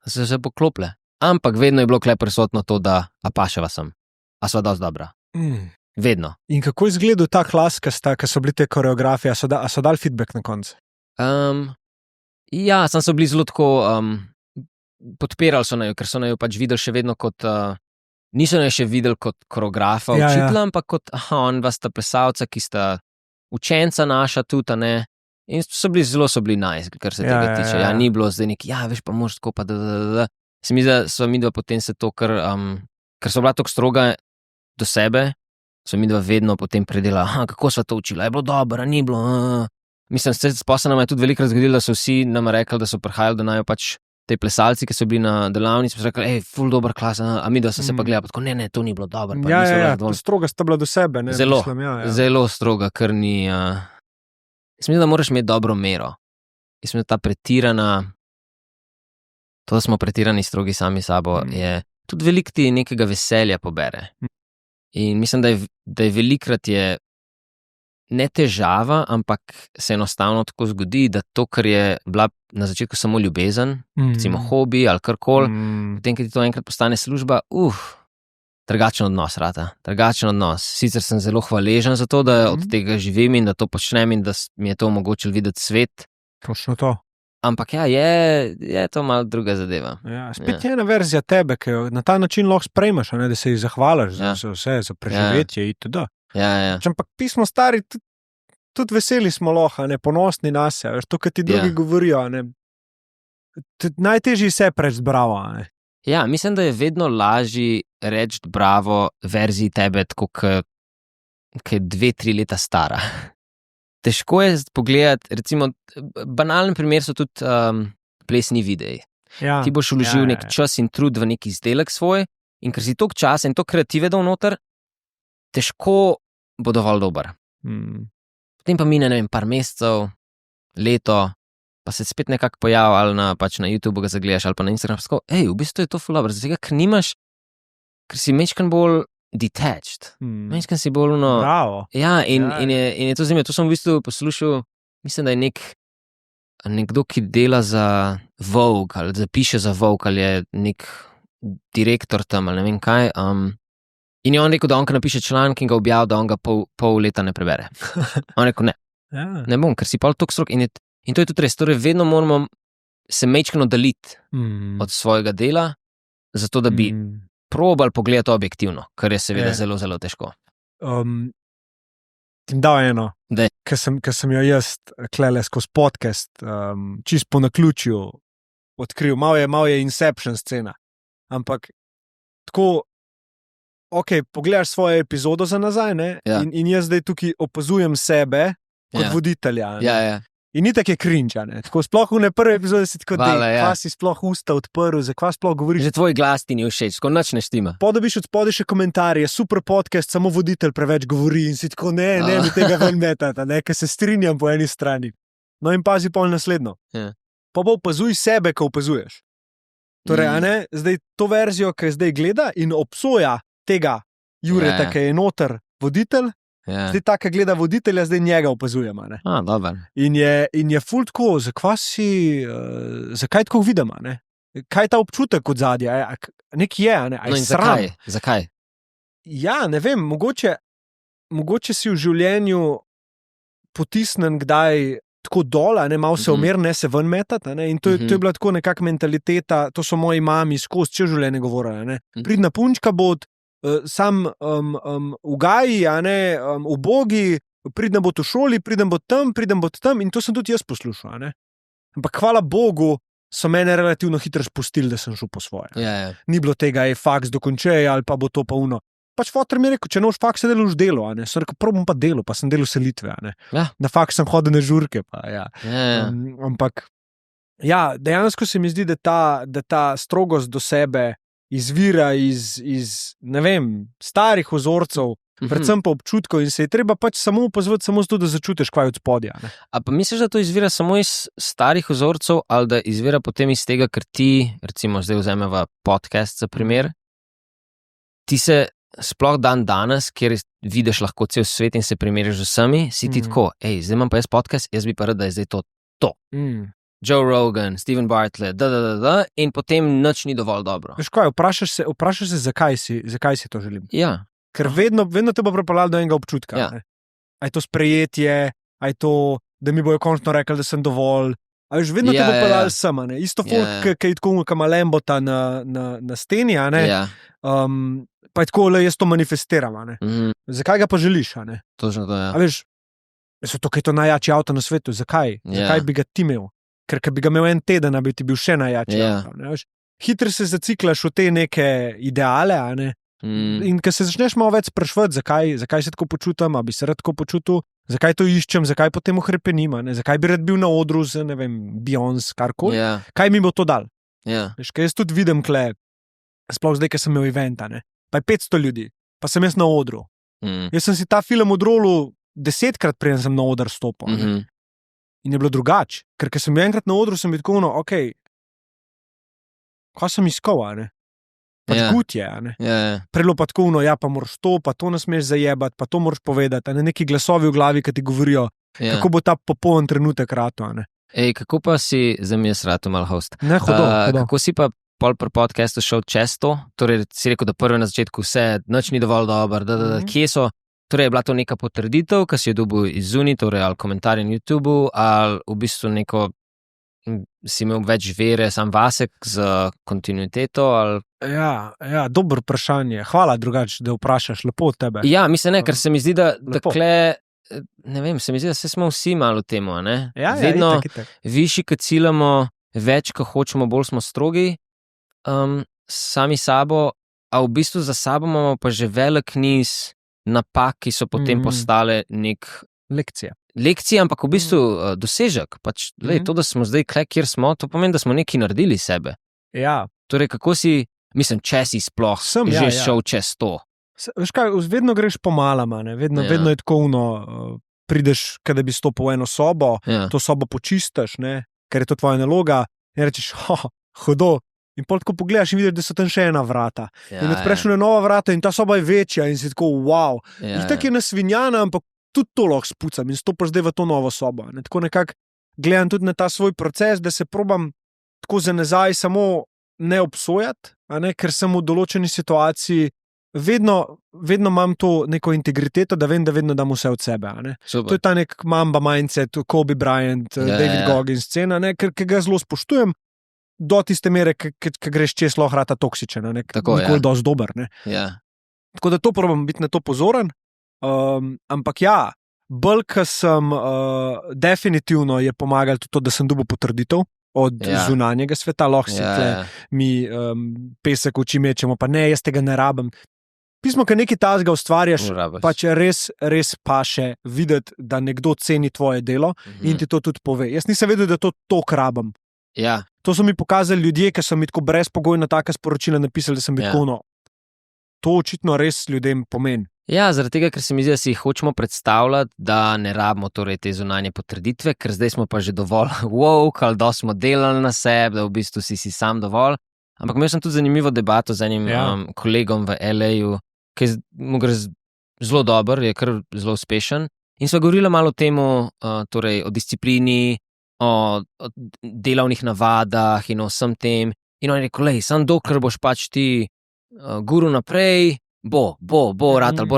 [SPEAKER 1] so se poklople. Ampak vedno je bilo kle prisotno to, da paševa sem. A sva dosti dobra. Vedno.
[SPEAKER 2] In kako je izgledal ta klas, ko so bili te koreografije, a so dali feedback na koncu?
[SPEAKER 1] Ja, so bili zelo tako, podpirali so naju, ker so naju pač videli še vedno kot, niso naju še videli kot koreografa, učitelja, ampak kot, on vas sta plesalca, ki sta učenca naša tudi, ne, in so bili nice, kar se tega tiče. Ja, ni bilo zdaj neki, veš, pa moraš tako pa Se mi zdi, da so midva potem se to, ker so bila tako stroga do sebe, so midva vedno potem predela, kako sva to učila, je bilo dobro, ni bilo, Mislim, posebno nam je tudi veliko razgodilo, da so vsi nam rekli, da so prihajali, da najo pač te plesalci, ki so bili na delavnici, so rekli, ful dober klas, a mi da so se pa gledali, tako ne, to ni bilo dobro.
[SPEAKER 2] Stroga sta bila do sebe, ne?
[SPEAKER 1] Zelo,
[SPEAKER 2] mislim,
[SPEAKER 1] zelo stroga, ker ni, mislim, da moraš imeti dobro mero. Mislim, da ta pretirana, to, da smo pretirani strogi sami sabo, je tudi veliko ti nekega veselja pobere. In mislim, da je velikrat je ne težava, ampak se enostavno tako zgodi, da to, kar je bila na začetku samo ljubezen, recimo hobi ali karkoli, potem, ko ti to enkrat postane služba, drugačen odnos rata, drugačen odnos. Sicer sem zelo hvaležen za to, da od tega živim in da to počnem in da mi je to omogočilo videti svet.
[SPEAKER 2] Točno to.
[SPEAKER 1] Ampak ja, je to malo druga zadeva.
[SPEAKER 2] Ja, spet je ena verzija tebe, ki jo na ta način lahko sprejmeš, da se ji zahvališ za vse, za preživetje itd.
[SPEAKER 1] Ja.
[SPEAKER 2] Ampak pismo stari, tudi veseli smo lahko, ponosni nas, to, kar ti drugi govorijo. Najtežji se preč bravo.
[SPEAKER 1] Ja, mislim, da je vedno lažji reči bravo verziji tebe, tako ki je 2-3 leta stara. Težko je pogledati, recimo, banalen primer so tudi plesni videi.
[SPEAKER 2] Ja,
[SPEAKER 1] ti boš vložil nek čas in trud v nek izdelek svoj in ker si toliko časa in toliko kreative dal noter, težko bo dovolj dober. Potem pa mine, ne vem, par mesecev, leto, pa se spet nekako pojavi ali pač na YouTube ga zagledaš ali pa na Instagram, pa v bistvu je to ful dobro, zato ker nimaš, ker si mečkan bolj detached. Mečkan si bolj
[SPEAKER 2] Bravo.
[SPEAKER 1] Ja, in je to zanimivo. To sem v bistvu poslušal, mislim, da je nekdo, ki dela za Vogue ali zapiše za Vogue ali je nek direktor tam ali ne vem kaj. In je on rekel, da on, ko napiše članek in ga objavi, da on ga pol leta ne prebere. On rekel, ne bom, ker si pol toliko strok. In to je tudi res. Torej, vedno moramo se mečkano oddaliti od svojega dela, zato da bi probali pogledati objektivno, kar je seveda zelo, zelo težko.
[SPEAKER 2] Ti dal eno, ker sem jo jaz klele skozi podcast, čist po naključju odkril. Malo je Inception scena. Ampak tako, pogledaš svojo epizodo za nazaj, ne? In jaz zdaj tukaj opazujem sebe kot voditelja.
[SPEAKER 1] Ja.
[SPEAKER 2] In ni tako je cringe, ne. Tako sploh v ne prve epizode si tako
[SPEAKER 1] Hvala, ja.
[SPEAKER 2] kva si sploh usta odprl, zakva sploh govoriš.
[SPEAKER 1] Že tvoj glas ti ni všeč, tako nič ne štima.
[SPEAKER 2] Dobiš od spodaj še komentarje, super podcast, samo voditelj preveč govori in si tako ne mi tega ven metata, ne, ker se strinjam po eni strani. No in pazi pol naslednjo.
[SPEAKER 1] Ja.
[SPEAKER 2] Pa opazuj sebe, ko opazuješ. Torej, a ne, zdaj to verzijo, ki zdaj gleda in obsoja tega Jureta, ki je noter voditelj, zdaj ta, ki gleda voditelja, zdaj njega opazujemo.
[SPEAKER 1] Dober.
[SPEAKER 2] In je ful tako, zakaj tako vidimo, ne? Kaj je ta občutek od zadja? Nekaj je, ne?
[SPEAKER 1] No in zakaj?
[SPEAKER 2] Ja, ne vem, mogoče si v življenju potisnen kdaj tako dol, ne, malo se umirne, se ven metati, ne, in to je bila tako nekak mentaliteta, to so moji mami skozi celo življenje govorili, ne. Pridna punčka bo sam ugaji, ne, ubogi, pridna bo v šoli, pridem bo tam in to sem tudi jaz poslušal, ne. Ampak hvala Bogu so mene relativno hitro spustili, da sem šel po svoje.
[SPEAKER 1] Ja.
[SPEAKER 2] Ni bilo tega, faks dokončaj ali pa bo to pa uno. Pač fotor mi je rekel, če noš faks, se delaš delo, a ne. Sem rekel, probam pa delo, pa sem delal selitve, a ne.
[SPEAKER 1] Ja.
[SPEAKER 2] Na faks sem hodil na žurke, pa ja. Ampak, ja, dejansko se mi zdi, da ta strogost do sebe izvira iz ne vem, starih vzorcev, predvsem pa občutkov in se je treba pač samo opazovati, samo zato, da začutiš, kaj je od spodja, ne.
[SPEAKER 1] A pa misliš, da to izvira samo iz starih vzorcev ali da izvira potem iz tega, ker ti, recimo zdaj vzameva podcast za primer, ti se sploh danes, kjer vidiš lahko cel svet in se primeriš z vsemi, si ti tako, zdaj imam pa jaz podcast, jaz bi pa rad, da je zdaj to. Joe Rogan, Steven Bartlett, in potem nič ni dovolj dobro.
[SPEAKER 2] Veš kaj, vprašaš se, zakaj si to želim.
[SPEAKER 1] Ja.
[SPEAKER 2] Ker vedno te bo pripeljalo do enega občutka.
[SPEAKER 1] Ja.
[SPEAKER 2] A je to sprejetje, a je to, da mi bojo končno rekli, da sem dovolj. A veš, vedno te bo peljalo sem, ne. Isto folk, ki je tako, kama Lembota na steni, a ne.
[SPEAKER 1] Ja.
[SPEAKER 2] Pa je tako, le jaz to manifestiram, a ne. Zakaj ga pa želiš, a ne?
[SPEAKER 1] Točno to, ja.
[SPEAKER 2] A veš, to je to najjači avto na svetu, zakaj? Zakaj bi ga ti imel? Ker bi ga imel en teden, bi ti bil še najjači avto, ne, veš. Hitro se zaciklaš v te neke ideale, a ne. In ko se začneš malo več sprašvati, zakaj se tako počutim, a bi se rad tako počutil, zakaj to iščem, zakaj potem ohrepenim, a ne, zakaj bi rad bil na odru z, ne vem, Beyoncé, karkoli, kaj mi bo to dal? Veš, kaj jaz tudi vidim kle, sploh zdaj, ko sem imel event, a ne, pa je 500 ljudi, pa sem jaz na odru. Jaz sem si ta film odrolil 10-krat, preden sem na oder stopil. In je bilo drugače, ker sem bil enkrat na odru, sem bil tako, kaj sem iskal, a ne? Pač gut je, a ne? Prelo pa tako, pa moraš to, pa to ne smeš zajebati, pa to moraš povedati, a ne, neki glasovi v glavi, ki ti govorijo, kako bo ta popoln trenutek rato, a ne?
[SPEAKER 1] Kako pa si, za mi je srato malo host.
[SPEAKER 2] Ne, hudo.
[SPEAKER 1] Kako si pa pol pri podcastu šel čez to? Torej si rekel, da prvo na začetku vse, nič ni dovolj dobro, kje so? Torej je bila to neka potrditev, ki si jo dobil iz zunaj, torej ali komentarje na YouTubu, ali v bistvu neko, si imel več vere sam vasek z kontinuiteto, ali... Ja, dobro vprašanje. Hvala drugače, da vprašaš, lepo od tebe. Ja, mislim, ker se mi zdi, da kle, ne vem, se mi zdi, da se smo vsi malo v temu, ne? Vedno višji, ko ciljamo, več, ko hočemo, bolj smo strogi, sami sabo, a v bistvu za sabo imamo pa že velik niz napak, ki so potem postale nek... Lekcija, ampak v bistvu dosežek. Pač, to, da smo zdaj kle, kjer smo, to pomeni, da smo nekaj naredili sebe.
[SPEAKER 2] Ja.
[SPEAKER 1] Torej, kako si, mislim, če si sploh šel čez to.
[SPEAKER 2] Veš kaj, vedno greš pomalama, ne? Vedno je tako prideš, kada bi stopil v eno sobo, to sobo počistaš, ne? Ker je to tvoja naloga, in rečeš, hudo. In pol tako pogledaš in vidiš, da so tam še ena vrata. In odpreš na nova vrata in ta soba je večja in si tako, wow. In tako je nasvinjana, ampak tudi to lahko spucam in stopiš zdaj v to novo sobo. Ne? Tako nekako gledam tudi na ta svoj proces, da se probam tako za nazaj samo ne obsojati, a ne? Ker sem v določeni situaciji vedno imam to neko integriteto, da vem, da vedno dam vse od sebe. A ne? To je ta nek Mamba mindset, Kobe Bryant, David Goggins scena, ne? Ker ga zelo spoštujem, do tiste mere, ki greš čez lahko rata toksičen, nikoli dosti dober. Tako da to probam biti na to pozoren, ampak ja, bolj, ko sem definitivno je pomagal tudi to, da sem dobil potrditev od zunanjega sveta, lahko si mi pesek v oči mečemo, pa ne, jaz tega ne rabim. pismo, ki nekaj tazga ustvarjaš,
[SPEAKER 1] Rabiš.
[SPEAKER 2] pač res paše videti, da nekdo ceni tvoje delo in ti to tudi pove. Jaz nisem vedel, da to rabim.
[SPEAKER 1] Ja,
[SPEAKER 2] To so mi pokazali ljudje, ki so mi tako brezpogojno taka sporočila napisali, da sem bil tako, no, to očitno res ljudem pomeni.
[SPEAKER 1] ja, zaradi tega, ker se mi zdi, da si hočemo predstavljati, da ne rabimo torej te zunanje potrditve, ker zdaj smo pa že dovolj woke, ali da smo delali na sebi, da v bistvu si sam dovolj. Ampak imel sem tudi zanimivo debato z enim kolegom v LA-ju, ki mu gre zelo dobro, je kar zelo uspešen. In sva govorila malo o temu, torej o disciplini, o delovnih navadah in o vsem tem. In on je rekel, lej, samo dokler boš pač ti guru naprej, bo ratal.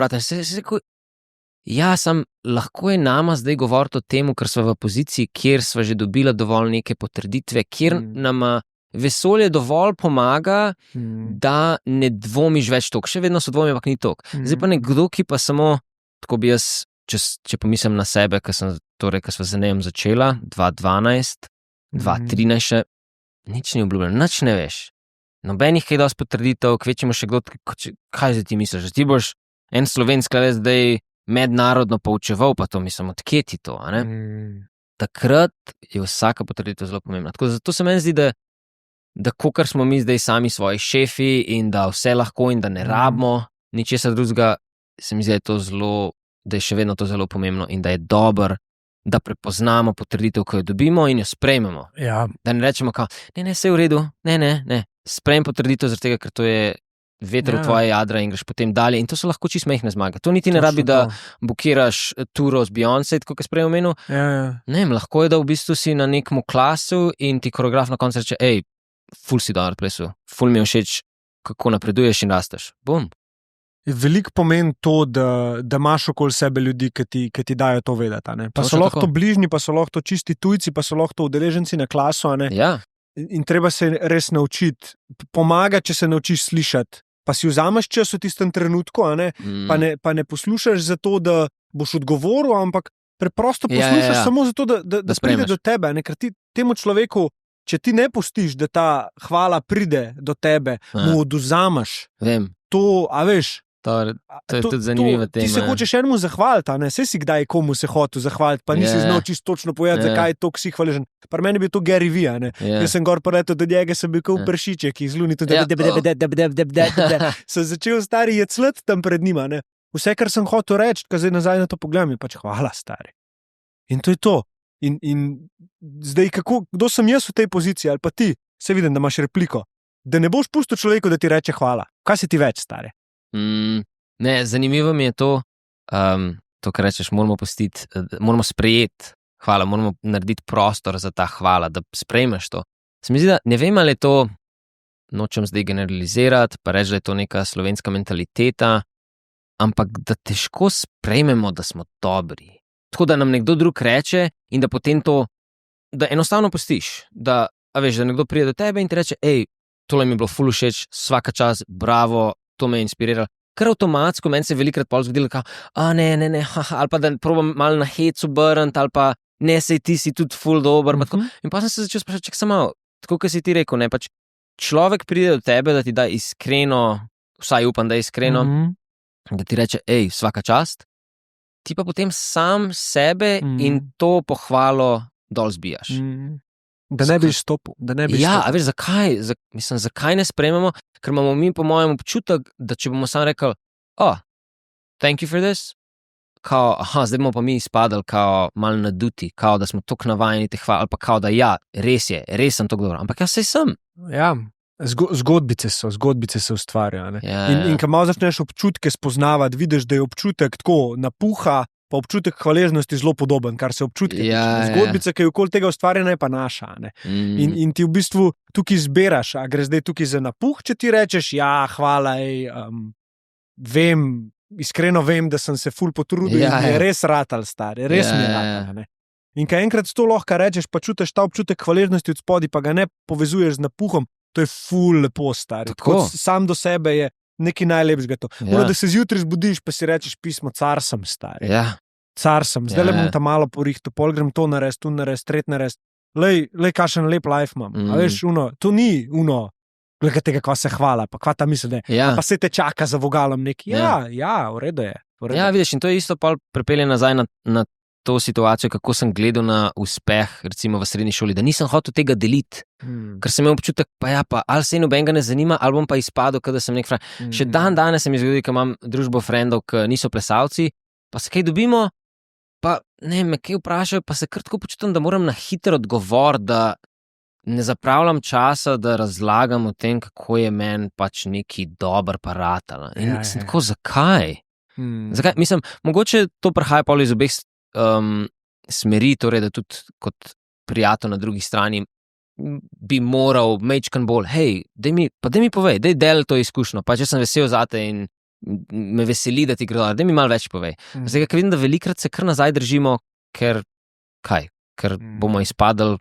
[SPEAKER 1] Ja, sam lahko je nama zdaj govoriti o tem, ker sva v poziciji, kjer sva že dobila dovolj neke potrditve, kjer nama vesolje dovolj pomaga, da ne dvomiš več toliko. Še vedno so dvomi, ampak ni toliko. Zdaj pa nekdo, ki pa samo, tako bi jaz, če pomislim na sebe, ker sva z nejem začela, 2012, 2013 še, nič ni obljubljeno, nič ne veš. Nobenih kaj dosti potrditev, kvečemo še kdo, kaj zdaj ti misliš, ti boš en Slovensk zdaj mednarodno poučeval, pa to mislim, odkje ti to, a ne? Takrat je vsaka potrditev zelo pomembna. Tako zato se meni zdi, da kakor smo mi zdaj sami svoji šefi in da vse lahko in da ne rabimo ničesar drugega, se mi zdi, da je še vedno to zelo pomembno in da je dobro, da prepoznamo potrditev, ko jo dobimo in jo sprejmemo.
[SPEAKER 2] Ja.
[SPEAKER 1] Da ne rečemo, ne, vse je v redu, ne. Sprejem potrditev, zaradi tega, ker to je veter v tvoje jadra in greš potem dalje. In to so lahko čisto majhne zmage. To niti ne rabi, da bukiraš turo z Beyoncé, tako kot sprej omenil.
[SPEAKER 2] Ja.
[SPEAKER 1] Ne, lahko je, da v bistvu si na nekem klasu in ti koreograf na koncu reče, ful si dobro plesu, ful mi je všeč, kako napreduješ in rasteš. Bum.
[SPEAKER 2] Veliko pomeni to, da imaš okoli sebe ljudi, ki ti dajo to vedeti. Pa so lahko to bližnji, pa so lahko to čisti tujci, pa so lahko to udeleženci na klasu.
[SPEAKER 1] Ja.
[SPEAKER 2] In treba se res naučiti, pomaga, če se naučiš slišati. Pa si vzameš čas v tistem trenutku, pa ne poslušaš zato, da boš odgovoril, ampak preprosto poslušaš samo zato, da pride do tebe. Ker ti temu človeku, če ti ne pustiš, da ta hvala pride do tebe, mu odvzameš.
[SPEAKER 1] Vem.
[SPEAKER 2] To, a veš,
[SPEAKER 1] To je tudi zanimiva tema.
[SPEAKER 2] Ti se hočeš enemu zahvaliti, saj si kdaj komu se hotel zahvaliti, pa nisi znal čisto točno povedati, zakaj je to si hvaležen. Pri meni je bil to Gary Vee, Jaz sem gor povedal, do njega sem bil kot pršiček, izluni to, sem začel stari jeclet tam pred njima. Vse, kar sem hotel reči, ko zdaj nazaj na to pogledam, je pač hvala, stari. In to je to. In zdaj, kdo sem jaz v tej poziciji, ali pa ti, se vidim, da imaš repliko, da ne boš pustil človeku, da ti reče hvala. Kaj si ti več, stari?
[SPEAKER 1] Ne, zanimivo mi je to, kar rečeš, moramo sprejeti hvala, moramo narediti prostor za ta hvala, da sprejmeš to. Se mi zdi, da ne vem, ali je to, nočem zdaj generalizirati, pa reči, da je to neka slovenska mentaliteta, ampak da težko sprejmemo, da smo dobri. Tako da nam nekdo drug reče in da potem to, da enostavno pustiš, da nekdo pride do tebe in ti reče, tole mi je bilo ful všeč, svaka čas, bravo, to me je inspiriralo. Kar avtomatsko, meni se je velikrat pol zgodilo, ne, ali pa da probam malo na hecu obrniti, ali pa ne, sej ti si tudi ful dober. In pa sem se začel sprašati, čak samo, tako kot si ti rekel, pač človek pride do tebe, da ti da iskreno, vsaj upam, da je iskreno, da ti reče, svaka čast, ti pa potem sam sebe in to pohvalo dol zbijaš.
[SPEAKER 2] Da ne bi izstopil.
[SPEAKER 1] Ja, a veš, zakaj ne sprejmemo? Ker imamo mi, po mojem, občutek, da če bomo sam rekli, thank you for this, zdaj bomo pa mi izpadali malo naduti, da smo toliko navajeni te hvala, ali pa da res sem toliko dobro, ampak sej sem.
[SPEAKER 2] Ja, zgodbice se ustvarjajo. In ko malo začneš občutke spoznavati, vidiš, da je občutek tako napuha, pa občutek hvaležnosti zelo podoben, kar se občutke. Zgodbica, ki je okoli tega ustvarjena, je pa naša. In ti v bistvu tukaj izbiraš, a gre zdaj tukaj za napuh, če ti rečeš, hvala, iskreno vem, da sem se ful potrudil in je res ratal, stari, res mi je ratal. In ko enkrat to lahko rečeš, pa čutiš ta občutek hvaležnosti od spodaj, pa ga ne povezuješ z napuhom, to je ful lepo, stari. Tako sam do sebe je nekaj najlepšega to. Da se zjutraj zbudiš, pa si rečeš pismo, car sem, stari. Car sem, zdaj le bom tam malo porihtel, pol grem to narediti, tu narediti, tret narediti. Lej, kakšen lep life imam. A veš, to ni glede tega, kva se hvala, pa kva ta misli, ne.
[SPEAKER 1] Ja.
[SPEAKER 2] Pa se te čaka za vogalom neki. Ja, v redu je.
[SPEAKER 1] Ja, vidiš, in to je isto pol pripelje nazaj na to situacijo, kako sem gledal na uspeh, recimo v srednji šoli, da nisem hotel tega deliti, ker sem imel občutek, pa ali se nobenega ne zanima, ali bom pa izpadel, kada sem nek frend. Še danes se mi zgodi, ker imam družbo frendov, ki niso plesalci, pa se kaj dobimo, pa ne, me kaj vprašajo, pa se kar tako počutim, da moram na hiter odgovor, da ne zapravljam časa, da razlagam o tem, kako je meni pač neki dober parat. In sem tako, zakaj? Zakaj? Mislim, mogoče to prihaja pol iz obeh smeri, torej, da tudi kot prijatelj na drugi strani bi moral mečkan bolj, hej, daj mi povej, daj del to izkušnjo, pa če sem vesel zate in me veseli, da ti gre dobro, daj mi malo več povej. Zdaj, ker vidim, da velikrat se kar nazaj držimo, ker bomo izpadali,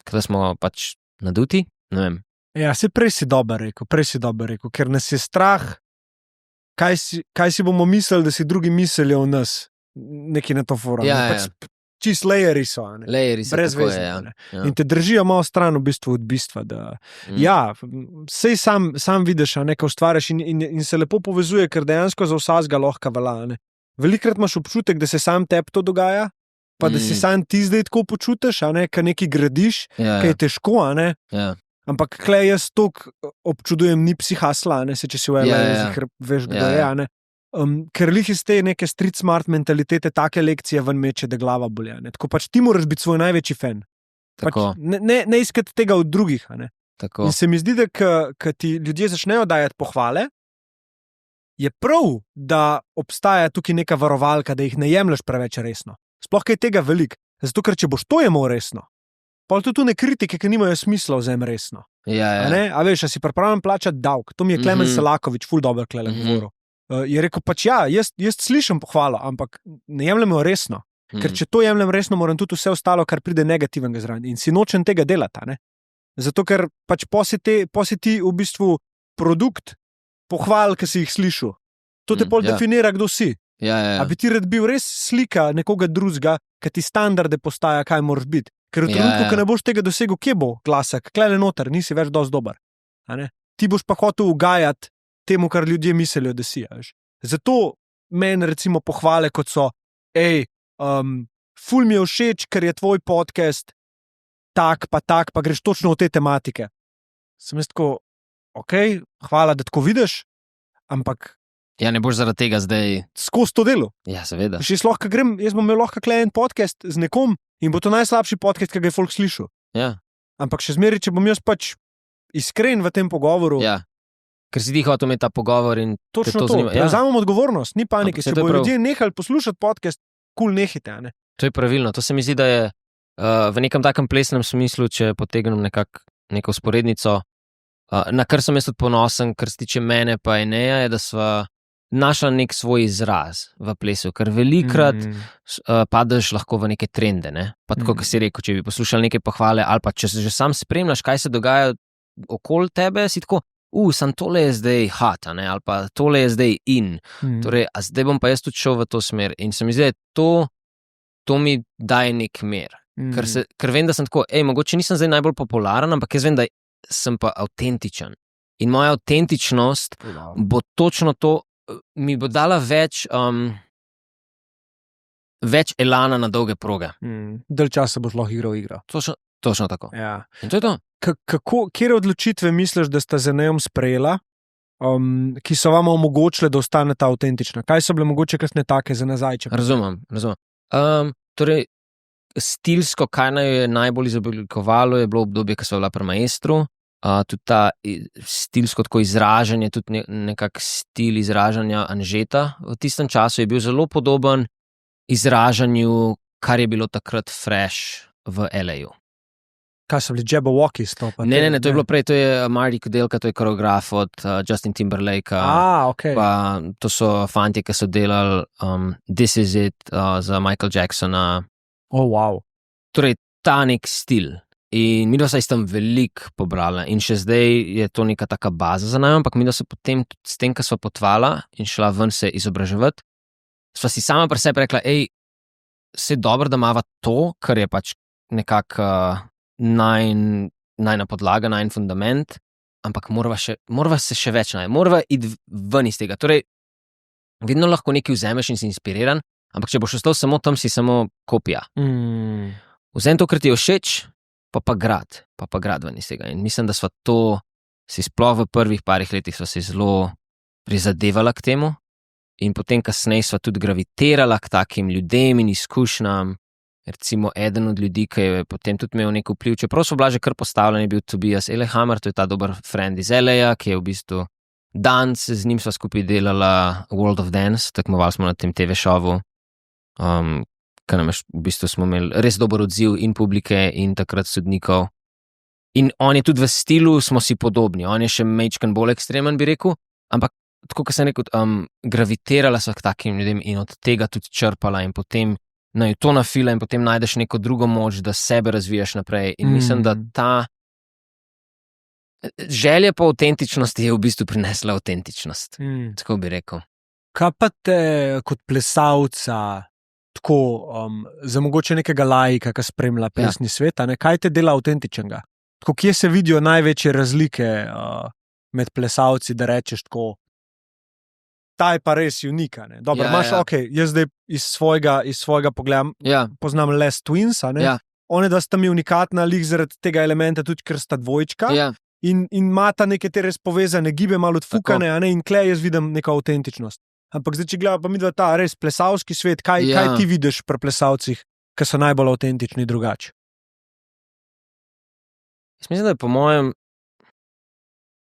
[SPEAKER 1] ker smo pač naduti, ne vem.
[SPEAKER 2] Ja, prej si dobro rekel, ker nas je strah, kaj si bomo mislili, da si drugi mislijo o nas, neki na to forum. Pač čist layeri so, brez veze. Ja. In te držijo malo stran v bistvu od bistva. Ja, sej sam vidiš, nekaj ustvarjaš in se lepo povezuje, ker dejansko za vsega lahko velja. Velikrat imaš občutek, da se sam tebi to dogaja, pa da si sam ti zdaj tako počutiš, ker nekaj gradiš, kaj je težko,
[SPEAKER 1] Ja.
[SPEAKER 2] Ampak klej jaz toliko občudujem ni psihasla, če si v ker veš, kdo je, ker lih iz te neke street smart mentalitete take lekcije ven meče, da glava bolja. Tako pač ti moraš biti svoj največji fan. Pač ne iskati tega od drugih. In se mi zdi, da ko ti ljudje začnejo dajati pohvale, je prav, da obstaja tukaj neka varovalka, da jih ne jemlješ preveč resno. Sploh kaj tega veliko. Zato, ker če boš to jemal resno, pa tudi tu ne kritike, ki nimajo smisla vzem resno.
[SPEAKER 1] Ja.
[SPEAKER 2] A veš, a si pripravljen plačati davek. To mi je Klemen Selakovič ful dobro govoril. Je rekel pač jaz slišim pohvalo, ampak ne jemljem jo resno. Ker če to jemljem resno, moram tudi vse ostalo, kar pride negativnega zraven. In si nočem tega delati. Zato, ker pač posi ti v bistvu produkt pohval, ki si jih slišal. To te pol definira, kdo si.
[SPEAKER 1] Ja.
[SPEAKER 2] A bi ti rad bil res slika nekoga drugega, ki ti standarde postaja, kaj moraš biti. Ker v trenutku, ko ne boš tega dosegel, kje bo glasek? Klele noter, nisi več dosti dober. Ti boš pa hotel ugajati temu, kar ljudje mislijo, da si. Zato meni recimo pohvale, kot so ful mi je všeč, ker je tvoj podcast tak, pa greš točno v te tematike. Sem jaz tako, hvala, da tako vidiš, ampak
[SPEAKER 1] ja, ne boš zaradi tega zdaj
[SPEAKER 2] skozi to delo.
[SPEAKER 1] Ja, seveda.
[SPEAKER 2] Jaz bom imel lahko en podcast z nekom in bo to najslabši podcast, ki ga je folk slišal.
[SPEAKER 1] Ja.
[SPEAKER 2] Ampak še zmeraj, če bom jaz pač iskren v tem pogovoru.
[SPEAKER 1] Ja. Ker si ti hotel imeti ta pogovor in
[SPEAKER 2] točno to. Prevzamem odgovornost, ni panike. Če bodo ljudje nehali poslušati podcast, nehite.
[SPEAKER 1] To je pravilno. To se mi zdi, da je v nekem takem plesnem smislu, če potegnem neko sporednico, na kar sem jaz tudi ponosen, kar se tiče mene pa Eneja, je, da sva našla nek svoj izraz v plesu, ker velikrat padeš lahko v neke trende, ne? Pa tako, kot si rekel, če bi poslušal neke pohvale, ali pa če se že sam spremljaš, kaj se dogaja okoli tebe, si tako, sam tole je zdaj hot, ali pa tole je zdaj in. Torej, a zdaj bom pa jaz tudi šel v to smer. In se mi zdi, da to mi daje nek mer. Ker vem, da sem tako, mogoče nisem zdaj najbolj popularen, ampak jaz vem, da sem pa avtentičen. In moja avtentičnost bo točno to, mi bo dala več elana na dolge proge.
[SPEAKER 2] Dalj časa boš lahko igral.
[SPEAKER 1] Točno tako.
[SPEAKER 2] Ja.
[SPEAKER 1] In to je to.
[SPEAKER 2] Kjere odločitve misliš, da sta z Enejom sprejela, ki so vama omogočile, da ostaneta avtentična? Kaj so bile mogoče kakšne take za nazaj?
[SPEAKER 1] Razumem. Torej, stilsko, kaj naj je najbolj izoblikovalo, je bilo obdobje, ko sva bila pri Maestru. Tudi ta stilsko tako izražanje, tudi nekak stil izražanja Anžeta v tistem času je bil zelo podoben izražanju, kar je bilo takrat fresh v LA-ju.
[SPEAKER 2] Kaj so bili Jabberwocky?
[SPEAKER 1] Ne, to je bilo prej, to je Marty Kudelka, to je koreograf od Justin Timberlakea.
[SPEAKER 2] Okay.
[SPEAKER 1] Pa to so fantje, ki so delali This Is It za Michael Jacksona.
[SPEAKER 2] Wow.
[SPEAKER 1] Torej, ta nek stil. In mi dva se tam veliko pobrala in še zdaj je to neka taka baza za nami, ampak mi dva se potem s tem, ko sva potvala in šla ven se izobraževati, sva si sama pri sebi rekla, se dobro, da imava to, kar je pač nekako najna podlaga, najn fundament, ampak morava se še več najti, morava iti ven iz tega. Torej, vedno lahko nekaj vzameš in si inspiriran, ampak če boš ostal samo tam, si samo kopija. Vzem to, kar ti je všeč, pa grad ven iz tega. In mislim, da sva to si sploh v prvih parih letih sva se zelo prizadevala k temu in potem kasneje sva tudi gravitirala k takim ljudem in izkušnjam. Recimo, eden od ljudi, ki je potem tudi imel nek vpliv, čeprav so bila že kar postavljeni, je bil Tobias Elehammer, to je ta dober friend iz LA, ki je v bistvu dance, z njim sva skupaj delala World of Dance, tekmovali smo na tem TV šovu, v bistvu smo imeli res dober odziv in publike in takrat sodnikov. In on je tudi v stilu, smo si podobni, on je še majčken bolj ekstremen, bi rekel, ampak tako, kot sem rekel, gravitirala sva k takim ljudem in od tega tudi črpala in potem to nafila in potem najdeš neko drugo moč, da sebe razvijaš naprej. In mislim, da ta želja po avtentičnosti je v bistvu prinesla avtentičnost. Tako bi rekel.
[SPEAKER 2] Kaj pa te kot plesalca, tako za mogoče nekega laika, ki spremlja plesni svet, kaj te dela avtentičnega? Tako, kje se vidijo največje razlike med plesalci, da rečeš tako, ta je pa res unika. Dobro, imaš, jaz zdaj iz svojega pogleda poznam Les Twins, one da sta mi unikatna lik zaradi tega elementa, tudi ker sta dvojčka in imata neke te res povezane gibe, malo odfukane, in tle jaz vidim neko avtentičnost. Ampak zdaj, če gledam, pa mi da ta res plesalski svet, kaj ti vidiš pri plesalcih, ki so najbolj avtentični drugače?
[SPEAKER 1] Jaz mislim, da po mojem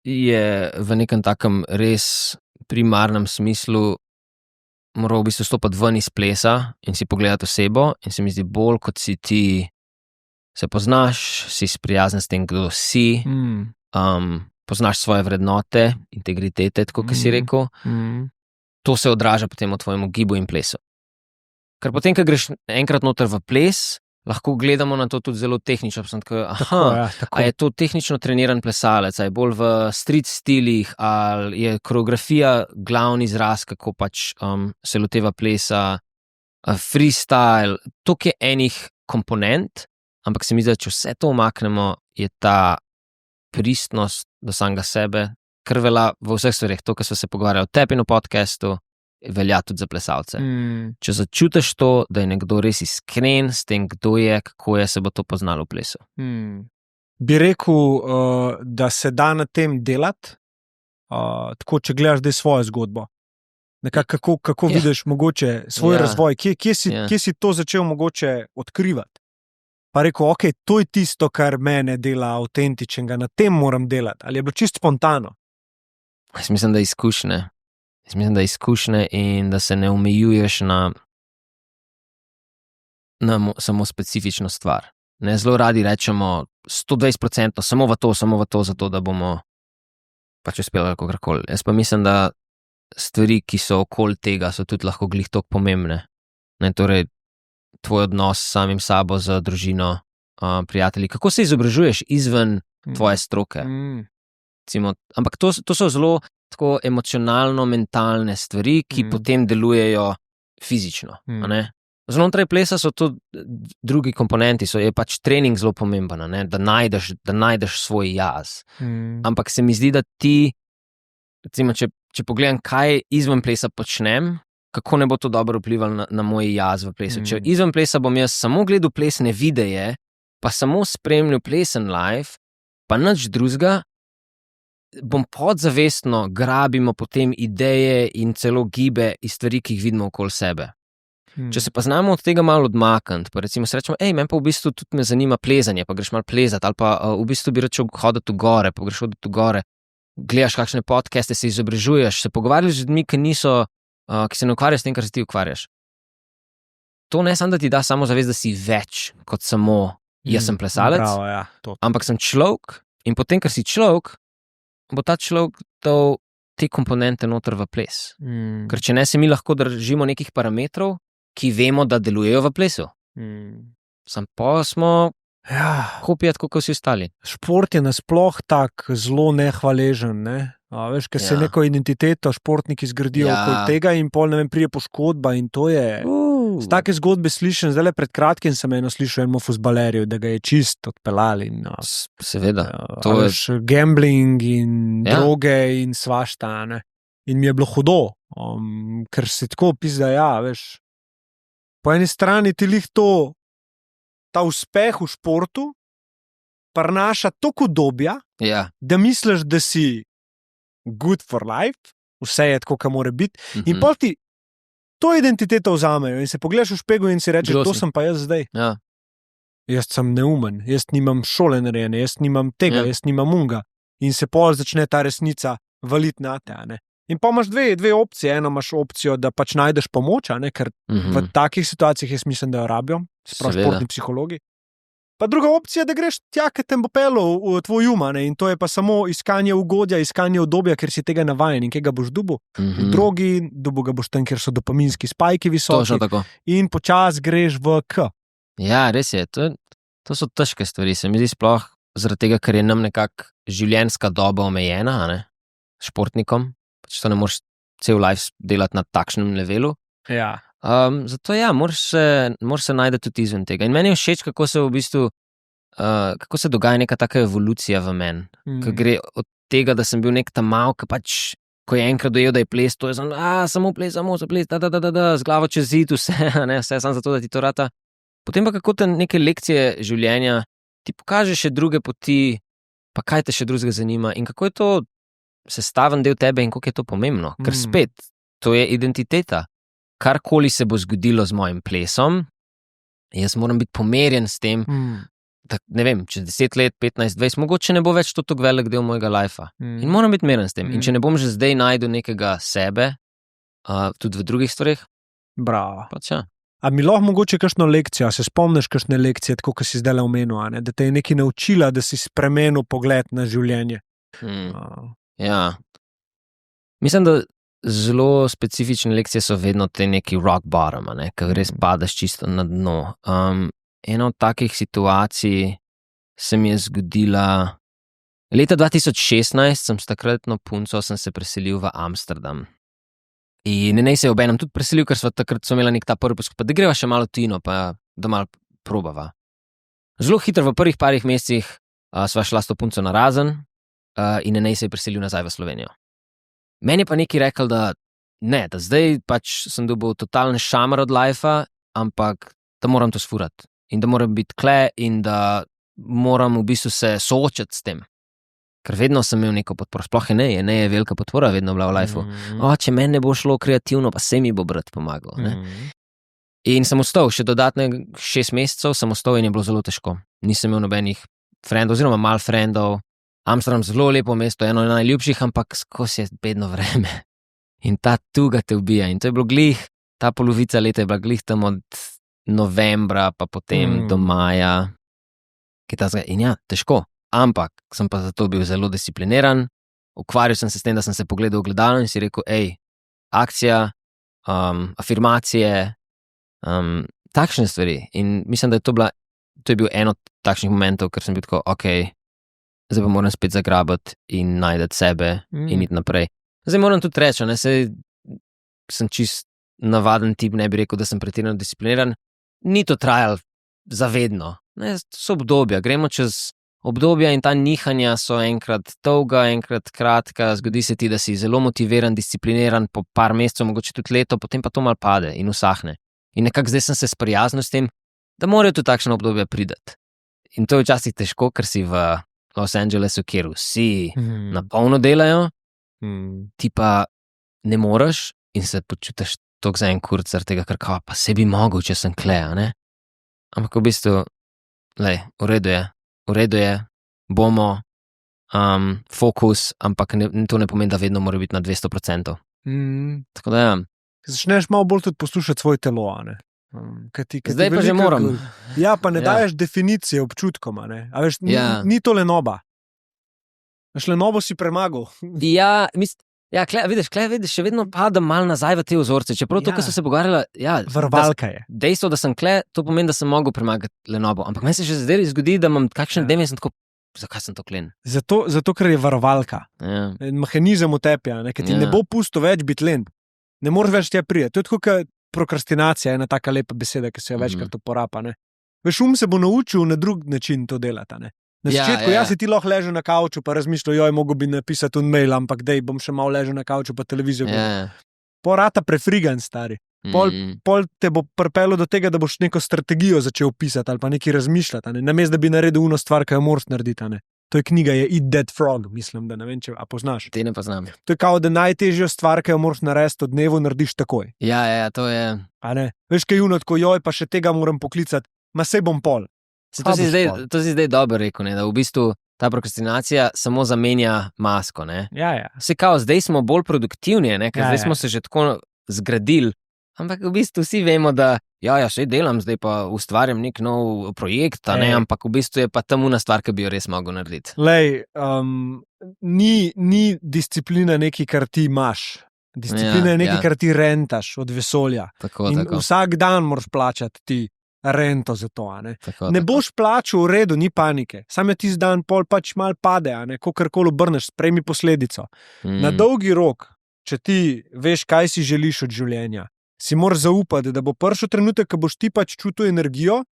[SPEAKER 1] je v nekem takem res primarnem smislu moral v bistvu stopiti ven iz plesa in si pogledati osebo in se mi zdi bolj, kot si ti se poznaš, si sprijazen s tem, kdo si, poznaš svoje vrednote, integritete, tako kot si rekel, to se odraža potem v tvojemu gibu in plesu. Ker potem, ko greš enkrat noter v ples, lahko gledamo na to tudi zelo tehnično. A je to tehnično treniran plesalec, a je bolj v street stilih, ali je koreografija glavni izraz, kako pač se loteva plesa, freestyle, toliko je enih komponent, ampak se mi zdi, če vse to umaknemo, je ta pristnost do samega sebe, kar velja v vseh stvareh, to, kar smo se pogovarjali o tebi na podcastu, velja tudi za plesalce. Če začutiš to, da je nekdo res iskren s tem, kdo je, kako je, se bo to poznalo v plesu.
[SPEAKER 2] Bi rekel, da se da na tem delati, tako, če gledaš zdaj svojo zgodbo. Kako vidiš mogoče svoj razvoj, kje si to začel mogoče odkrivati? Pa rekel, to je tisto, kar mene dela avtentičnega, na tem moram delati. Ali je bilo čisto spontano?
[SPEAKER 1] Jaz mislim, da izkušnje in da se ne omejuješ na samo specifično stvar. Ne, zelo radi rečemo 120%, samo v to, zato da bomo pač uspeli kakorkoli. Jaz pa mislim, da stvari, ki so okoli tega, so tudi lahko glih toliko pomembne. Ne, torej, tvoj odnos s samim sabo, z družino, prijatelji. Kako se izobražuješ izven tvoje stroke? Ampak to so zelo tako emocionalno-mentalne stvari, ki potem delujejo fizično. Znotraj plesa so to drugi komponenti, je pač trening zelo pomemben, da najdeš svoj jaz. Ampak se mi zdi, da ti, recimo, če pogledam, kaj izven plesa počnem, kako ne bo to dobro vplivalo na moj jaz v plesu. Če izven plesa bom jaz samo gledal plesne videe, pa samo spremljal plesen live, pa nič drugega, bom podzavestno grabimo potem ideje in celo gibe iz stvari, ki jih vidimo okoli sebe. Če se pa znamo od tega malo odmakniti, pa recimo se rečemo, meni pa v bistvu tudi me zanima plezanje, pa greš malo plezati, ali pa v bistvu bi rečel hoditi v gore, pa greš hoditi v gore, gledaš kakšne podcaste, se izobražuješ, se pogovarjaš z ljudmi, ki se ne ukvarjajo s tem, kar se ti ukvarjaš. To ne samo, da ti da samo zavest, da si več kot samo jaz sem plesalec, ampak sem človek in potem, ker si človek, bo ta človek dal te komponente noter v ples. Ker če ne, se mi lahko držimo nekih parametrov, ki vemo, da delujejo v plesu. Sam pa smo kopija, kot vsi ostali.
[SPEAKER 2] Šport je nasploh tak zelo nehvaležen, ne? Veš, ker se neko identiteto športniki zgradijo okoli tega in pol, ne vem, prije poškodba in to je... Take zgodbe slišim, zdaj pred kratkim sem eno slišal enemu fuzbalerju, da ga je čist odpeljali.
[SPEAKER 1] Seveda. To
[SPEAKER 2] je gambling in droge in svašta. Ne? In mi je bilo hudo, ker se tako pizda, veš. Po eni strani ti lih ta uspeh v športu prinaša toliko udobja, da misliš, da si good for life, vse je tako, kot mora biti. In pol ti to identiteto vzamejo in se pogledaš v špegel in si rečeš, to sem pa jaz zdaj.
[SPEAKER 1] Ja.
[SPEAKER 2] Jaz sem neumen, jaz nimam šole narejene, jaz nimam tega, jaz nimam unga. In se pol začne ta resnica valiti na te. Ne? In pa imaš dve opcije. Eno imaš opcijo, da pač najdeš pomoč, ker v takih situacijah jaz mislim, da jo rabijo, sploh športni psihologi. Pa druga opcija, da greš tja, ki te bo pelil v tvoj um, in to je pa samo iskanje ugodja, iskanje udobja, ker si tega navajen in kje ga boš dubil. V drogi, dubil ga boš tam, kjer so dopaminski spajki visoki. In počas greš v K.
[SPEAKER 1] Ja, res je. To so težke stvari. Se mi zdi sploh zaradi tega, ker je nam nekako življenjska doba omejena, ne? Športnikom. Pač to ne moreš cel life delati na takšnem levelu.
[SPEAKER 2] Ja.
[SPEAKER 1] Zato moraš se najti tudi izven tega. In meni je všeč, kako se v bistvu, kako se dogaja neka taka evolucija v meni. Ko gre od tega, da sem bil nek tam mal, ko je enkrat dojel, da je ples, to je samo ples, z glavo čez zid, vse samo zato, da ti to rata. Potem pa kako te neke lekcije življenja ti pokaže še druge poti, pa kaj te še drugega zanima in kako je to sestaven del tebe in kako je to pomembno. Ker spet, to je identiteta. Karkoli se bo zgodilo z mojim plesom, jaz moram biti pomerjen s tem, da, ne vem, čez 10 let, 15, 20, mogoče ne bo več to tako velik del mojega lajfa. In moram biti meren s tem. In če ne bom že zdaj najdel nekega sebe, tudi v drugih stvareh,
[SPEAKER 2] bravo.
[SPEAKER 1] Pač ja.
[SPEAKER 2] A mi lahko mogoče kakšno lekcijo, se spomniš kakšne lekcije, tako kot si zdaj le omenil, da te je nekaj naučila, da si spremenil pogled na življenje?
[SPEAKER 1] Ja. Mislim, da zelo specifične lekcije so vedno te neki rock bottom, ko res padaš čisto na dno. Ena od takih situacij se mi je zgodila leta 2016, sem s takratno punco sem se preselil v Amsterdam. In ne se je obenem tudi preselil, ker takrat so imela nek ta prvi poskus, pa da greva še malo tujino, pa da malo probava. Zelo hitro v prvih parih mesecih sva šla s to punco na razen in ne se je preselil nazaj v Slovenijo. Meni je pa nekaj rekel, da zdaj pač sem dobil totalen šamar od lajfa, ampak da moram to sfurati in da moram biti kle in da moram v bistvu se soočati s tem. Ker vedno sem imel neko podporo, sploh je ne je velika podpora vedno bila v lajfu. Če meni ne bo šlo kreativno, pa se mi bo brat pomagal. In sem ostal, še dodatne 6 mesecev sem ostal in je bilo zelo težko. Nisem imel nobenih frendov, oziroma malo frendov. Amsterdam zelo lepo mesto, eno najljubših, ampak skozi je bedno vreme. In ta tuga te ubija. In to je bilo glih, ta polovica leta je bila glih tam od novembra, pa potem do maja. In ja, težko. Ampak sem pa zato bil zelo discipliniran, ukvarjal sem se s tem, da sem se pogledal v ogledalo in si rekel, akcija, afirmacije, takšne stvari. In mislim, da to je bil en od takšnih momentov, ker sem bil tako, zdaj pa moram spet zagrabati in najdeti sebe in iti naprej. Zdaj moram tudi reči, sem čist navaden tip, ne bi rekel, da sem pretirano discipliniran. Ni to trajalo zavedno. So obdobja, gremo čez obdobja in ta nihanja so enkrat dolga, enkrat kratka, zgodi se ti, da si zelo motiviran, discipliniran po par mesecev, mogoče tudi leto, potem pa to mal pade in usahne. In nekako zdaj sem se sprijaznil s tem, da morajo tudi takšne obdobja pridati. In to je včasih težko, ker si v Los Angelesu, kjer vsi na polno delajo, ti pa ne moreš in se počutiš toliko za en kurc, tega, ker pa se bi mogel, če sem kleja, ne? Ampak v bistvu, v redu je, bomo, fokus, ampak to ne pomeni, da vedno mora biti na 200%. Tako da ja.
[SPEAKER 2] Začneš malo bolj tudi poslušati svoje telo, ne?
[SPEAKER 1] Zdaj pa že moram.
[SPEAKER 2] Ja, pa ne daješ definicije občutkom, ne? A veš, ni to lenoba. Veš, lenobo si premagal.
[SPEAKER 1] Ja, vidiš, še vedno padam malo nazaj v te vzorce, čeprav to, ko so se pogovarjala,
[SPEAKER 2] varovalka je.
[SPEAKER 1] Dejstvo, da sem to pomeni, da sem mogel premagati lenobo, ampak meni se že zdaj zgodi, da imam kakšen dem in sem tako, zakaj sem to klen?
[SPEAKER 2] Zato, ker je varovalka. Mehanizem utepja, ker ti ne bo pusto več biti len. Ne moreš več tja priti. To je tako, prokrastinacija je ena taka lepa beseda, ki se jo večkrat uporaba, ne. Veš, se bo naučil na drug način to delati, ne. Na začetku, jaz si ti lahko ležal na kavču, pa razmišljal, joj, mogo bi napisati un mail, ampak dej, bom še malo ležal na kavču, pa televizijo. Porata prefrigan, stari. Pol te bo pripelo do tega, da boš neko strategijo začel pisati ali pa nekaj razmišljati, ne. Namesto, da bi naredil uno stvar, ki jo moraš narediti, ne. To je knjiga, je Eat That Frog, mislim, da ne vem, če poznaš.
[SPEAKER 1] Te ne poznam.
[SPEAKER 2] To je kao, da najtežjo stvar, ki jo moraš narediti od dnevu, narediš takoj.
[SPEAKER 1] Ja, to je.
[SPEAKER 2] A ne? Veš, kaj uno tako, joj, pa še tega moram poklicati, ma sej bom pol.
[SPEAKER 1] To si zdaj dobro rekel, ne, da v bistvu ta prokrastinacija samo zamenja masko. Ne.
[SPEAKER 2] Ja.
[SPEAKER 1] Vse kao, zdaj smo bolj produktivni, ne, ker zdaj smo se že tako zgradili, ampak v bistvu vsi vemo, da sej delam, zdaj pa ustvarjam nek nov projekt, ne, ampak v bistvu je pa tam una stvar, ki bi jo res mogel narediti.
[SPEAKER 2] Lej, ni disciplina nekaj, kar ti imaš. Disciplina je nekaj, kar ti rentaš od vesolja.
[SPEAKER 1] Tako.
[SPEAKER 2] Vsak dan moraš plačati ti rento za to, ne.
[SPEAKER 1] Tako.
[SPEAKER 2] Boš plačal v redu, ni panike. Sam je tisti dan pol pač mal pade, ne, kakorkoli obrneš, sprejmi posledico. Na dolgi rok, če ti veš, kaj si želiš od življenja, si moraš zaupati, da bo prišel trenutek, ko boš ti pač čutil energijo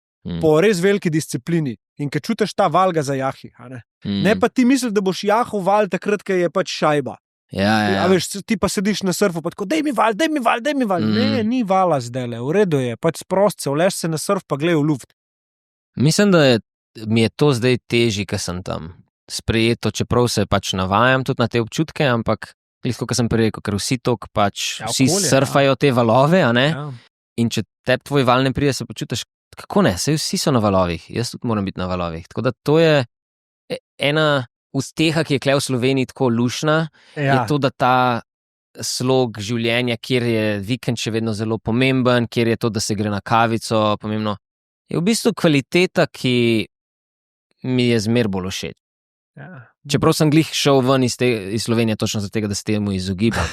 [SPEAKER 2] po res veliki disciplini in ko čutiš ta val ga zajahi, ne. Ne pa ti misliš, da boš jahal val takrat, ko je pač šajba.
[SPEAKER 1] Ja.
[SPEAKER 2] A veš, ti pa sediš na surfu, pa tako, dej mi val. Ne, ni vala zdajle, v redu je, pač sprost se, vleš se na surf, pa glej v luft.
[SPEAKER 1] Mislim, da mi je to zdaj težji, ker sem tam sprejeto, čeprav se pač navajam tudi na te občutke, ampak lahko, ker sem prej rekel, ker vsi tok pač, vsi surfajo te valove, a ne? Ja. In če tebi tvoj val ne pride, se počutiš, kako ne, saj vsi so na valovih, jaz tudi moram biti na valovih. Tako da to je ena usteha, ki je kle v Sloveniji tako lušna, je to, da ta slog življenja, kjer je vikend še vedno zelo pomemben, kjer je to, da se gre na kavico, pomembno, je v bistvu kvaliteta, ki mi je zmer bolj všeč. Ja. Čeprav sem glih šel ven iz Slovenije točno zato, da se temu izogibam.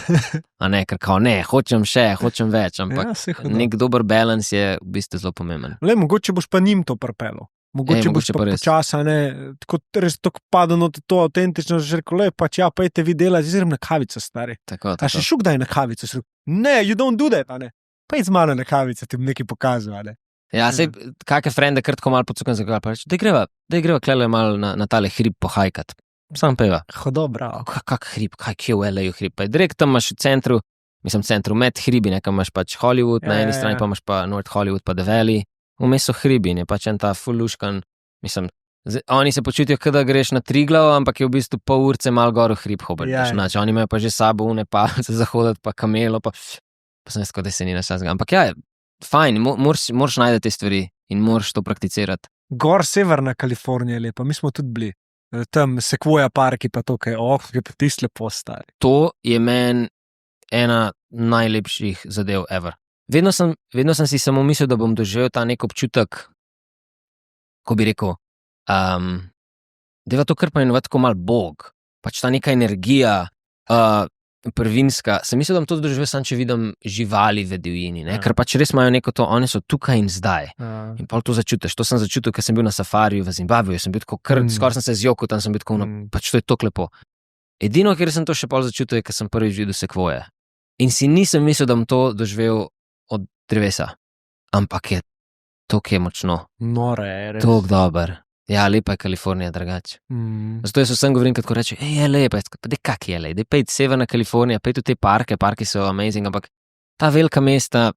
[SPEAKER 1] A ne, ker kao ne, hočem več, ampak nek dober balans je v bistvu zelo pomemben.
[SPEAKER 2] Le, mogoče boš pa njim to pripelo. Mogoče boš pa počasa, ne, tako res tako padeno to avtentično, že rekel, pač pojete vi delati, zdaj grem na kavico, stari.
[SPEAKER 1] Tako.
[SPEAKER 2] A še šuk daj na kavico? Ne, you don't do that, a ne. Pojď z malo na kavico, ti bom nekaj pokazal, a ne.
[SPEAKER 1] Ja, sej, kakve frende krtko malo pocukam za kaj, pa reč, da greva klele malo na tale hrib pohajkat. Sam peva.
[SPEAKER 2] Hodo, bravo.
[SPEAKER 1] Kak hrib, kje v LA hrib? Pa je direkt tam imaš v centru med hribi, nekam imaš pač Hollywood, na eni strani pa imaš pa North Hollywood, pa The Valley. Vmes so hribi, je pač en ta fuluškan, mislim, oni se počutijo, da greš na Triglav, ampak je v bistvu pol urce malo gor v hrib hobrneš, oni imajo pa že sabo une palce zahodati, pa kamelo, pa sem jaz, da se ni nasazga. Ampak fajn, moraš najti te stvari in moraš to prakticirati.
[SPEAKER 2] Gor severna Kalifornija je lepa, mi smo tudi bili, tam Sequoia parki pa to, kaj je pa tist lepo, stari.
[SPEAKER 1] To je meni ena najlepših zadev ever. Vedno sem si samo mislil, da bom doživel ta nek občutek, ko bi rekel, deva to kar pomenovati tako mal Bog, pač ta neka energija prvinska. Sem mislil, da bom to doživel sam, če vidim živali v divjini, ne? Ker pač res imajo neko to, oni so tukaj in zdaj. In pol to začutiš. To sem začutil, ker sem bil na safariju v Zimbabveju, sem bil tako skoraj sem se zjokal, tam sem bil tako, pač to je tako lepo. Edino, kjer sem to še pol začutil, je, ker sem prvič videl sekvoje. In si nisem mislil, da bom to doživel od drevesa. Ampak je močno.
[SPEAKER 2] Nore je, res.
[SPEAKER 1] Tok dober. Ja, lepa je Kalifornija, dragač. Zato jaz vsem govorim, kako reče, LA, pa kak je LA, da pejt severna Kalifornija, pejt v te parki so amazing, ampak ta velika mesta,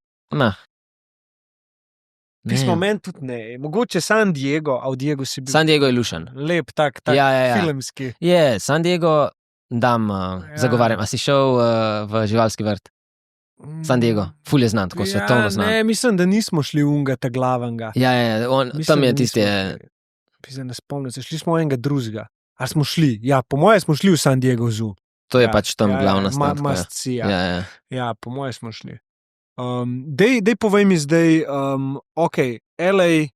[SPEAKER 2] Pismo meni tudi ne, mogoče San Diego, a v Diego si bil.
[SPEAKER 1] San Diego je lušen.
[SPEAKER 2] Lep, tak filmski.
[SPEAKER 1] San Diego zagovarjam. A si šel v živalski vrt? San Diego, ful je znan, tako svetovno znan.
[SPEAKER 2] Ne, mislim, da nismo šli unga glavanga.
[SPEAKER 1] Tam je tisti.
[SPEAKER 2] Ne spomnim se, šli smo enega drugega. Ali smo šli? Ja, po moje smo šli v San Diego Zoo.
[SPEAKER 1] To je pač tam glavna stvar.
[SPEAKER 2] Ja, po moje smo šli. Dej povej mi zdaj, LA,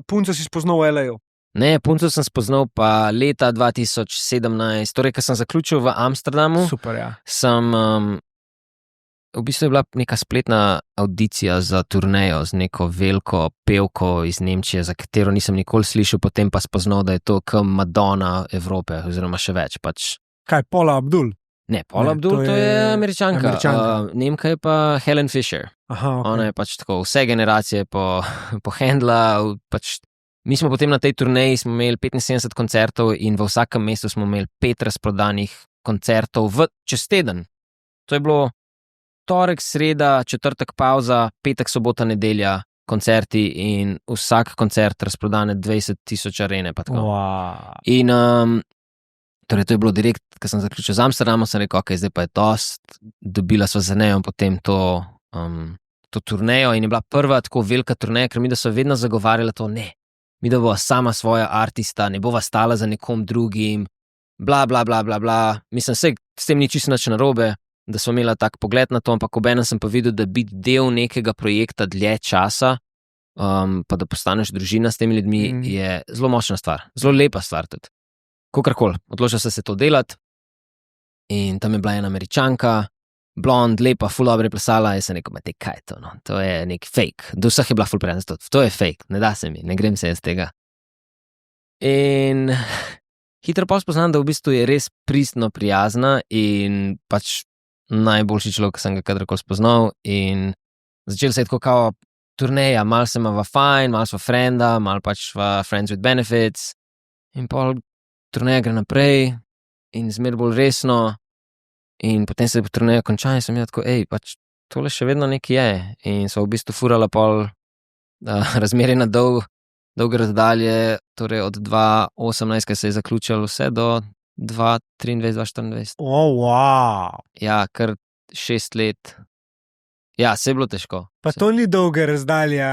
[SPEAKER 2] punco si spoznal v LA-ju?
[SPEAKER 1] Ne, punco sem spoznal pa leta 2017, torej, ko sem zaključil v Amsterdamu.
[SPEAKER 2] Super, ja.
[SPEAKER 1] V bistvu je bila neka spletna audicija za turnejo z neko veliko pevko iz Nemčije, za katero nisem nikoli slišal, potem pa spoznal, da je to kot Madonna Evrope, oziroma še več. Pač.
[SPEAKER 2] Kaj, Paula Abdul?
[SPEAKER 1] Ne, Paula Abdul, to je Američanka. Nemka je pa Helen Fisher.
[SPEAKER 2] Aha, okay.
[SPEAKER 1] Ona je pač tako vse generacije pohendla. Pač, mi smo potem na tej turneji imeli 75 koncertov in v vsakem mestu smo imeli 5 razprodanih koncertov čez teden. To je bilo torek, sreda, četrtek pauza, petek, sobota, nedelja, koncerti in vsak koncert razprodane 20,000 arene.
[SPEAKER 2] Wow.
[SPEAKER 1] In torej to je bilo direkt, ko sem zaključil z Amsterdamom, sem rekel, ok, zdaj pa je dost, dobila sva z Nejo potem to turnejo in je bila prva tako velika turneja, ker mi da so vedno zagovarjala to, ne, mi da bova sama svoja artista, ne bova stala za nekom drugim, bla, bla, bla, bla, bla. Mislim, s tem ni čisto nič narobe, da smo imela tak pogled na to, ampak obenem sem pa videl, da biti del nekega projekta dlje časa, pa da postaneš družina s temi ljudmi, je zelo močna stvar, zelo lepa stvar tudi. Kakorkoli, odločil sem se to delati in tam je bila ena Američanka, blond, lepa, ful dobro je plesala, jaz sem rekel, Matej, kaj je to, no? To je nek fake, do vseh je bila ful prijazna, to je fake, ne da se mi, ne grem se jaz tega. In hitro pa spoznam, da v bistvu je res pristno prijazna in pač najboljši človek, ki sem ga kadarkoli spoznal in začel se je tako kao turneja, malo se imava fajn, malo sva frenda, malo pač sva friends with benefits in pol turneja gre naprej in zmer bolj resno in potem se turneja konča in sem jaz tako, pač tole še vedno nekaj je in so v bistvu furala pol razmerje na dolge razdalje, torej od 2018, ki se je zaključilo vse do 2023, 2024.
[SPEAKER 2] Wow.
[SPEAKER 1] Ja, kar 6 let. Ja, se je bilo težko.
[SPEAKER 2] Pa to ni dolga razdalja,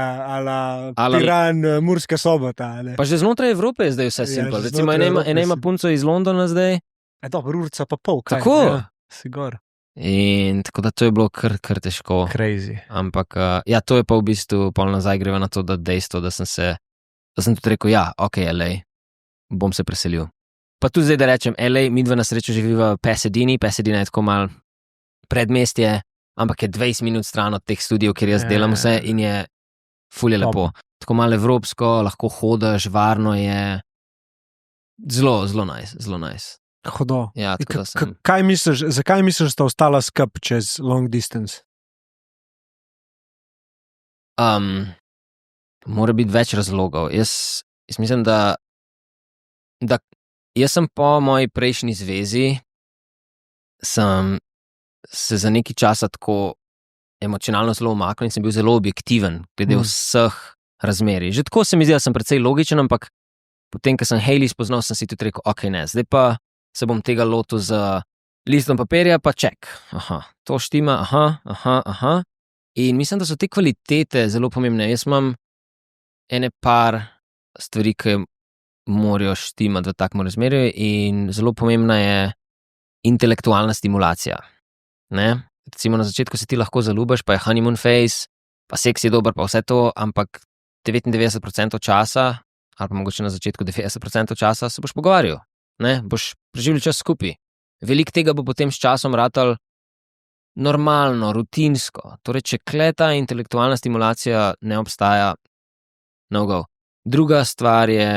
[SPEAKER 2] Piran, Murska Sobota. Ne?
[SPEAKER 1] Pa že znotraj Evrope je zdaj vse simpel. Recimo, ena ima punco iz Londona zdaj.
[SPEAKER 2] Dobro, urca pa pol. Kaj?
[SPEAKER 1] Tako.
[SPEAKER 2] Ja, sigor.
[SPEAKER 1] In tako da to je bilo kar težko.
[SPEAKER 2] Crazy.
[SPEAKER 1] Ampak, ja, to je pa v bistvu pol nazaj greva na to, da dejstvo, da sem tudi rekel, ja, ok, LA, bom se preselil. Pa tudi zdaj, da rečem, LA, midva na srečo živiva v Pasadena je tako mal predmestje, ampak je 20 minut stran od teh studijev, kjer jaz delam vse in je ful je lepo. Tako malo evropsko, lahko hodiš, varno je, zelo, zelo nice.
[SPEAKER 2] Hodo.
[SPEAKER 1] Ja, tako da sem.
[SPEAKER 2] Zakaj misliš, da sta ostala skup čez long distance?
[SPEAKER 1] Mora biti več razlogov. Jaz mislim, da jaz sem po moji prejšnji zvezi sem se za nekaj časa tako emocionalno zelo umaknil in sem bil zelo objektiven glede vseh razmerij. Že tako se mi zdi, da sem precej logičen, ampak potem, ko sem Hailey spoznal, sem si tudi rekel, ok, ne, zdaj pa se bom tega lotil z listom papirja, pa ček. Aha, to štima, aha. In mislim, da so te kvalitete zelo pomembne. Jaz imam ene par stvari, ki morajo štimati v takem razmerju in zelo pomembna je intelektualna stimulacija. Ne? Recimo na začetku se ti lahko zaljubiš, pa je honeymoon phase, pa seks je dober, pa vse to, ampak 99% časa, ali pa mogoče na začetku 90% časa se boš pogovarjal, ne? Boš preživljal čas skupaj. Veliko tega bo potem s časom ratal normalno, rutinsko. Torej, če kleta intelektualna stimulacija ne obstaja, no go. Druga stvar je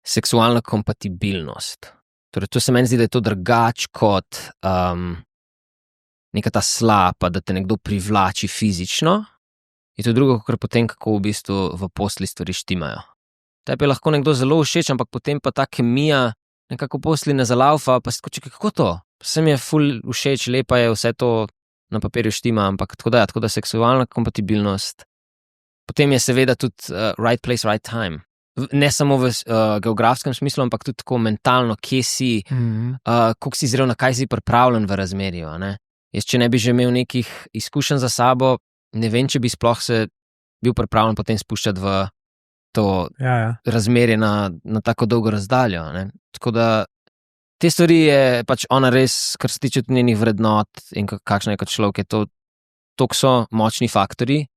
[SPEAKER 1] seksualna kompatibilnost. Torej, to se meni zdi, da je to drugače kot neka ta slapa, da te nekdo privlači fizično. Je to drugo, kot potem, kako v bistvu v posli stvari štimajo. Tebi je lahko nekdo zelo všeč, ampak potem pa ta kemija nekako posli ne zalaufa, pa si tako čekaj, kako to? Vse mi je ful všeč, lepa je, vse to na papirju štima, ampak tako da seksualna kompatibilnost. Potem je seveda tudi right place, right time. Ne samo v geografskem smislu, ampak tudi tako mentalno, kje si, koliko si zrel, na kaj si pripravljen v razmerju. Jaz, če ne bi že imel nekih izkušenj za sabo, ne vem, če bi sploh se bil pripravljen potem spuščati v to razmerje na tako dolgo razdaljo. Tako da te stvari je pač ona res, kar se tiče njenih vrednot in kakšna je kot človek, je to, toliko so močni faktori,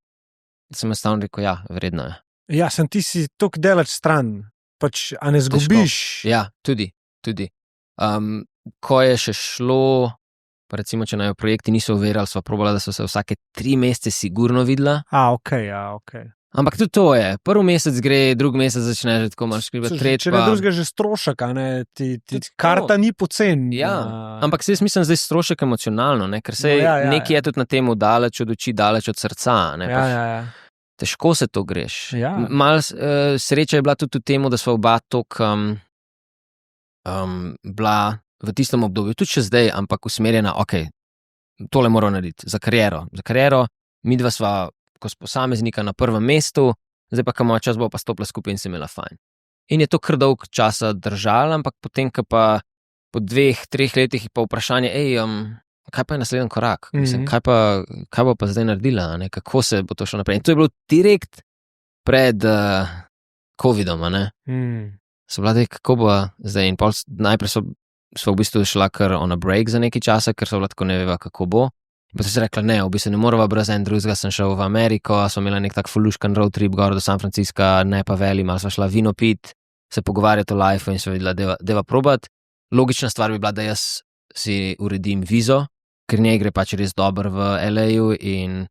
[SPEAKER 1] da sem enostavno rekel, ja, vredno je.
[SPEAKER 2] Ja, ti si toliko delač stran, pač, a ne zgubiš.
[SPEAKER 1] Ja, tudi. Ko je še šlo, pa recimo, če naj projekti niso uverjali, sva probala, da so se vsake 3 mesece sigurno videla.
[SPEAKER 2] Ok.
[SPEAKER 1] Ampak tudi to je. Prvi mesec gre, drugi mesec začne že tako malo škribati.
[SPEAKER 2] Če ne drugega že strošek, a ne, karta ni pocen.
[SPEAKER 1] Ja, ampak se jaz mislim zdaj strošek emocionalno, ne? Ker se nekaj je tudi na temu daleč od oči, daleč od srca. Ne?
[SPEAKER 2] Ja.
[SPEAKER 1] Težko se to greš.
[SPEAKER 2] Ja.
[SPEAKER 1] Mal sreča je bila tudi v tem, da sva oba toliko bila v tistem obdobju, tudi še zdaj, ampak usmerjena, ok, tole moram narediti za kariero. Za kariero, midva sva kot posameznika na prvem mestu, zdaj pa, ko moja čas bo pa stopila skupaj in se imela fajn. In je to kar dolg časa držalo, ampak potem, ko pa po 2-3 letih je pa vprašanje, kaj pa je naslednji korak? Mislim, kaj bo pa zdaj naredila? Ne? Kako se bo to šlo naprej? In to je bilo direkt pred COVID-om, ne? So bila, kako bo zdaj? In najprej so v bistvu šla kar on a break za nekaj časa, ker so bila tako ne veva, kako bo. In pa so se rekla, ne, v bistvu ne morava brez en drugega, sem šel v Ameriko, smo imeli nek tak fuluškan road trip gor do San Francisca, ne pa veli, malo sva šla vino pit, se pogovarjati o lifeu in sva videla, deva probat. Logična stvar bi bila, da jaz si uredim vizo, ker njej gre pač res dobro v LA-ju in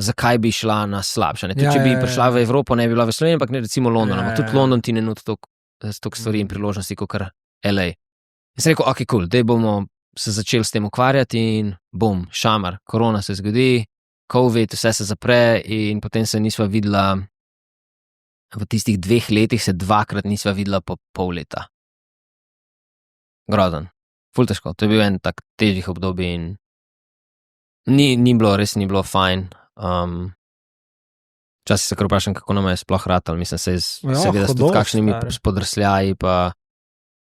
[SPEAKER 1] zakaj bi šla na slabše. Tudi če bi prišla v Evropo, ne bi bila v Sloveniji, ampak ne recimo London, ampak tudi London ti ne nudi toliko stvari in priložnosti, kot kar LA. In sem rekel, ok, cool, dej bomo se začeli s tem ukvarjati in bum, šamar, korona se zgodi, COVID, vse se zapre in potem se nisva videla, v tistih 2 letih se 2-krat nisva videla po pol leta. Grozen, ful težko, to je bil en tak težjih obdobij in res ni bilo fajn. Včasih se kar vprašam, kako nam je sploh ratal, mislim, seveda s tudi kakšnimi spodrsljaji pa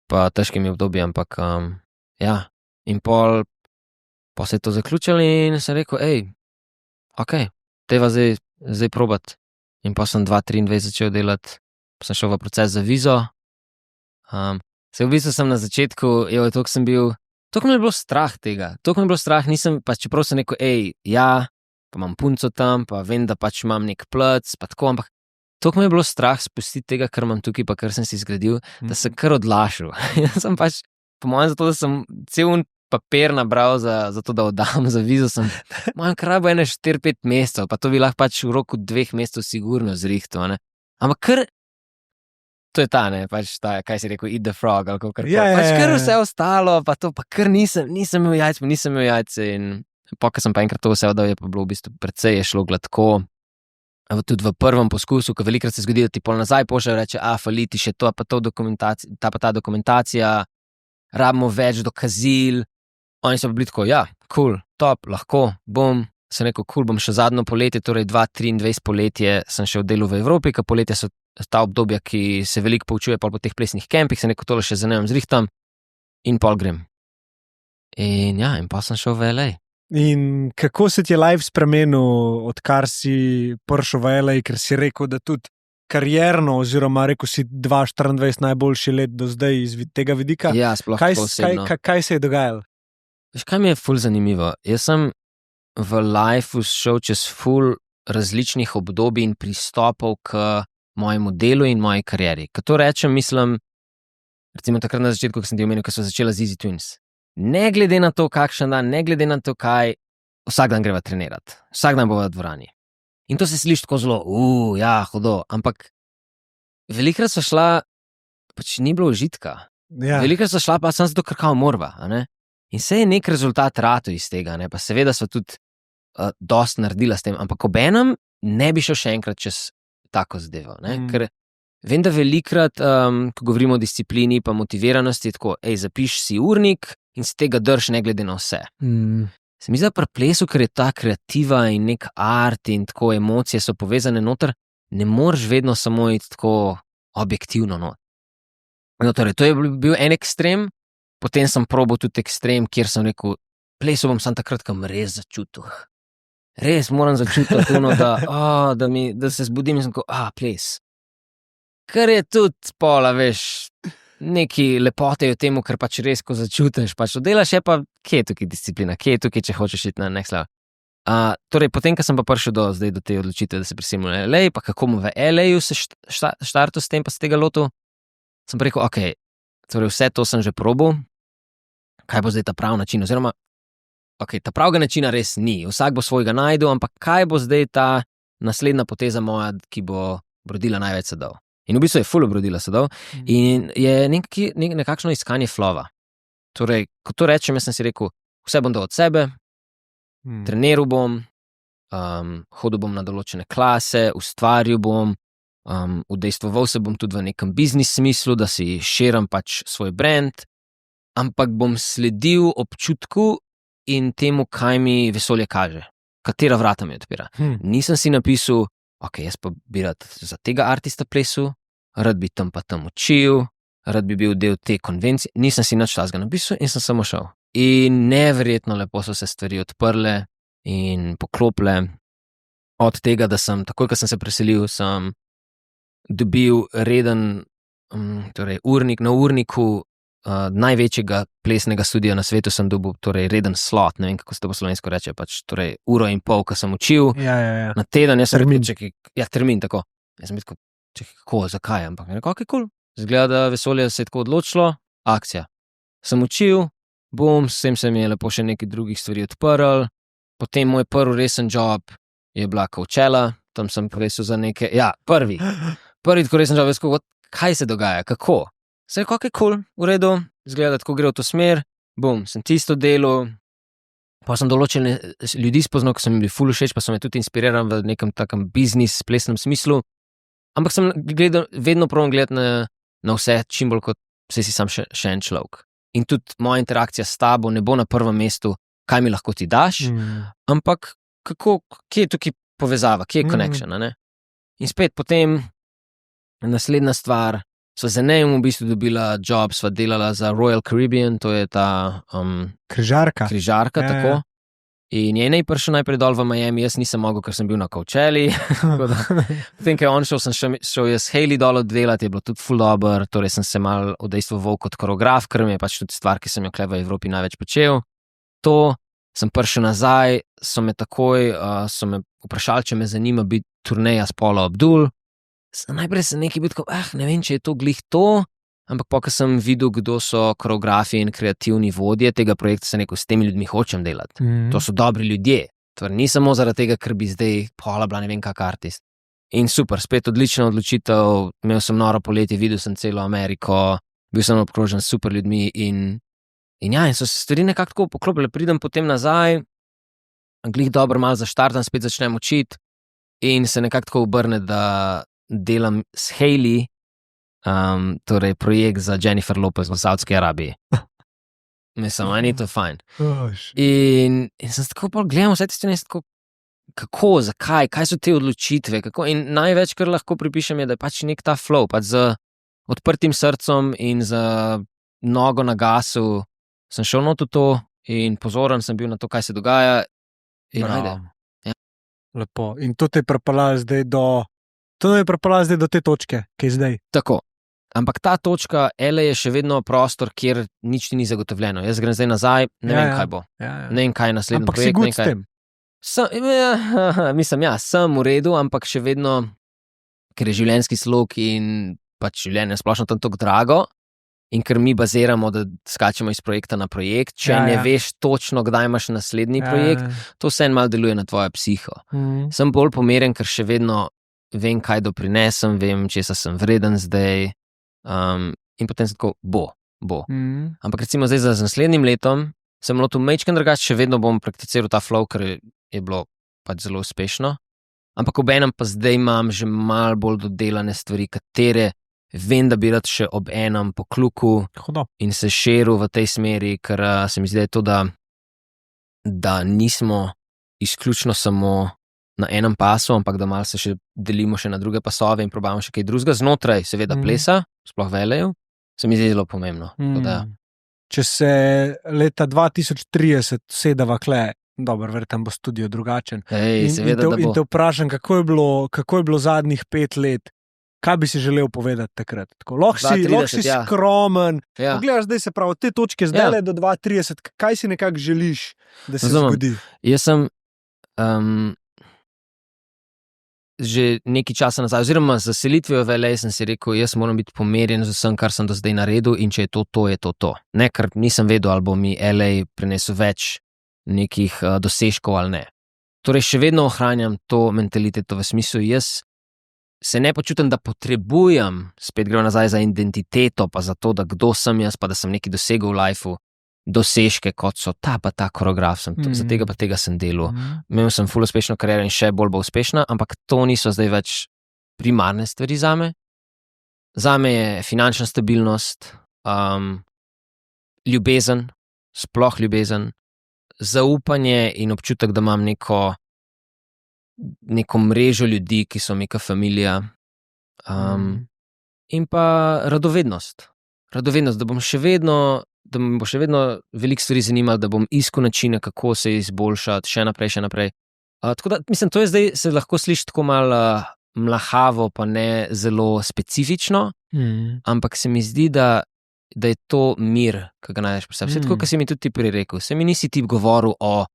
[SPEAKER 1] težkimi obdobji, ampak ja. In pol se je to zaključilo in sem rekel, ok, teva zdaj probat. In pol sem 2023 začel delati, pa sem šel v proces za vizo. V bistvu sem na začetku, toliko mi je bilo strah tega, nisem, pa čeprav sem rekel, pa imam punco tam, pa vem, da pač imam nek plec, pa tako, ampak toliko mi je bilo strah spustiti tega, kar imam tukaj, pa kar sem si zgradil, da sem kar odlašil. Jaz sem pač, po mojem, zato, da sem cel papir nabral za to, da oddam za vizo, mojem kraj bo 4-5 mesecev, pa to bi lahko pač v roku 2 mesecev sigurno zrihtal, ne. Ampak kar, to je ta, ne, pač ta, kaj si rekel, eat the frog, ali kako kar. Pač kar vse ostalo, pa to, pa kar nisem imel jajce in ko sem pa enkrat to vse oddal, je pa bilo v bistvu precej je šlo gladko. Tudi v prvem poskusu, ko velikrat se zgodi, da ti pol nazaj pošlje, reče, fali ti še to, pa ta dokumentacija, rabimo več dokazil. Oni so bili tako, cool, top, lahko, sem rekel, cool, bom še zadnjo poletje, torej 2023 poletje sem še v delu v Evropi, ker poletje so ta obdobja, ki se veliko poučuje pol po teh plesnih kempih, sem rekel, tole še zanimam zrihtam in pol grem. In pa sem šel v LA.
[SPEAKER 2] In kako se ti je life spremenil, odkar si prišel v LA, ker si rekel, da tudi karierno, oziroma rekel si 2024 najboljši let do zdaj iz tega vidika?
[SPEAKER 1] Ja, sploh tako osebno.
[SPEAKER 2] Kaj se je dogajalo?
[SPEAKER 1] Veš, kaj mi je ful zanimivo? Jaz sem v lifeu šel čez ful različnih obdobij in pristopov k mojemu delu in moji karieri. Ko to rečem, mislim, recimo takrat na začetku, ko sem ti omenil, ko so začela z Easy Twins. Ne glede na to, kakšen dan, ne glede na to, kaj, vsak dan greva trenirati, vsak dan bova v dvorani. In to se sliši tako zelo, hudo, ampak velikrat so šla, pač ni bilo užitka.
[SPEAKER 2] Ja.
[SPEAKER 1] Velikrat so šla pa samo zato, ker kao morva, a ne? In se je nek rezultat rato iz tega, ne? Pa seveda so tudi dost naredila s tem, ampak obenem ne bi šel še enkrat čez tako zadevo, ne? Ker vem, da velikrat, ko govorimo o disciplini pa motiviranosti, je tako, zapiš si urnik in si tega drž ne glede na vse. Se mi zdi, da pri plesu, ker je ta kreativa in nek art in tako emocije so povezane noter, ne moreš vedno samo iti tako objektivno not. No, torej, to je bil en ekstrem, potem sem probal tudi ekstrem, kjer sem rekel, plesu bom sam takrat, ko res začutil. Res moram začutiti ono, da se zbudim in sem rekel, ples. Ker je tudi pola, veš, neki lepote v temu, ker pač res, ko začutiš, pač oddelaš, je pa, kje je tukaj disciplina, kje je tukaj, če hočeš iti na next level. Torej, potem, ko sem pa prišel do te odločitve, da se preselim v LA, pa kako mu v LA-ju se štartil s tem, pa se tega lotil, sem pa rekel, ok, torej vse to sem že probal, kaj bo zdaj ta prav način, oziroma, ok, ta pravega načina res ni, vsak bo svojega najdel, ampak kaj bo zdaj ta naslednja poteza moja, ki bo brodila največ sadov. In v bistvu je ful obrodila sadov in je nekakšno iskanje flova. Torej, ko to rečem, jaz sem si rekel, vse bom dal od sebe, treniral bom, hodil bom na določene klase, ustvaril bom, udejstvoval se bom tudi v nekem biznis smislu, da si širim pač svoj brand, ampak bom sledil občutku in temu, kaj mi vesolje kaže, katera vrata mi odpira. Nisem si napisal, ok, jaz pa bi rad za tega artista plesu, rad bi tam pa tam učil, rad bi bil del te konvencije, nisem si nič tazga napisal in sem samo šel. In neverjetno lepo so se stvari odprle in poklopile od tega, da sem, takoj, ko sem se preselil, sem dobil reden, torej urnik na urniku največjega plesnega studia na svetu sem dobil, torej reden slot, ne vem, kako se to po slovensko reče, pač torej 1,5 ure, ko sem učil, na teden, jaz sem
[SPEAKER 2] Termin.
[SPEAKER 1] rekel, termin, tako. Jaz sem rekel, kako, zakaj, ampak je rekel, ok, cool. Zgleda, da vesolje se je tako odločilo, akcija. Sem učil, sem se mi je lepo še nekaj drugih stvari odprl, potem moj prvi resen job je bila Coachella, tam sem plesal za neke, prvi tako resen job, kaj se dogaja, kako? Se je rekel, ok, cool, v redu, zgleda, tako gre v to smer, sem tisto delal, pa sem določene ljudi spoznal, ki so mi bili ful všeč, pa so me tudi inspiriran v nekem takem biznis, plesnem smislu, ampak sem vedno probam gledati na vse, čim bolj kot si sam še en človek. In tudi moja interakcija s tabo ne bo na prvem mestu, kaj mi lahko ti daš, ampak kje je tukaj povezava, kje je connection, ne? In spet potem naslednja stvar, sva z Enejem v bistvu dobila job, sva delala za Royal Caribbean, to je ta
[SPEAKER 2] Križarka.
[SPEAKER 1] tako. In je Enej prišel najprej dol v Miami, jaz nisem mogel, ker sem bil na Coachelli. Potem, ko je on šel, sem šel jaz Hailey dol oddelati, je bilo tudi ful dobro, torej sem se mal udejstvoval kot koreograf, ker mi je pač tudi stvar, ki sem jo v Evropi največ počel. To, sem prišel nazaj, so me vprašali, če me zanima biti turneja s Paula Abdul. Najprej sem nekaj bil tako, ne vem, če je to glih to, ampak ko sem videl, kdo so koreografi in kreativni vodje tega projekta, sem rekel, s temi ljudmi hočem delati. To so dobri ljudje. Torej, ni samo zaradi tega, ker bi zdaj Paula bila ne vem kak artist. In super, spet odlična odločitev, imel sem noro poletje, videl sem celo Ameriko, bil sem obkrožen s super ljudmi in so se stvari nekako tako poklopile, pridem potem nazaj, glih dobro malo zaštartam, spet začnem učiti in se nekako tako obrne, da delam s Hailey, torej projekt za Jennifer Lopez v Saudski Arabiji. Mislim, meni je to fajn. In sem tako bolj gledal vse te stvari, tako, kako, zakaj, kaj so te odločitve, kako, in največ, kar lahko pripišem, je, da je pač nek ta flow, pač z odprtim srcem in z nogo na gasu sem šel not v to in pozoren sem bil na to, kaj se dogaja. In ajde. Ja.
[SPEAKER 2] Lepo. In to te je pripeljalo zdaj do te točke, ki je zdaj.
[SPEAKER 1] Tako. Ampak ta točka, LA je še vedno prostor, kjer nič ni zagotovljeno. Jaz grem zdaj nazaj, ne vem, kaj bo. Ne vem, kaj je naslednji projekt.
[SPEAKER 2] Ampak si good s tem.
[SPEAKER 1] Mislim, sem v redu, ampak še vedno, ker je življenjski slog in pač življenje splošno tam tako drago in ker mi baziramo, da skačemo iz projekta na projekt, če ne veš točno, kdaj imaš naslednji projekt, to vse malo deluje na tvojo psiho. Sem bolj pomeren, ker še vedno vem, kaj doprinesem, vem, česa sem vreden zdaj, in potem se tako, bo. Ampak recimo zdaj za naslednjim letom sem lotil majčken drugače, še vedno bom prakticiral ta flow, ker je bilo pač zelo uspešno, ampak obenem pa zdaj imam že malo bolj dodelane stvari, katere vem, da bi rad še ob enem pokluku in se širil v tej smeri, ker se mi zdi, da je to, da nismo izključno samo na enem pasu, ampak da malo se še delimo še na druge pasove in probamo še kaj drugega znotraj, seveda plesa, sploh velejo, se mi zdi zelo pomembno.
[SPEAKER 2] Če se leta 2030 sedava kle, dobro, verjetno bo studio drugačen.
[SPEAKER 1] Seveda, da bo.
[SPEAKER 2] In te vprašam, kako je bilo zadnjih 5 let, kaj bi si želel povedati takrat? Lahko si skromen. Pogledaš, zdaj se pravi, te točke zdaj do 2030, kaj si nekako želiš, da se zgodi?
[SPEAKER 1] Jaz sem že nekaj časa nazaj, oziroma z zaselitvijo v LA sem si rekel, jaz moram biti pomerjen z vsem, kar sem do zdaj naredil in če je to, je to. Ne, ker nisem vedel, ali bo mi LA prinesel več nekih dosežkov ali ne. Torej, še vedno ohranjam to mentaliteto v smislu, jaz se ne počutim, da potrebujem, spet gremo nazaj za identiteto, pa za to, da kdo sem jaz, pa da sem nekaj dosegel v lifeu, dosežke, kot so ta pa ta koreograf, za tega pa tega sem delal. Imel sem ful uspešno kariero in še bolj bo uspešna, ampak to niso zdaj več primarne stvari zame. Zame je finančna stabilnost, ljubezen, sploh ljubezen, zaupanje in občutek, da imam neko mrežo ljudi, ki so mi kot familija, in pa radovednost. Radovednost, da me bo še vedno veliko stvari zanimalo, da bom iskal načine, kako se izboljšati, še naprej. Tako da, mislim, to je zdaj, se lahko sliši tako malo mlahavo, pa ne zelo specifično, ampak se mi zdi, da je to mir, ki ga najdeš pri sebi. Vse tako, kot si mi tudi ti prej rekel, se mi nisi ti govoril o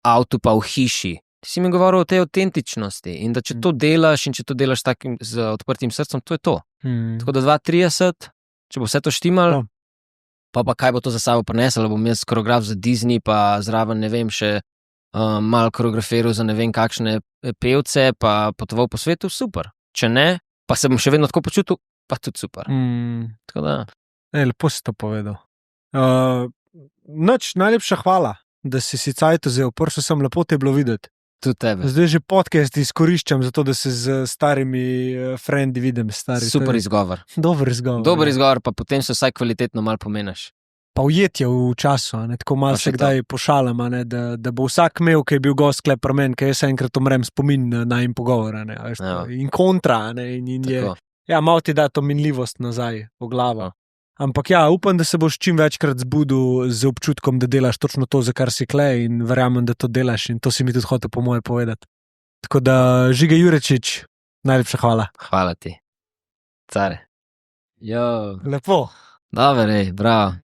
[SPEAKER 1] avtu pa v hiši, ti si mi govoril o tej avtentičnosti in da če to delaš in če to delaš z odprtim srcem, to je to. Tako da 2030, če bo vse to štimal, pa kaj bo to za sabo prineslo, bom jaz koreograf za Disney, pa zraven, ne vem, še malo koreografiral za ne vem kakšne pevce, pa potoval po svetu, super. Če ne, pa se bom še vedno tako počutil, pa tudi super. Tako da.
[SPEAKER 2] Lepo si to povedal. Najlepša hvala, da si cajt vzel, prvo sem lepo te bilo videti.
[SPEAKER 1] Tudi tebe.
[SPEAKER 2] Zdaj že podcast izkoriščam, zato da se z starimi frendi vidim.
[SPEAKER 1] Super izgovor.
[SPEAKER 2] Dober izgovor.
[SPEAKER 1] Dober izgovor, pa potem se vsaj kvalitetno malo pomeniš.
[SPEAKER 2] Pa ujetje v času, tako malo se kdaj pošalam, da bo vsak imel, ki je bil gost klep pri meni, ker jaz enkrat umrem spomin na in pogovor. In kontra. Malo ti da to minljivost nazaj v glavo. Ampak upam, da se boš čim večkrat zbudil z občutkom, da delaš točno to, za kar si klej, in verjamem, da to delaš, in to si mi tudi hotel po moje povedati. Tako da, Žiga Jurečič, najlepša hvala.
[SPEAKER 1] Hvala ti. Care.
[SPEAKER 2] Lepo.
[SPEAKER 1] Dobre, bravo.